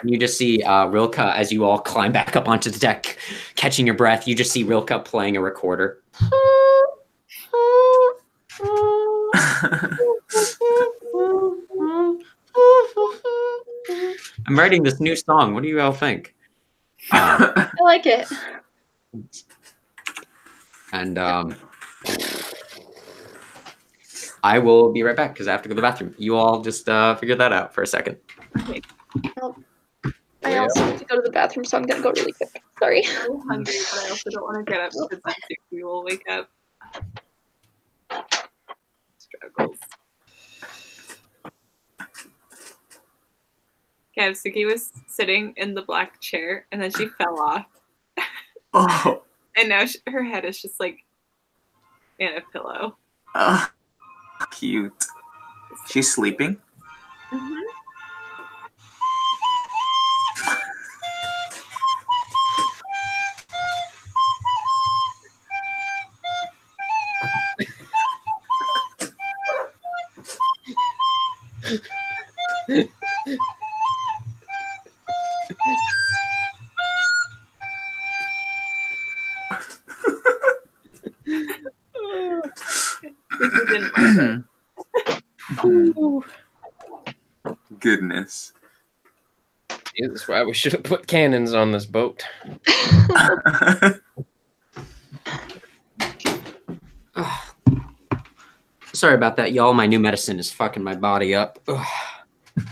And you just see Rilka as you all climb back up onto the deck, catching your breath. You just see Rilka playing a recorder. I'm writing this new song. What do you all think? I like it. And I will be right back because I have to go to the bathroom. You all just figure that out for a second. Okay. I also need to go to the bathroom, so I'm gonna go really quick. Sorry. I'm so hungry, but I also don't want to get up because then we will wake up. Struggles. Okay, Suki was sitting in the black chair, and then she fell off. Oh. And now her head is just like in a pillow. Cute. She's sleeping? Mm-hmm. Goodness. That's why we should have put cannons on this boat. Sorry about that, y'all. My new medicine is fucking my body up. Ugh.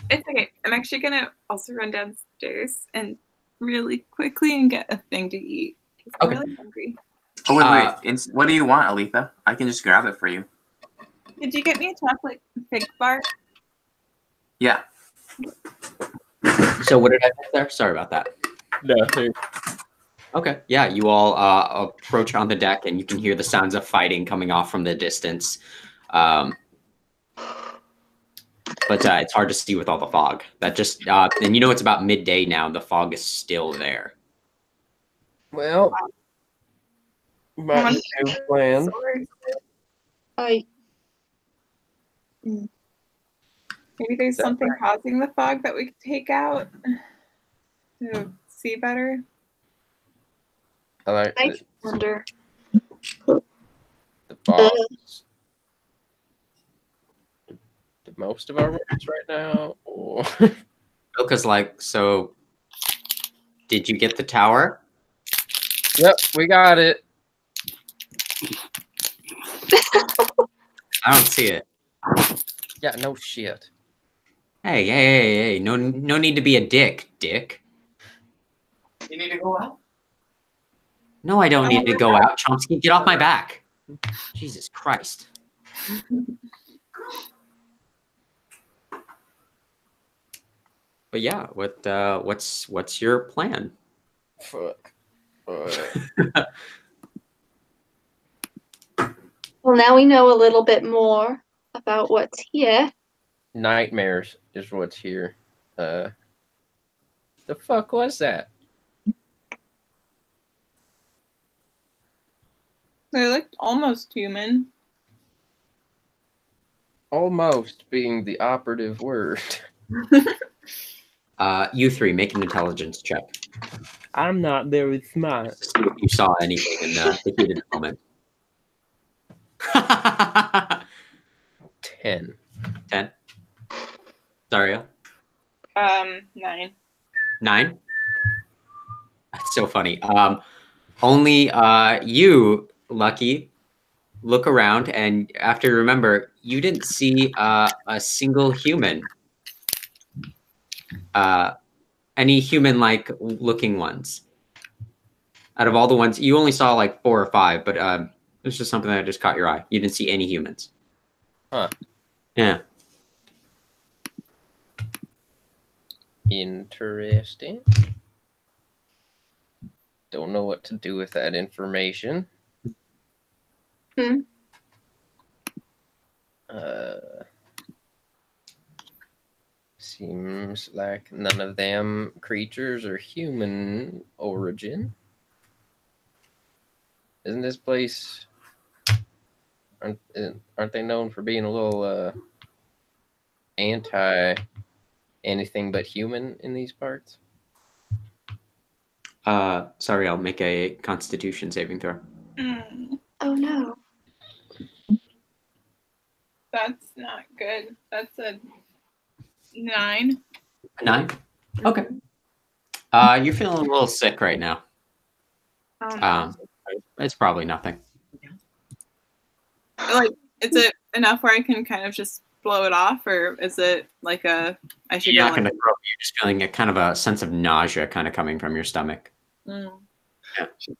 It's okay. I'm actually gonna also run downstairs and really quickly and get a thing to eat. I'm really hungry. Oh, wait. What do you want, Aletha? I can just grab it for you. Did you get me a chocolate fig bar? Yeah. So what did I miss there? Sorry about that. Nothing. Okay. Yeah, you all approach on the deck, and you can hear the sounds of fighting coming off from the distance. But it's hard to see with all the fog. That just and you know it's about midday now. The fog is still there. Well, my new plan. Maybe there's something causing the fog that we could take out to see better. I wonder. the fog. The most of our words right now. Or... Ilka's like, so did you get the tower? Yep, we got it. I don't see it. Yeah, no shit. Hey! No need to be a dick. You need to go out. No, I don't need to go out, Chomsky. Get off my back. Jesus Christ. But yeah, what's your plan? Fuck. Well, now we know a little bit more about what's here. Nightmares is what's here. The fuck was that? They looked almost human. Almost being the operative word. You three, make an intelligence check. I'm not very smart. See if you saw anything in the heated moment. 10. 10. Dario? 9. 9? That's so funny. Only you, Lucky, look around, and after you remember, you didn't see a single human. Any human-like looking ones. Out of all the ones, you only saw like 4 or 5, but it was just something that just caught your eye. You didn't see any humans. Huh. Yeah. Interesting. Don't know what to do with that information. Seems like none of them creatures are human origin. Isn't this place... Aren't they known for being a little anti anything but human in these parts? Sorry, I'll make a Constitution saving throw. Oh no. That's not good. That's a 9. 9? Okay. You're feeling a little sick right now. It's probably nothing. Like, is it enough where I can kind of just blow it off, or is it like I should You're go not going to throw. You're just feeling a kind of a sense of nausea kind of coming from your stomach. Yeah. She's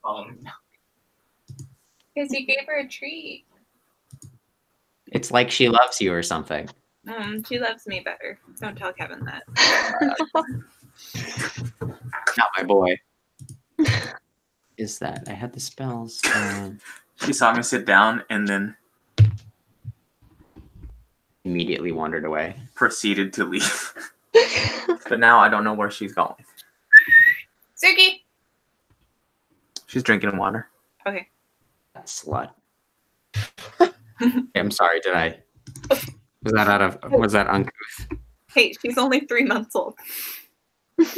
Because you gave her a treat. It's like she loves you or something. She loves me better. Don't tell Kevin that. Not my boy. Is that? I had the spells. She saw me sit down and then Immediately wandered away. proceeded to leave. But now I don't know where she's going. Suki! She's drinking water. Okay. That slut. I'm sorry, did I? Was that uncouth? Hey, she's only 3 months old. What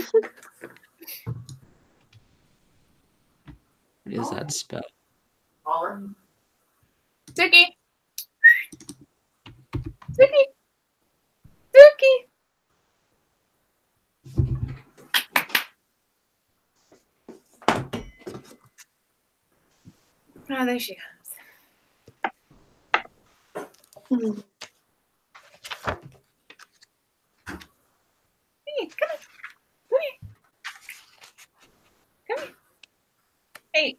is that spell? Suki! Suki! Suki! Oh, there she comes. Hey, come on. Come here. Come here. Hey.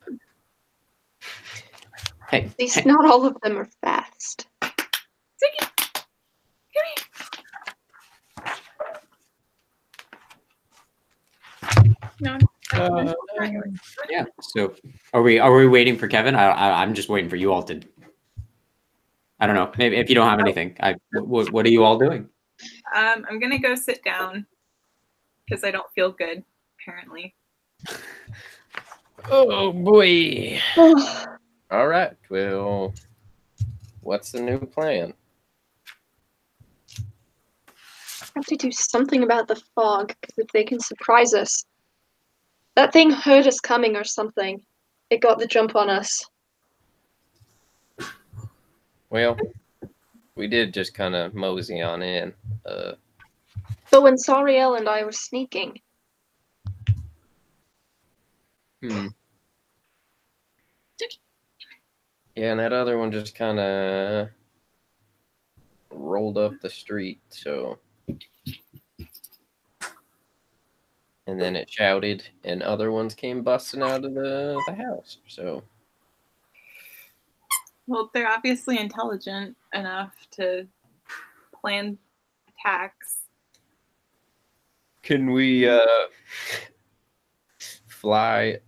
Hey. At least not all of them are fast. Suki. Come here. No. Yeah. So are we waiting for Kevin? I'm just waiting for you all to. I don't know. Maybe if you don't have anything, what are you all doing? I'm gonna go sit down because I don't feel good. Apparently. Oh boy. All right. Well, what's the new plan? I have to do something about the fog, because if they can surprise us. That thing heard us coming or something. It got the jump on us. Well, we did just kind of mosey on in. But when Sariel and I were sneaking. Yeah, and that other one just kind of rolled up the street, so. And then it shouted, and other ones came busting out of the house, so. Well, they're obviously intelligent enough to plan attacks. Can we fly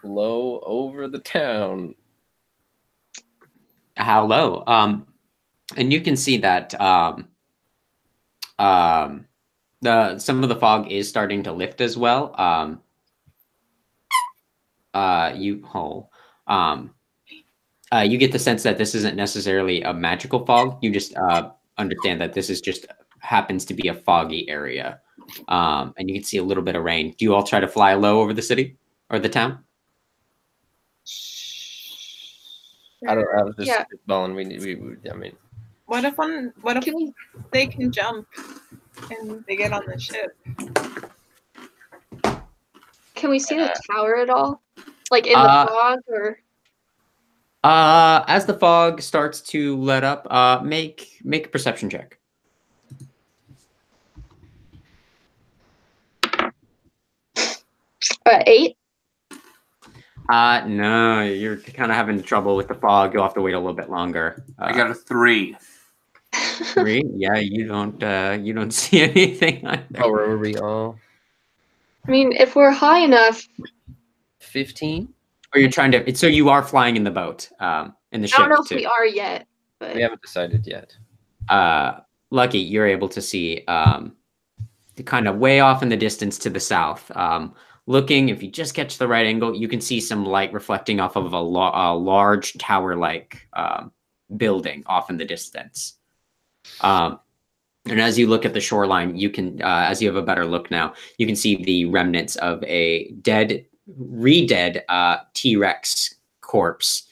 low over the town? How low? And you can see that some of the fog is starting to lift as well. You get the sense that this isn't necessarily a magical fog. You just understand that this is just happens to be a foggy area. And you can see a little bit of rain. Do you all try to fly low over the city or the town? I was just spitballing. I mean, what if they can jump and they get on the ship? Can we see the tower at all? Like in the fog, or? As the fog starts to let up, make a perception check. 8. No, you're kind of having trouble with the fog. You'll have to wait a little bit longer. I got a 3. 3? Yeah, you don't see anything either. How are we all? I mean, if we're high enough. 15? Or you're trying to? So you are flying in the boat, in the ship. I don't know if too. we are yet, but We haven't decided yet. Lucky, you're able to see kind of way off in the distance to the south. Looking, if you just catch the right angle, you can see some light reflecting off of a large tower-like building off in the distance. And as you look at the shoreline, you can, as you have a better look now, you can see the remnants of a re-dead T-Rex corpse,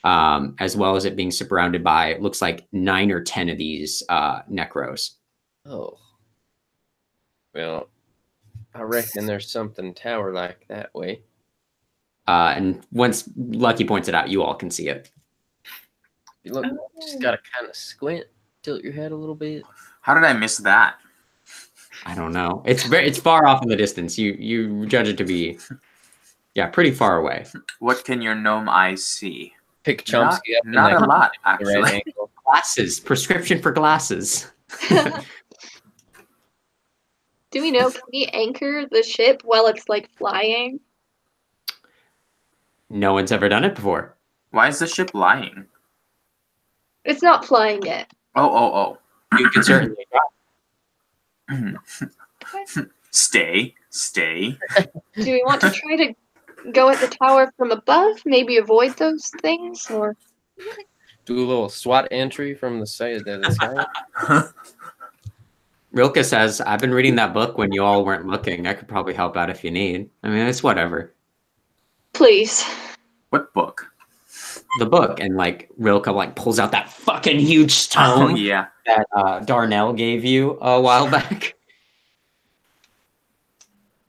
as well as it being surrounded by, it looks like 9 or 10 of these necros. Oh. Well, I reckon there's something tower-like that way. And once Lucky points it out, you all can see it. You look, just gotta kind of squint, tilt your head a little bit. How did I miss that? I don't know. It's far off in the distance. You judge it to be, pretty far away. What can your gnome eyes see? Pick Chomsky up. Not a lot, actually. Right Glasses. Prescription for glasses. do we know, can we anchor the ship while it's like flying? No one's ever done it before. Why is the ship lying? It's not flying yet. Oh. You can certainly try. Stay. Do we want to try to go at the tower from above? Maybe avoid those things, or do a little SWAT entry from the side of the sky. Rilke says, I've been reading that book when you all weren't looking. I could probably help out if you need. I mean, it's whatever. Please. What book? The book. And like Rilke like pulls out that fucking huge stone that Darnell gave you a while back.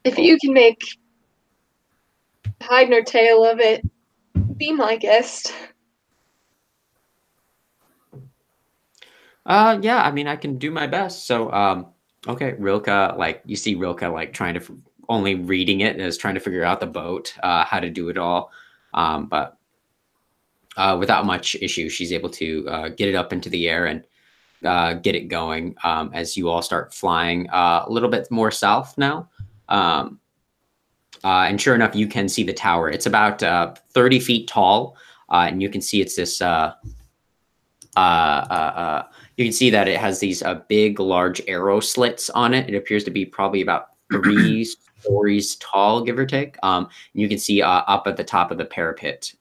If you can make hide nor tail of it, be my guest. Yeah, I mean, I can do my best. So, okay, Rilke, like, you see Rilke, like, trying to, only reading it as trying to figure out the boat, how to do it all. But without much issue, she's able to get it up into the air and get it going as you all start flying a little bit more south now. And sure enough, you can see the tower. It's about 30 feet tall, and you can see it's this. You can see that it has these big, large arrow slits on it. It appears to be probably about 3 stories tall, give or take. You can see up at the top of the parapet.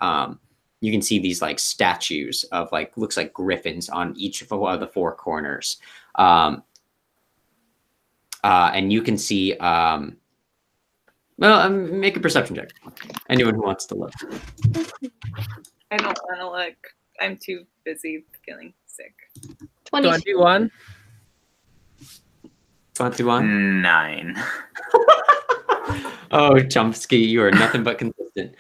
You can see these like statues of like looks like griffins on each of the 4 corners. And you can see. Well, make a perception check. Anyone who wants to look. I don't want to look. I'm too busy feeling sick. 21. 21? 9. Oh, Chomsky, you are nothing but consistent.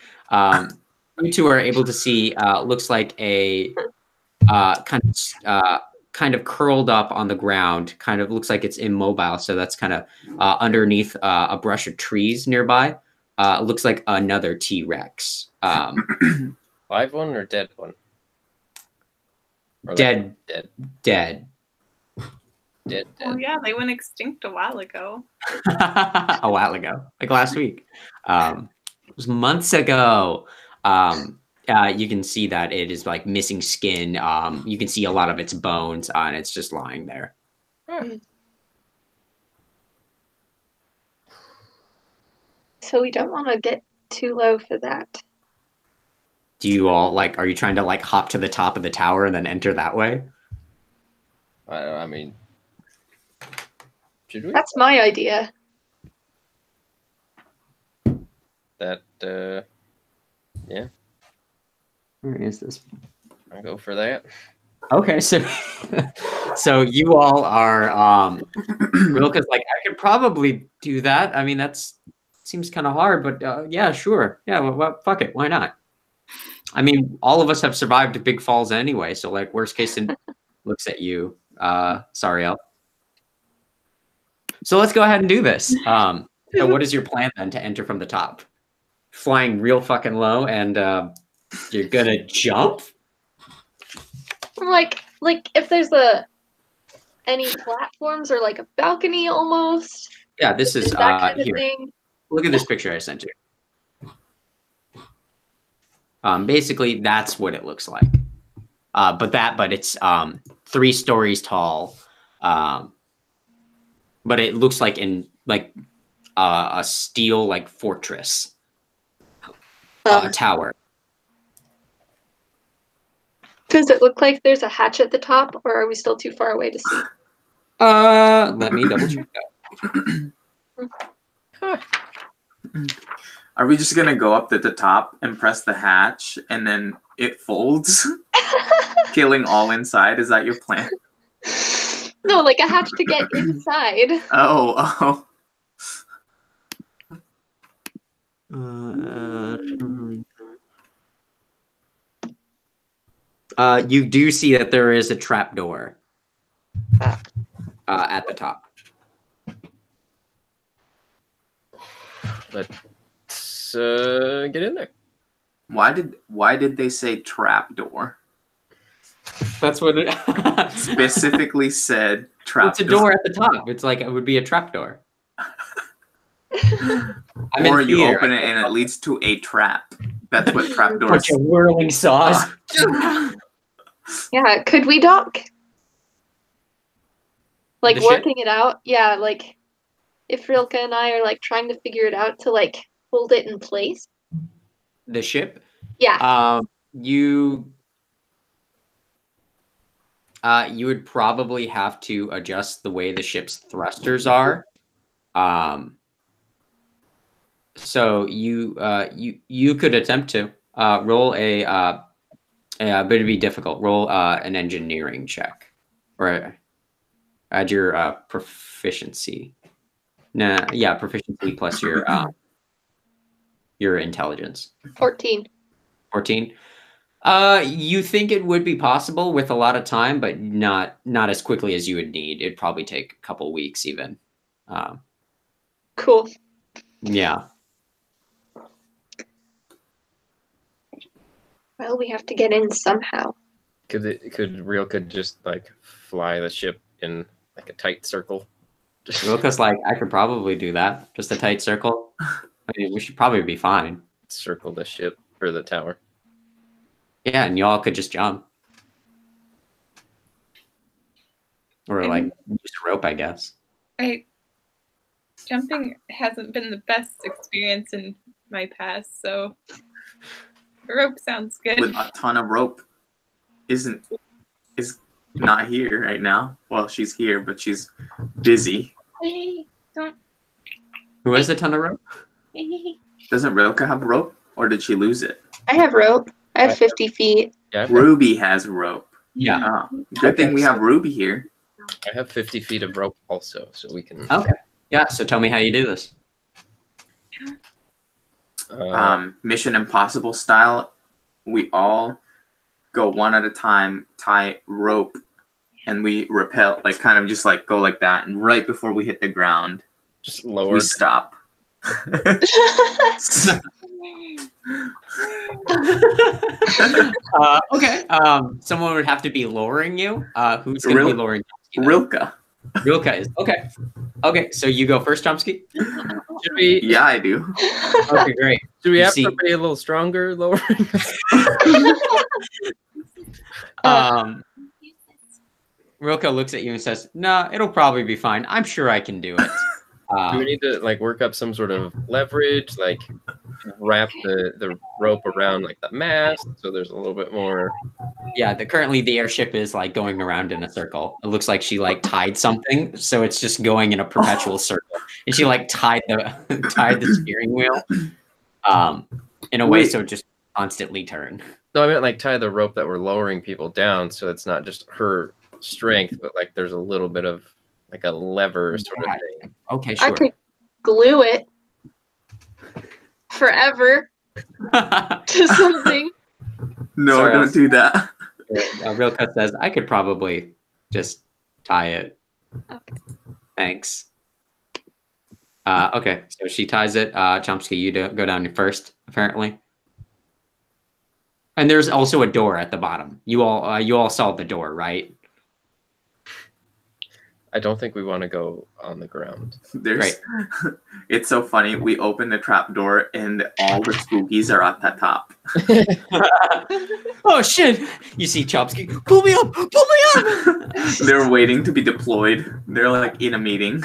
You two are able to see. Looks like a kind of curled up on the ground. Kind of looks like it's immobile. So that's kind of underneath a brush of trees nearby. Looks like another T-Rex. Live one or dead one? Or Dead. Dead. Oh yeah, they went extinct a while ago. A while ago, like last week. It was months ago. You can see that it is like missing skin. You can see a lot of its bones, and it's just lying there. So we don't want to get too low for that. Do you all like? Are you trying to like hop to the top of the tower and then enter that way? I mean, should we? That's my idea. That yeah. Where is this? I'll go for that. Okay, so so you all are real because like I could probably do that. I mean, that's seems kind of hard, but yeah, sure, yeah, well, fuck it, why not? I mean, all of us have survived big falls anyway, so like worst case looks at you, Sariel. So let's go ahead and do this. So what is your plan then to enter from the top? Flying real fucking low and you're gonna jump? Like if there's any platforms or like a balcony almost. Yeah, this is that kind of here. thing. Look at this picture I sent you. Basically, that's what it looks like. But it's 3 stories tall. But it looks like in like a steel like fortress tower. Does it look like there's a hatch at the top, or are we still too far away to see? Let me double check that. Are we just gonna go up to the top and press the hatch and then it folds, killing all inside? Is that your plan? No, like a hatch to get inside. Oh. You do see that there is a trapdoor at the top. Let's get in there. Why did they say trapdoor? That's what it Specifically said trapdoor. It's a door at the top. It's like it would be a trapdoor. Or you open it and it leads to a trap. That's what trapdoors. Bunch of whirling saws. Yeah, could we dock? Like The working it out? Yeah, like if Rilke and I are like trying to figure it out to like hold it in place. The ship? Yeah. You would probably have to adjust the way the ship's thrusters are. So you could attempt to roll but it'd be difficult. Roll an engineering check, or add your proficiency. Nah, yeah, proficiency plus your intelligence. 14. 14. You think it would be possible with a lot of time, but not as quickly as you would need. It'd probably take a couple weeks even. Cool. Yeah. Well, we have to get in somehow. Could just like fly the ship in like a tight circle? Lucas, like, I could probably do that. Just a tight circle. I mean, we should probably be fine. Circle the ship or the tower. Yeah, and y'all could just jump. Or like use a rope, I guess. Jumping hasn't been the best experience in my past, so rope sounds good. With a ton of rope is not here right now. Well, she's here, but she's busy. Hey, don't. Who has a ton of rope? Doesn't Rilka have rope, or did she lose it? I have rope. I have 50 feet. Yeah, Ruby has rope. Yeah. Good thing we have Ruby here. I have 50 feet of rope also, so we can. Okay. Yeah. So tell me how you do this. Mission Impossible style. We all go one at a time, tie rope, and we rappel, like kind of just like go like that. And right before we hit the ground, just lower. We stop. Okay. Someone would have to be lowering you. Who's going to be lowering you? Rilka. Rilka is okay. Okay, so you go first, Chomsky. Should we? Yeah, I do. Okay, great. Do we have somebody a little stronger lowering? Rilka looks at you and says, "No, it'll probably be fine. I'm sure I can do it." Do we need to like work up some sort of leverage, like wrap the rope around like the mast, so there's a little bit more? Yeah, currently the airship is like going around in a circle. It looks like she like tied something, so it's just going in a perpetual circle. And she like tied the steering wheel, in a way so it just constantly turn. No, I meant like tie the rope that we're lowering people down, so it's not just her strength, but like there's a little bit of like a lever sort of thing. Okay, sure. I could glue it forever to something. No, Sorry, don't do that. Rilka says, I could probably just tie it. Okay. Thanks. Okay, so she ties it. Chomsky, you go down first, apparently. And there's also a door at the bottom. You all saw the door, right? I don't think we want to go on the ground. It's so funny. We open the trap door and all the spookies are at the top. Oh shit! You see Chomsky, pull me up! Pull me up! They're waiting to be deployed. They're like in a meeting.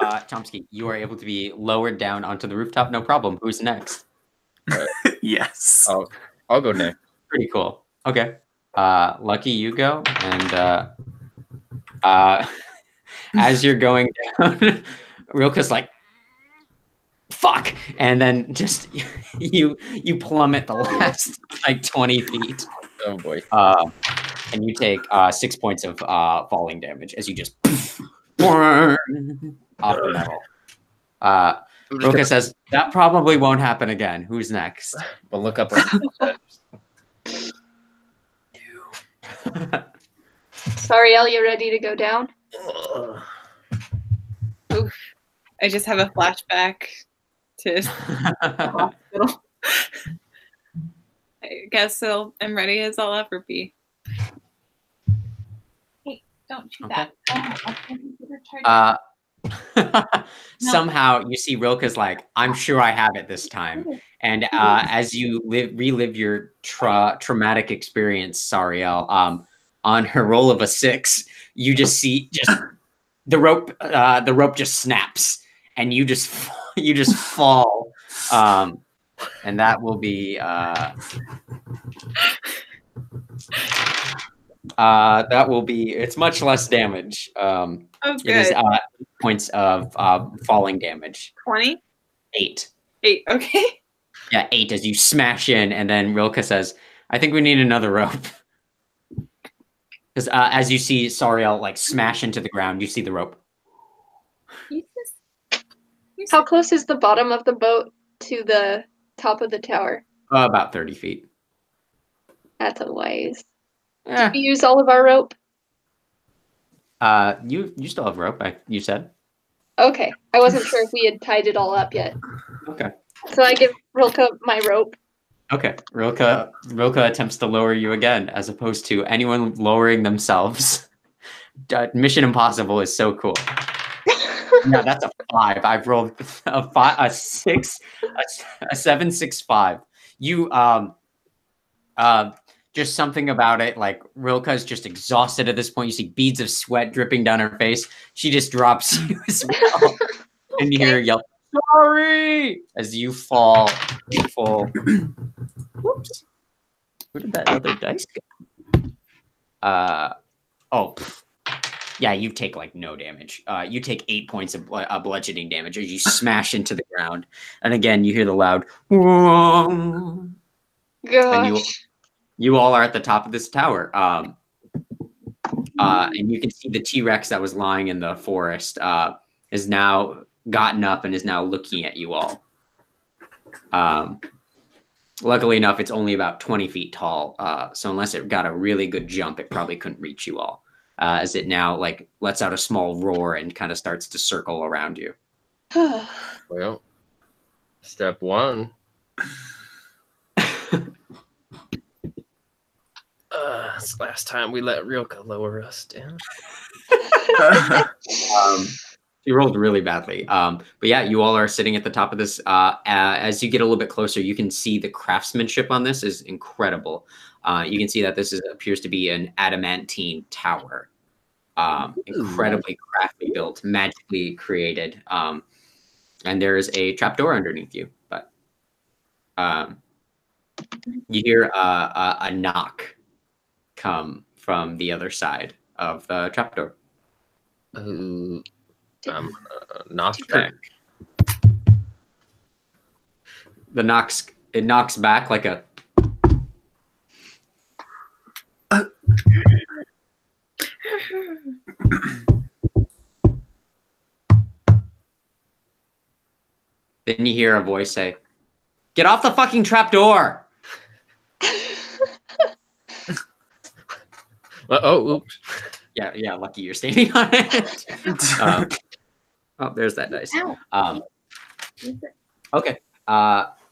Chomsky, you are able to be lowered down onto the rooftop, no problem. Who's next? Yes. I'll go next. Pretty cool. Okay. Lucky, you go, and as you're going down, Rilka's like, fuck, and then just you plummet the last like 20 feet. Oh boy. And you take 6 points of falling damage as you just off the metal. Rilka says, that probably won't happen again. Who's next? We'll look up. Sorry, El, you ready to go down? Oof. I just have a flashback to the hospital. I guess so. I'm ready as I'll ever be. Hey, don't do that. Somehow you see Rilka's like, I'm sure I have it this time. And as you relive your traumatic experience, Sariel, on her roll of a 6, you just see the rope just snaps and you just fall. And that will be it's much less damage. Oh, good. It is points of falling damage. 20? 8. 8, okay. Yeah, 8 as you smash in, and then Rilka says, I think we need another rope. Because as you see Sariel like smash into the ground, you see the rope. How close is the bottom of the boat to the top of the tower? About 30 feet. That's a ways. Yeah. Did we use all of our rope? You still have rope, you said. Okay. I wasn't sure if we had tied it all up yet. Okay. So I give Rilka my rope. Okay. Rilka attempts to lower you again, as opposed to anyone lowering themselves. Mission Impossible is so cool. Yeah, that's a 5. I've rolled a 6, a 7, 6, 5. You just something about it. Like Rilka's just exhausted at this point. You see beads of sweat dripping down her face. She just drops you as well, and you hear her yell, "Sorry!" as you fall. You fall. Whoops! Where did that other dice go? Oh. Yeah, you take like no damage. You take 8 points of bludgeoning damage as you smash into the ground. And again, you hear the loud. Gosh. And you all are at the top of this tower. And you can see the T-Rex that was lying in the forest is now gotten up and is now looking at you all. Luckily enough, it's only about 20 feet tall. So unless it got a really good jump, it probably couldn't reach you all. As it now like lets out a small roar and kind of starts to circle around you. Well, step 1. It's the last time we let Rilka lower us down. You rolled really badly. But yeah, you all are sitting at the top of this. As you get a little bit closer, you can see the craftsmanship on this is incredible. You can see that this appears to be an adamantine tower. Incredibly crafty built, magically created. And there is a trapdoor underneath you. But you hear a knock come from the other side of the trapdoor. Knock back. It knocks back like a. Then you hear a voice say, "Get off the fucking trapdoor!" Oops. Yeah, lucky you're standing on it. There's that dice. Okay.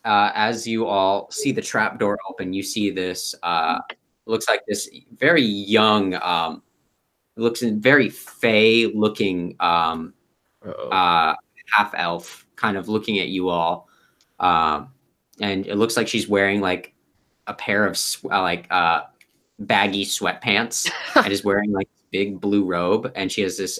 As you all see the trapdoor open, you see this. Looks like this very young. Looks very fey-looking half elf, kind of looking at you all, and it looks like she's wearing like a pair of baggy sweatpants and is wearing like big blue robe, and she has this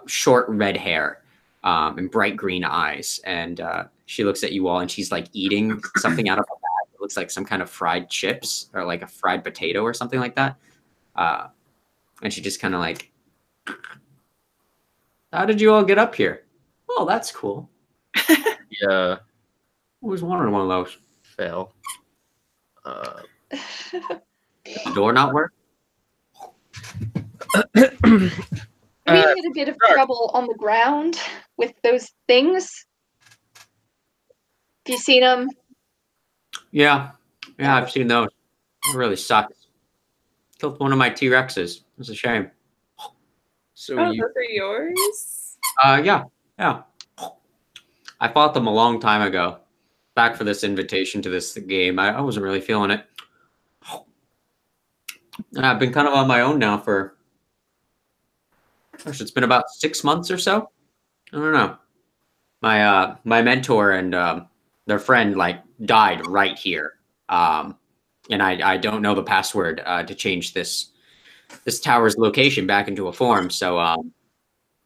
short red hair and bright green eyes, and she looks at you all and she's like eating something out of a bag. It looks like some kind of fried chips or like a fried potato or something like that, and she just kind of like, "How did you all get up here?" "Oh, that's cool." Yeah. Always wanted one of those. Fail. The door not work? We had a bit of trouble on the ground with those things. Have you seen them? Yeah, I've seen those. It really sucks. Killed one of my T-Rexes. It's a shame. So those are yours? Yeah. I fought them a long time ago. Back for this invitation to this game. I wasn't really feeling it. And I've been kind of on my own now for, gosh, it's been about 6 months or so. I don't know. My mentor and their friend like died right here. And I don't know the password to change this tower's location back into a form. So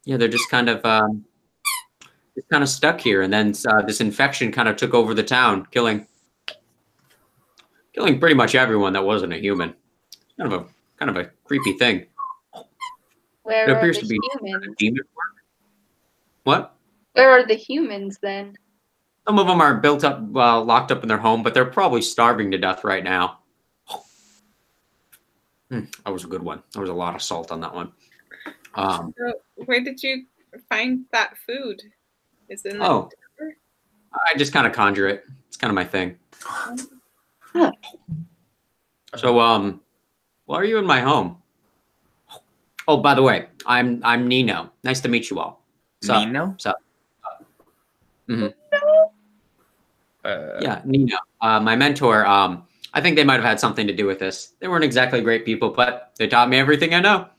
yeah, they're just kind of stuck here. And then this infection kind of took over the town, killing pretty much everyone that wasn't a human. Kind of a creepy thing. Where It are appears the to be humans? demon work. What? Where are the humans then? Some of them are built up, locked up in their home, but they're probably starving to death right now. That was a good one. There was a lot of salt on that one. So where did you find that food? Is it in the tower? I just kind of conjure it. It's kind of my thing. Huh. So, why are you in my home? Oh, by the way, I'm Nino. Nice to meet you all. Nino? Yeah, Nino. My mentor. I think they might have had something to do with this. They weren't exactly great people, but they taught me everything I know.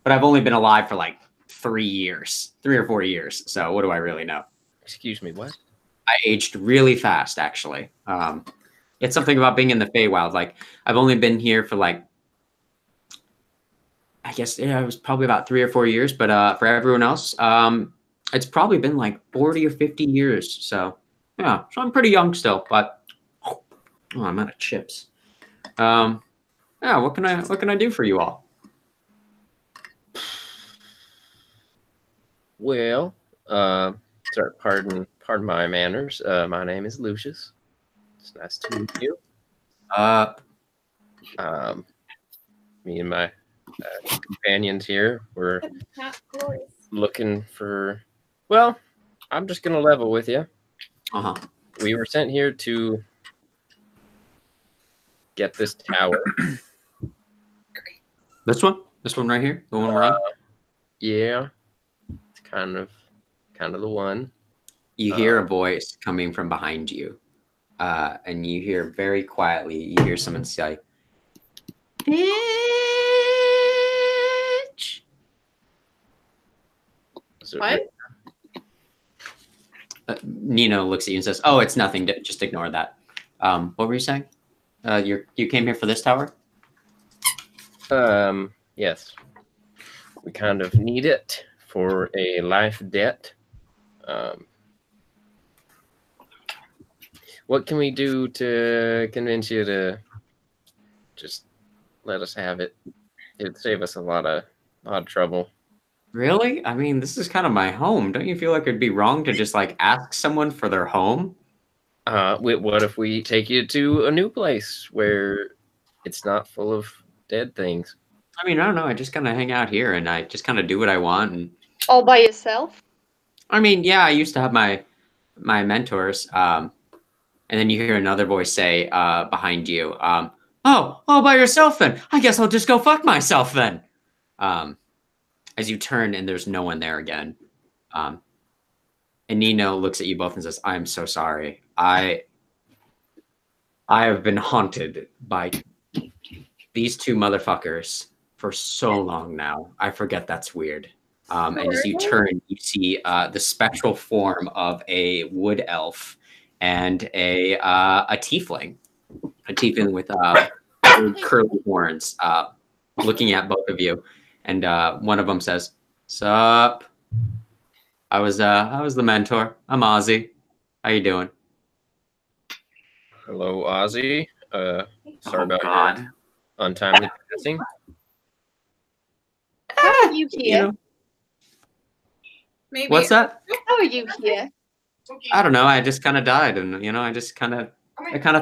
but I've only been alive for like 3 or 4 years. So what do I really know? Excuse me, what? I aged really fast, actually. It's something about being in the Feywild. Like, I've only been here for like, I guess it was probably about 3 or 4 years. But for everyone else, it's probably been like 40 or 50 years. So yeah, so I'm pretty young still. But oh, I'm out of chips. Yeah, what can I do for you all? Well, sorry, pardon my manners. My name is Lucius. It's nice to meet you. Me and my companions here were looking for. Well, I'm just gonna level with you. We were sent here to get this tower. This one right here, the one we're on. Yeah, it's kind of the one. You hear a voice coming from behind you, and you hear very quietly. You hear someone say, "Bitch." What? Nino looks at you and says, "Oh, it's nothing. Just ignore that." What were you saying? You came here for this tower? Yes. We kind of need it for a life debt. What can we do to convince you to just let us have it? It'd save us a lot of trouble. Really? I mean, this is kind of my home. Don't you feel like it'd be wrong to just like ask someone for their home? What if we take you to a new place where it's not full of dead things? I mean, I don't know. I just kind of hang out here and I just kind of do what I want. And All by yourself? I mean, yeah, I used to have my mentors. And then you hear another voice say behind you, "Oh, all by yourself then. I guess I'll just go fuck myself then." As you turn and there's no one there again. And Nino looks at you both and says, "I'm so sorry. I have been haunted by these two motherfuckers for so long now. I forget that's weird." And as you turn, you see the spectral form of a wood elf and a tiefling with curly horns, looking at both of you. And one of them says, "Sup? I was the mentor. I'm Ozzy. How you doing?" Hello, Ozzy. Sorry about God. your untimely passing. How are you here? You know, Maybe. what's that? How are you here? I don't know. I just kind of died, and I just kind of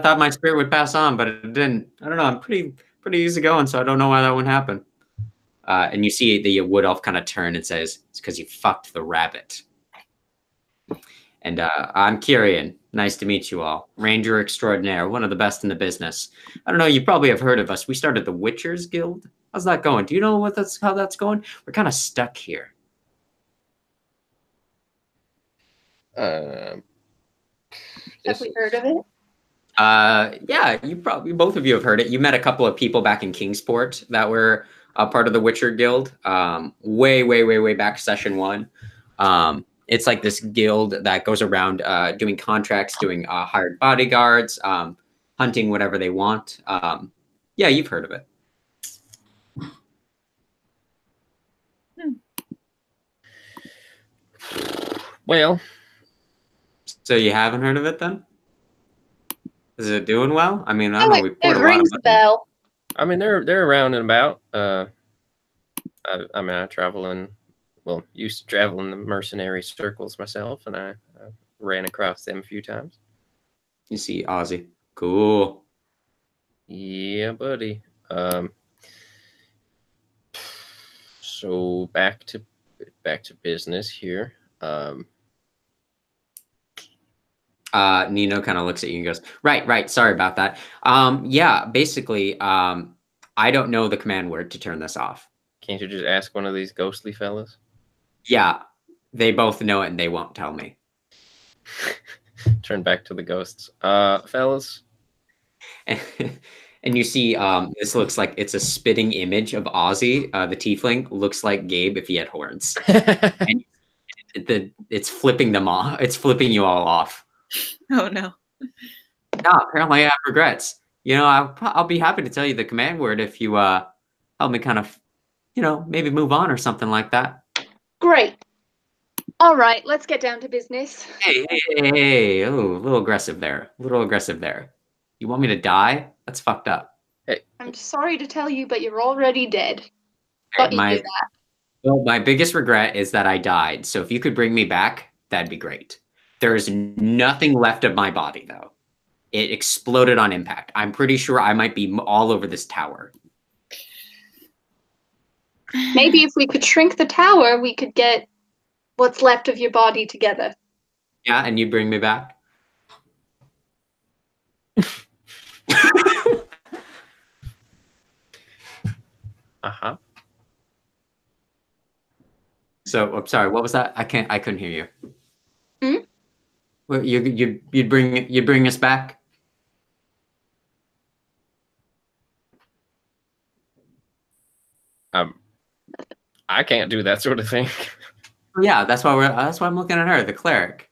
thought my spirit would pass on, but it didn't. I don't know. I'm pretty easygoing, so I don't know why that wouldn't happen. And you see the wood elf kind of turn and says, "It's because you fucked the rabbit." And I'm Kyrian. Nice to meet you all. Ranger extraordinaire, one of the best in the business. I don't know. You probably have heard of us. We started the Witchers Guild. How's that going? Do you know how that's going? We're kind of stuck here. Have we heard of it? Yeah, both of you have heard it. You met a couple of people back in Kingsport that were part of the Witcher Guild. Way back, session 1. It's like this guild that goes around doing contracts, doing hired bodyguards, hunting whatever they want. Yeah, you've heard of it. Well, so you haven't heard of it then? Is it doing well? I mean, I don't know. We poured It a lot of rings money. a bell. I mean, they're around and about. I travel in, used to travel in the mercenary circles myself, and I ran across them a few times. You see Ozzy. Cool. Yeah, buddy. So back to business here. Nino kind of looks at you and goes, right. Sorry about that. Yeah, basically, I don't know the command word to turn this off. Can't you just ask one of these ghostly fellas? Yeah, they both know it and they won't tell me. Turn back to the ghosts. Fellas? And you see, this looks like it's a spitting image of Ozzy, the tiefling. Looks like Gabe if he had horns. And it's flipping them off. It's flipping you all off. Oh no. No, apparently I have regrets. You know, I'll be happy to tell you the command word if you help me kind of, you know, maybe move on or something like that. Great. All right, let's get down to business. Hey. Oh, a little aggressive there. A little aggressive there. You want me to die? That's fucked up. Hey. I'm sorry to tell you, but you're already dead. Thought you knew that. Well, my biggest regret is that I died. So if you could bring me back, that'd be great. There's nothing left of my body, though. It exploded on impact. I'm pretty sure I might be all over this tower. Maybe if we could shrink the tower, we could get what's left of your body together. Yeah, and you'd bring me back? Uh-huh. So I'm sorry, what was that? I couldn't hear you. Hmm? Well, you'd bring us back? I can't do that sort of thing. Yeah, that's why I'm looking at her, the cleric.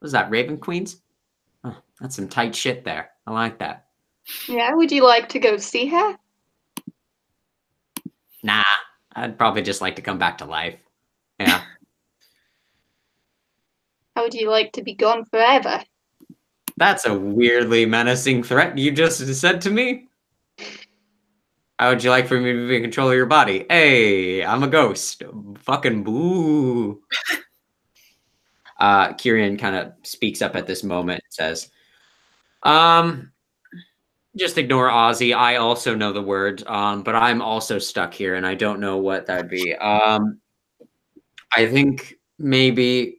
What is that, Raven Queens? Oh, that's some tight shit there. I like that. Yeah, would you like to go see her? Nah, I'd probably just like to come back to life. Yeah. How would you like to be gone forever? That's a weirdly menacing threat you just said to me. How would you like for me to be in control of your body? Hey, I'm a ghost. Fucking boo. Kieran kind of speaks up at this moment and says, just ignore Ozzy. I also know the word, but I'm also stuck here and I don't know what that'd be. I think maybe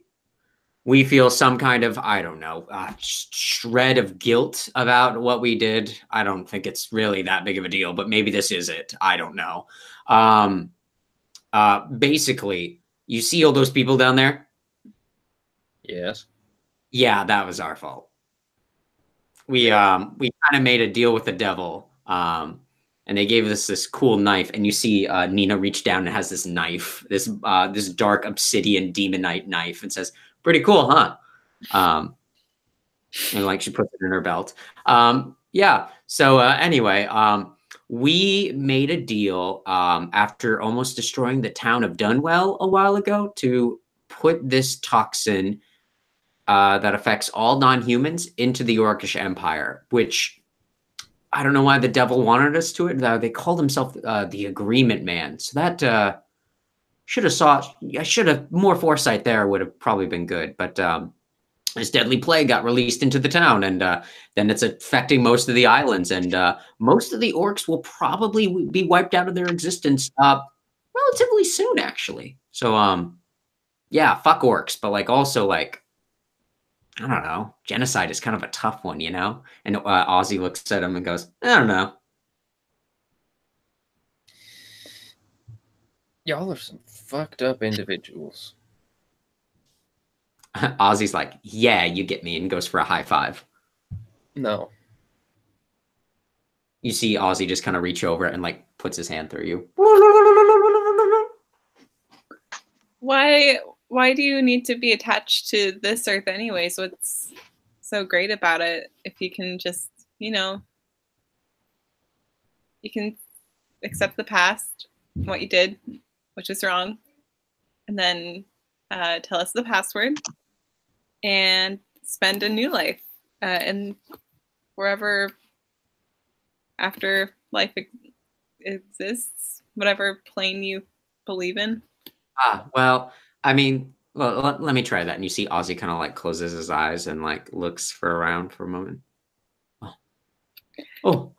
we feel some kind of, I don't know, shred of guilt about what we did. I don't think it's really that big of a deal, but maybe this is it. I don't know. Basically, you see all those people down there? Yes. Yeah, that was our fault. We kind of made a deal with the devil, and they gave us this cool knife. And you see Nina reach down and has this knife, this dark obsidian demonite knife, and says, "Pretty cool, huh?" And like she puts it in her belt. Yeah. So anyway, we made a deal after almost destroying the town of Dunwell a while ago to put this toxin that affects all non-humans into the Orcish Empire, which I don't know why the devil wanted us to it. They called himself the Agreement Man. So that I should have more foresight there would have probably been good. But this deadly plague got released into the town, and then it's affecting most of the islands, and most of the orcs will probably be wiped out of their existence relatively soon, actually. So yeah, fuck orcs, but like also like, I don't know. Genocide is kind of a tough one, you know? And Ozzy looks at him and goes, I don't know. Y'all are some fucked up individuals. Ozzy's like, yeah, you get me, and goes for a high five. No. You see Ozzy just kind of reach over and like puts his hand through you. Why do you need to be attached to this earth anyways? What's so great about it if you can just, you know, you can accept the past, what you did, which is wrong, and then tell us the password and spend a new life and wherever after life exists, whatever plane you believe in. Well, I mean, well, let me try that. And you see Ozzy kind of like closes his eyes and like looks around for a moment. Oh,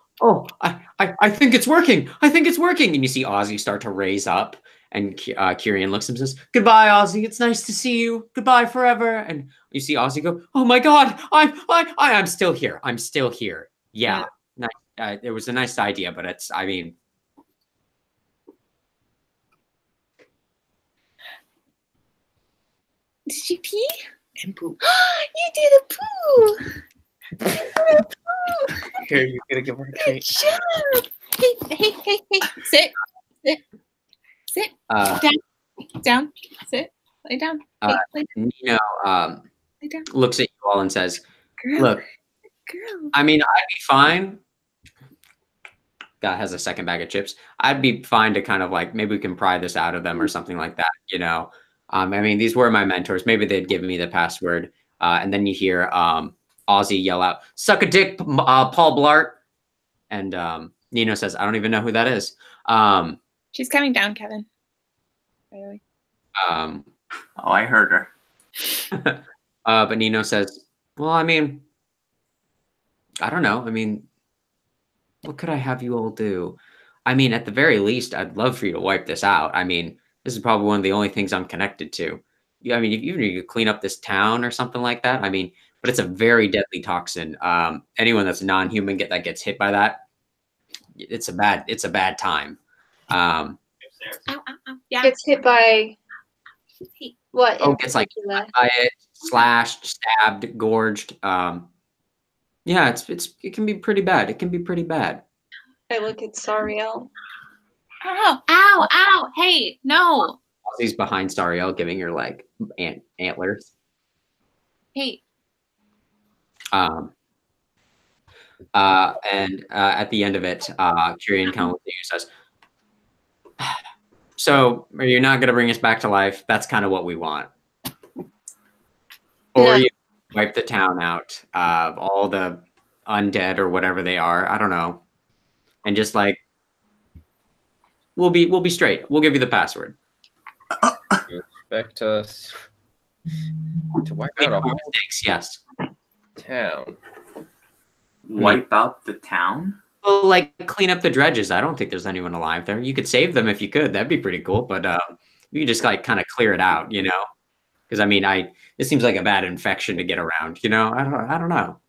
I think it's working. I think it's working. And you see Ozzy start to raise up, and Kieran looks at him and says, "Goodbye, Ozzy. It's nice to see you. Goodbye forever." And you see Ozzy go, "Oh my God, I'm still here. I'm still here." Yeah. Nice. It was a nice idea, but I mean. Did you pee? And poo. You did a poo. Here, you're gonna give her a treat. Hey. Sit. Down. Sit. Lay down. Hey, lay down. Nino Lay down. looks at you all and says, Girl. look, Girl. I mean, I'd be fine. Guy has a second bag of chips. I'd be fine to kind of like, maybe we can pry this out of them or something like that, you know? I mean, these were my mentors. Maybe they'd give me the password. And then you hear Ozzy yell out, "Suck a dick, Paul Blart." And Nino says, "I don't even know who that is." She's coming down, Kevin. By the way. Oh, I heard her. But Nino says, "Well, I mean, I don't know. I mean, what could I have you all do? I mean, at the very least, I'd love for you to wipe this out. I mean, this is probably one of the only things I'm connected to. I mean, even if you could clean up this town or something like that. I mean, but it's a very deadly toxin. Anyone that's non-human that gets hit by that, it's a bad time." Ow. Yeah. Gets hit by what? Oh, gets like particular? by it, slashed, stabbed, gorged. Yeah, it can be pretty bad. It can be pretty bad. I look at Sariel. Ow. Hey, no. Ozzy's behind Sariel, giving her like antlers. Hey. And at the end of it, Kyrian kind of looks at you and says, "So, you're not going to bring us back to life? That's kind of what we want. Or No. you wipe the town out of all the undead or whatever they are. I don't know. And just like, we'll be straight. We'll give you the password." You expect us to wipe Make out a no whole mistakes, yes. town? Wipe out the town? Well, like clean up the dredges. I don't think there's anyone alive there. You could save them if you could. That'd be pretty cool. But you could just like kind of clear it out, you know? Because I mean, it seems like a bad infection to get around. You know, I don't know.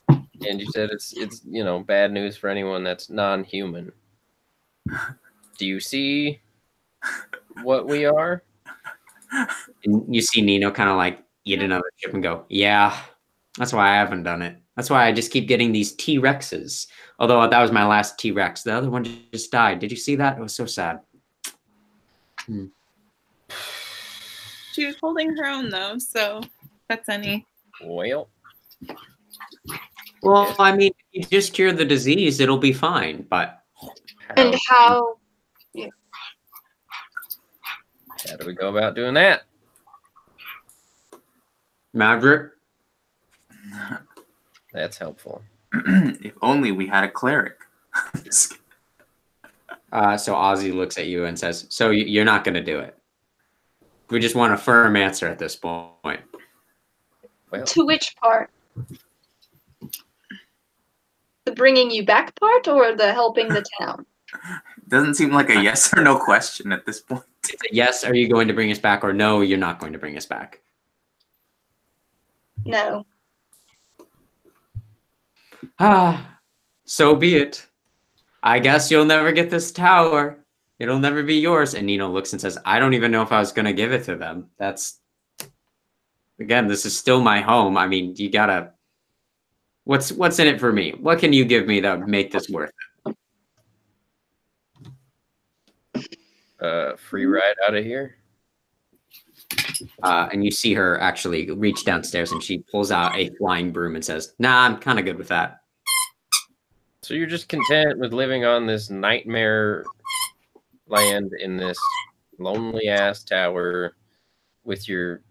And you said it's bad news for anyone that's non-human. Do you see what we are? And you see Nino kind of like eat another chip and go, "Yeah, that's why I haven't done it. That's why I just keep getting these T-Rexes. Although that was my last T-Rex. The other one just died. Did you see that? It was so sad." She was holding her own though, so that's any. Well, I mean, if you just cure the disease, it'll be fine. But And how? how do we go about doing that? Maverick, That's helpful. If only we had a cleric. so Ozzy looks at you and says, "So you're not going to do it? We just want a firm answer at this point." Well, To which part? The bringing you back part or the helping the town? Doesn't seem like a yes or no question at this point. It's a yes, are you going to bring us back? Or no, you're not going to bring us back. No. So be it. I guess you'll never get this tower. It'll never be yours. And Nino looks and says, "I don't even know if I was going to give it to them. Again, this is still my home. I mean, you gotta, what's in it for me? What can you give me that would make this worth it?" Free ride out of here. And you see her actually reach downstairs and she pulls out a flying broom and says, "Nah, I'm kind of good with that." So you're just content with living on this nightmare land in this lonely ass tower with your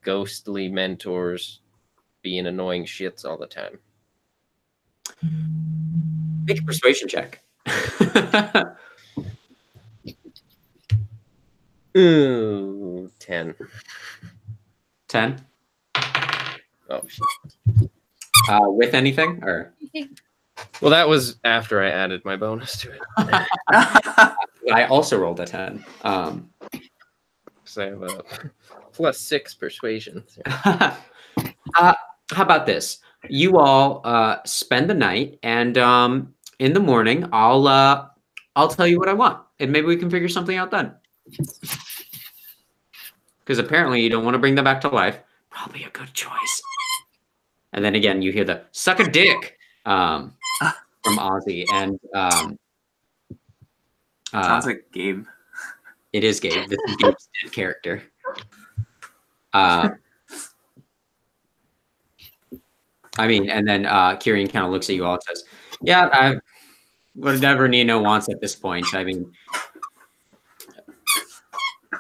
ghostly mentors being annoying shits all the time? Make a persuasion check. Ooh, 10. 10. Oh shit. With anything or? Well, that was after I added my bonus to it. I also rolled a 10. So I have a +6 persuasion. How about this? You all spend the night, and in the morning, I'll tell you what I want, and maybe we can figure something out then. Because apparently you don't want to bring them back to life. Probably a good choice. And then again, you hear the "suck a dick" from Ozzy, and sounds like Gabe. It is Gabe. This is Gabe's dead character. I mean, and then Kieran kind of looks at you all and says, "Yeah, whatever Nino wants at this point. I mean,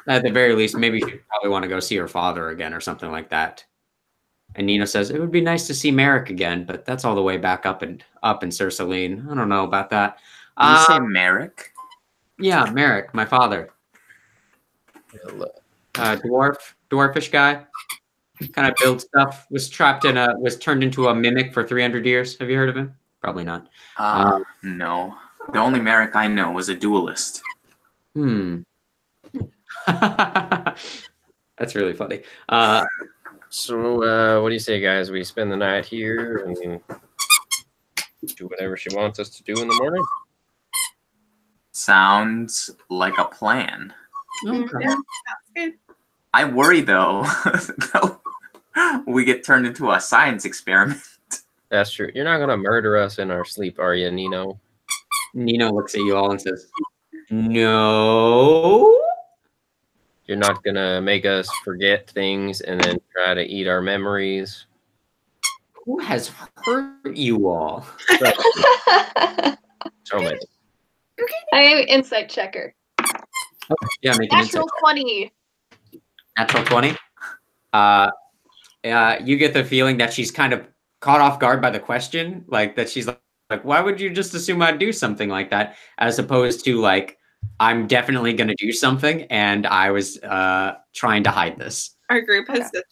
at the very least, maybe she'd probably want to go see her father again or something like that." And Nino says, "It would be nice to see Merrick again, but that's all the way back up in Sursaline. I don't know about that." Did you say Merrick? Yeah, Merrick, my father. Dwarfish guy. Kind of build stuff. Was turned into a mimic for 300 years. Have you heard of him? Probably not. No. The only Merrick I know was a duelist. That's really funny. So what do you say, guys? We spend the night here and do whatever she wants us to do in the morning? Sounds like a plan. Okay. Yeah, sounds good. I worry, though, we get turned into a science experiment. That's true. You're not going to murder us in our sleep, are you, Nino? Nino looks at you all and says, "No." You're not going to make us forget things and then try to eat our memories? Who has hurt you all? So many. I am insight checker. Okay, yeah, make an insight Natural check. 20. Natural 20. You get the feeling that she's kind of caught off guard by the question, like that she's like, why would you just assume I'd do something like that, as opposed to like, I'm definitely going to do something, and I was trying to hide this. Our group has such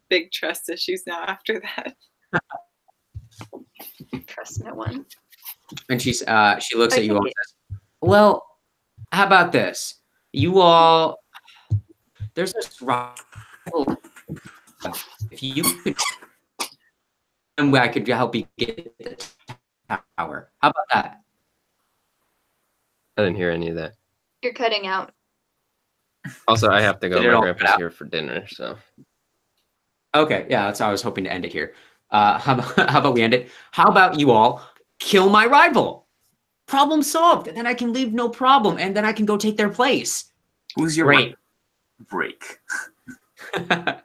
big trust issues now after that. Trust no one. And she looks at you all and says, "Well, how about this? You all, there's this rival. If you could, I could help you get the tower. How about that?" I didn't hear any of that. You're cutting out. Also, I have to go. Did it My all grandpa's cut out? here for dinner, so. Okay, yeah, that's how I was hoping to end it here. How about we end it? How about you all kill my rival? Problem solved. And then I can leave no problem, and then I can go take their place. Who's your Great. break? And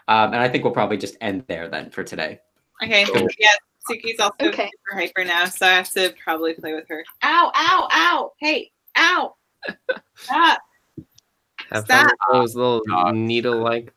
I think we'll probably just end there then for today. Okay. Cool. Yeah, Suki's also Okay. super hyper now, so I have to probably play with her. Ow, ow, ow. Hey, ow. Stop. Have Stop. fun with those little needle-like